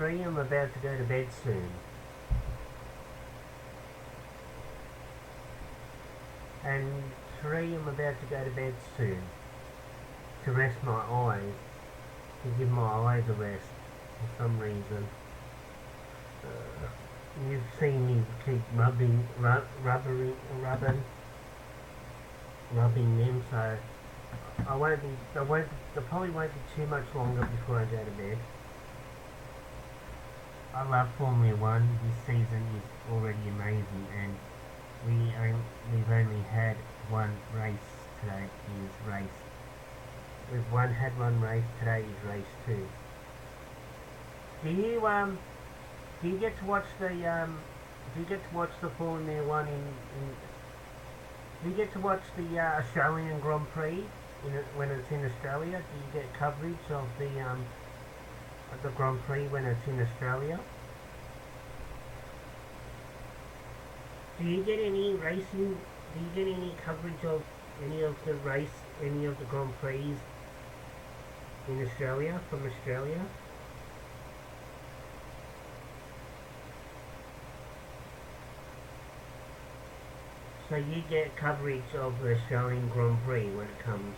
I'm about to go to bed soon. And 3, I'm about to go to bed soon. To rest my eyes. To give my eyes a rest. For some reason. You've seen me keep rubbing them, so there probably won't be too much longer before I go to bed. I love Formula 1. This season is already amazing, and we've only had one race today. Had one race today. Is race 2. Do you get to watch the Formula 1 do you get to watch the Australian Grand Prix when it's in Australia? Do you get coverage of the Grand Prix when it's in Australia? Do you get any racing? Do you get any coverage of any of the Grand Prix in Australia, from Australia? So you get coverage of the Australian Grand Prix when it comes.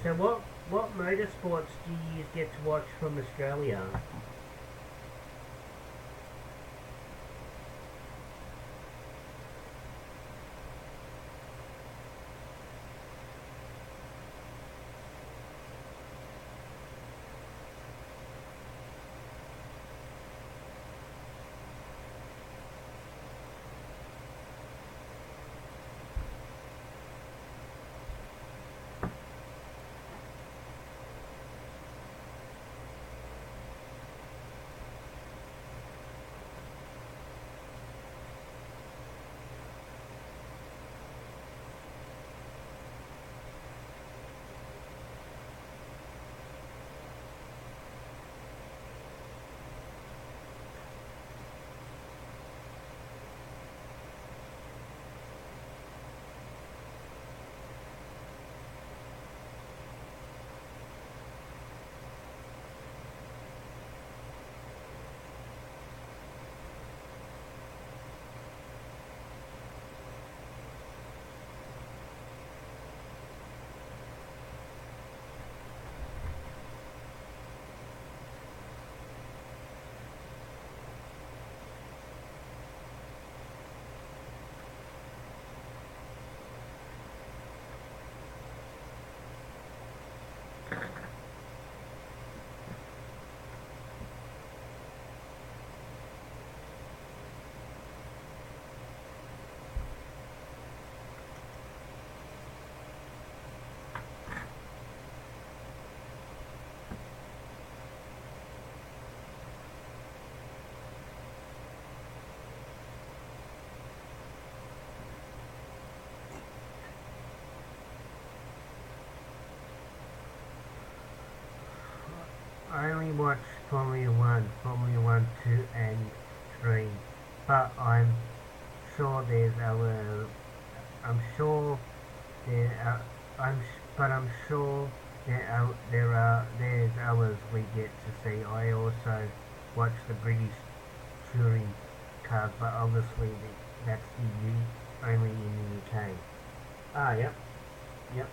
So what motorsports do you get to watch from Australia? I only watch Formula 1, Formula 1, 2 and 3, but I'm sure there's other, I'm sure there are, I'm sure there's others we get to see. I also watch the British touring cars, but obviously that's only in the UK. Ah, yep, yep.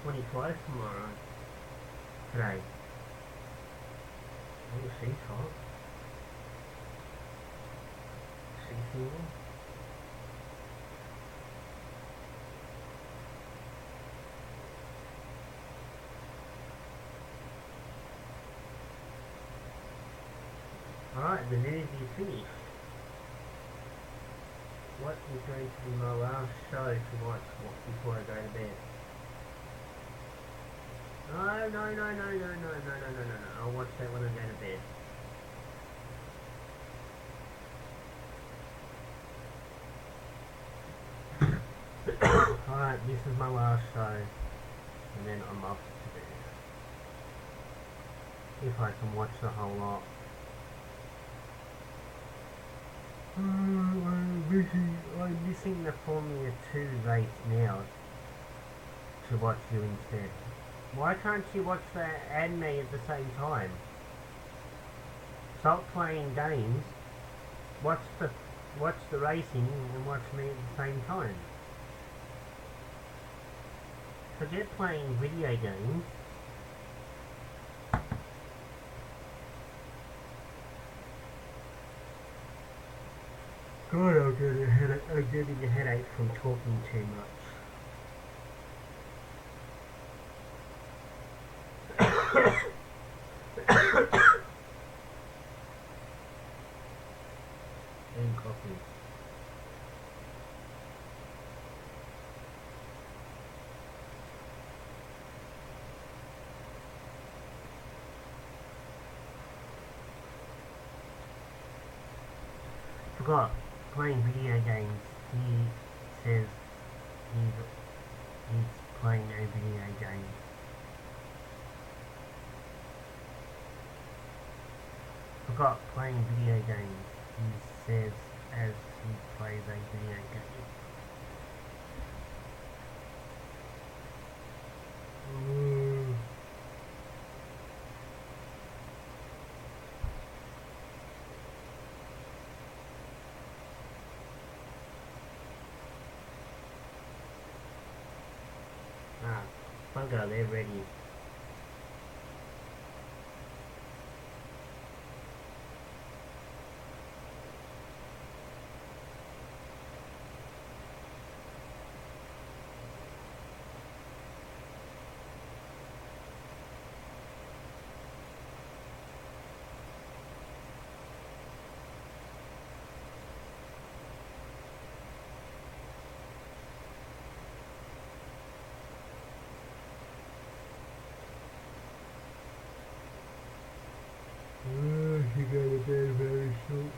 25 tomorrow. Today. Oh, she's hot. She's single. Alright, the news is finished. What is going to be my last show to watch before I go to bed? No. I'll watch that when I go to bed. Alright, this is my last show. And then I'm off to bed. If I can watch the whole lot. I'm missing the Formula 2 race now to watch you instead. Why can't you watch that and me at the same time? Stop playing games, watch the racing and watch me at the same time. Forget playing video games. God, I'm getting a headache from talking too much. And coffee. Forgot, playing video games. He says he's playing a video game. got playing video games, he says as he plays a video game. Fungo, they're ready. She go to bed very shortly.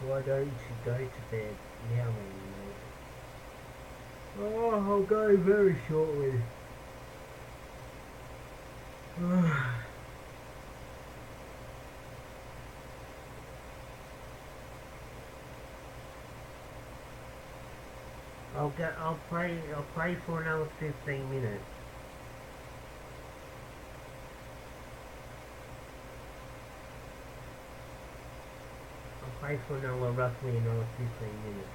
Why don't you go to bed now, mate? Oh, I'll go very shortly. I'll play for another 15 minutes. I'll play for roughly another 15 minutes.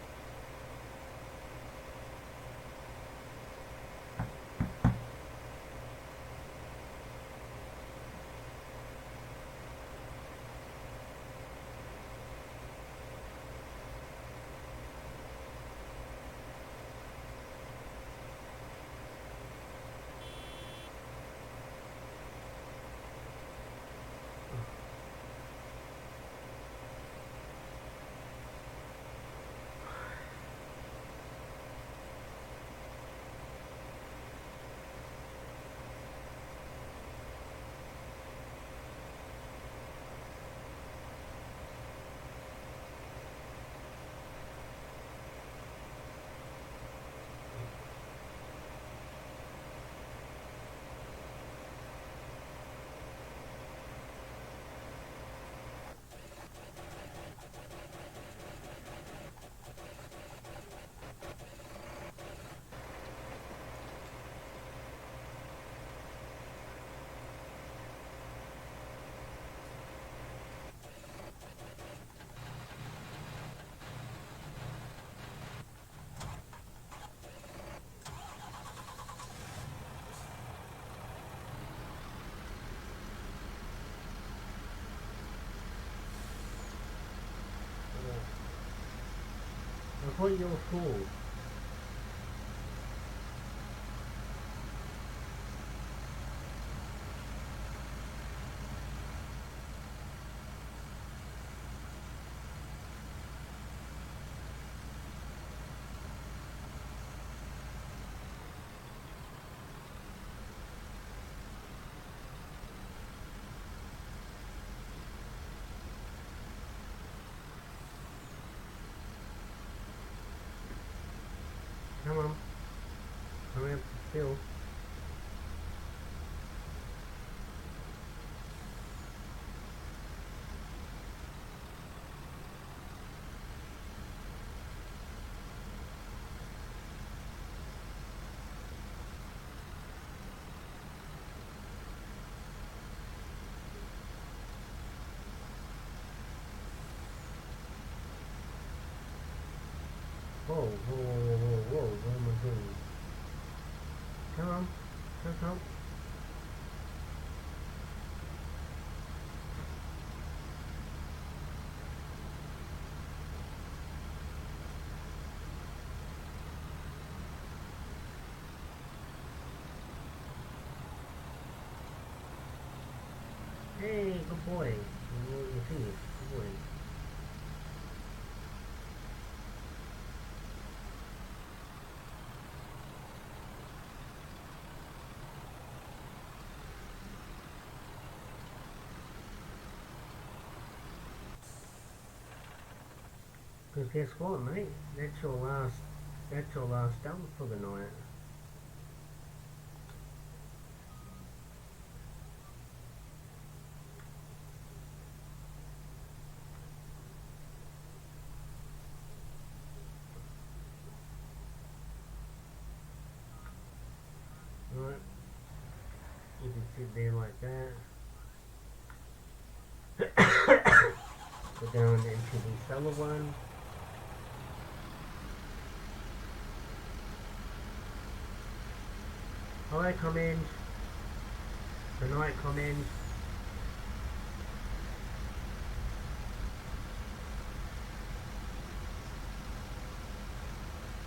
I thought you were cool. Come on. Hurry up, Phil. Whoa, whoa, whoa, whoa, whoa, what am I doing? Come on, come. Hey, good boy. You see, good boy. Because guess what, mate? That's your last dump for the night. Right? You can sit there like that. We're going into the summer one. Hi, comment. Good night, comment.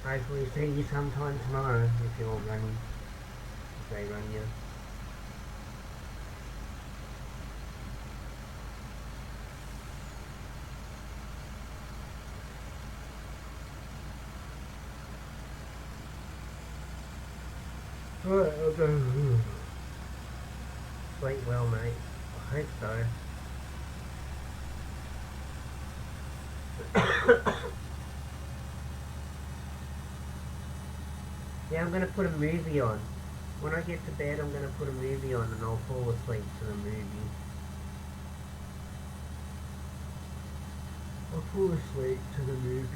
Hopefully see you sometime tomorrow if you're running. If they run you. Right, I'll go. Sleep well, mate. I hope so. Yeah, I'm gonna put a movie on. When I get to bed, I'm gonna put a movie on and I'll fall asleep to the movie. I'll fall asleep to the movie.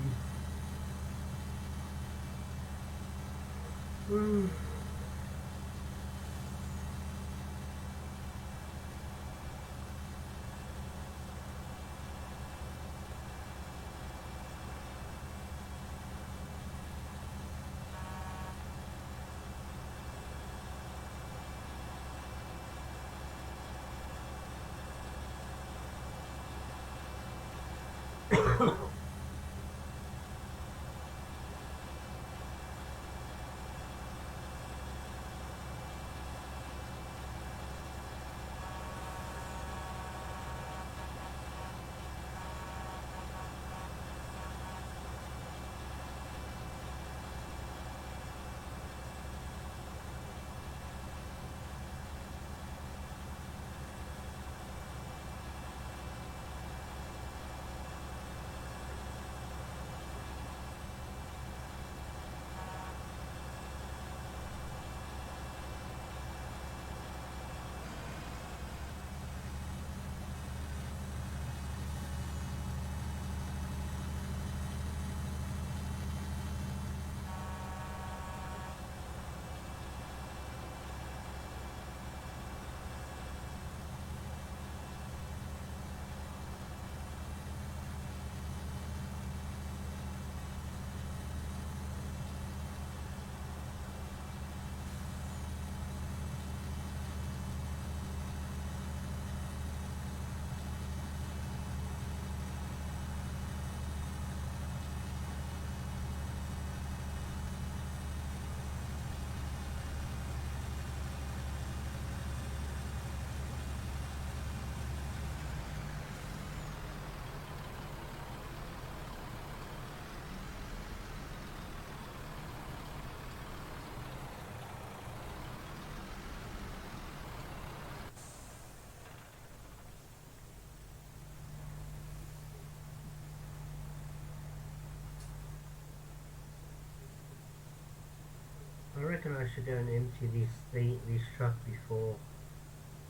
I reckon I should go and empty this truck before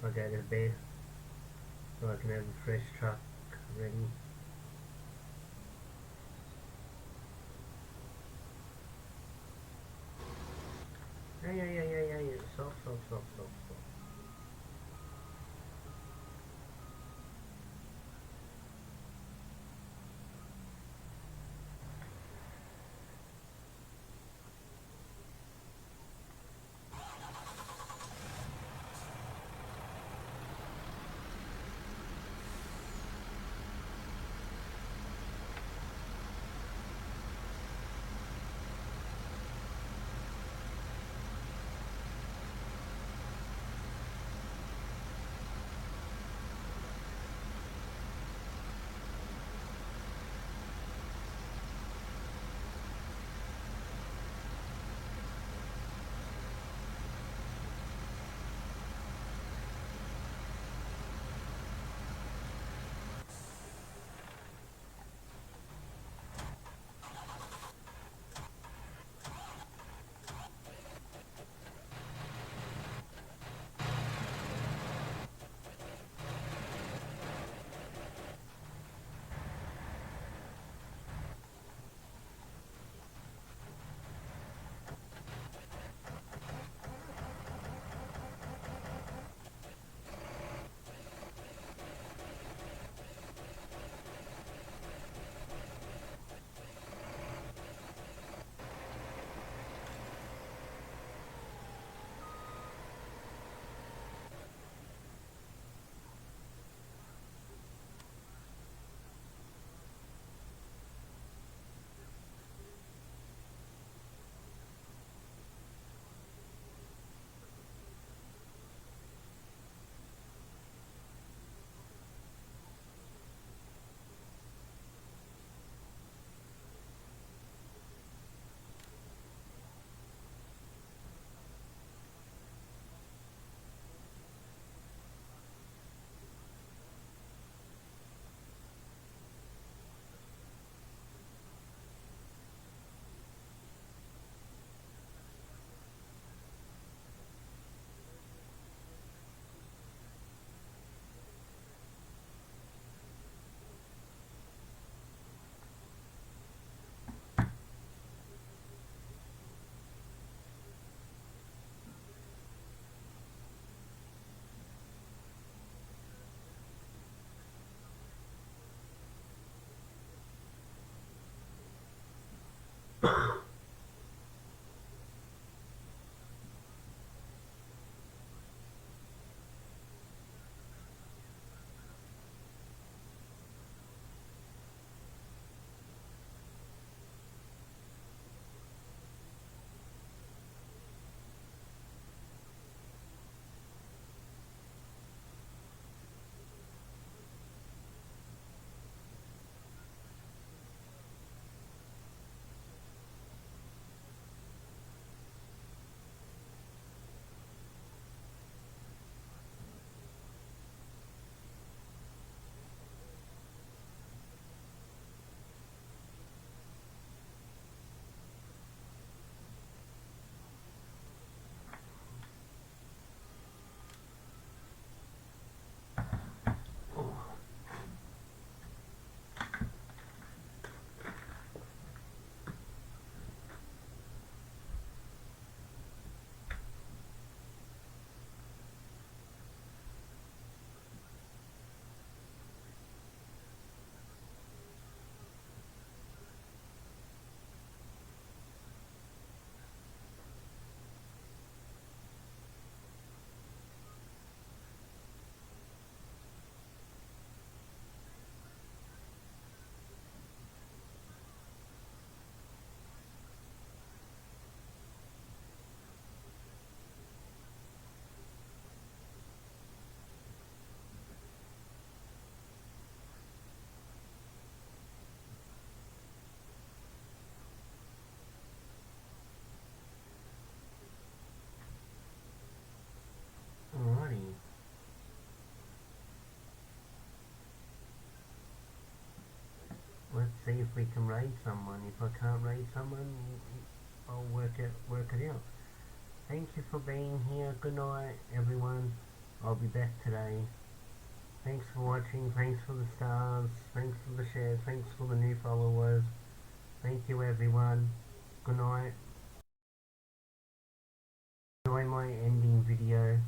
I go to bed, so I can have a fresh truck ready. Hey, stop. see if we can raid someone. If I can't raid someone, I'll work it out. Thank you for being here. Good night, everyone. I'll be back today. Thanks for watching. Thanks for the stars. Thanks for the shares. Thanks for the new followers. Thank you, everyone. Good night. Enjoy my ending video.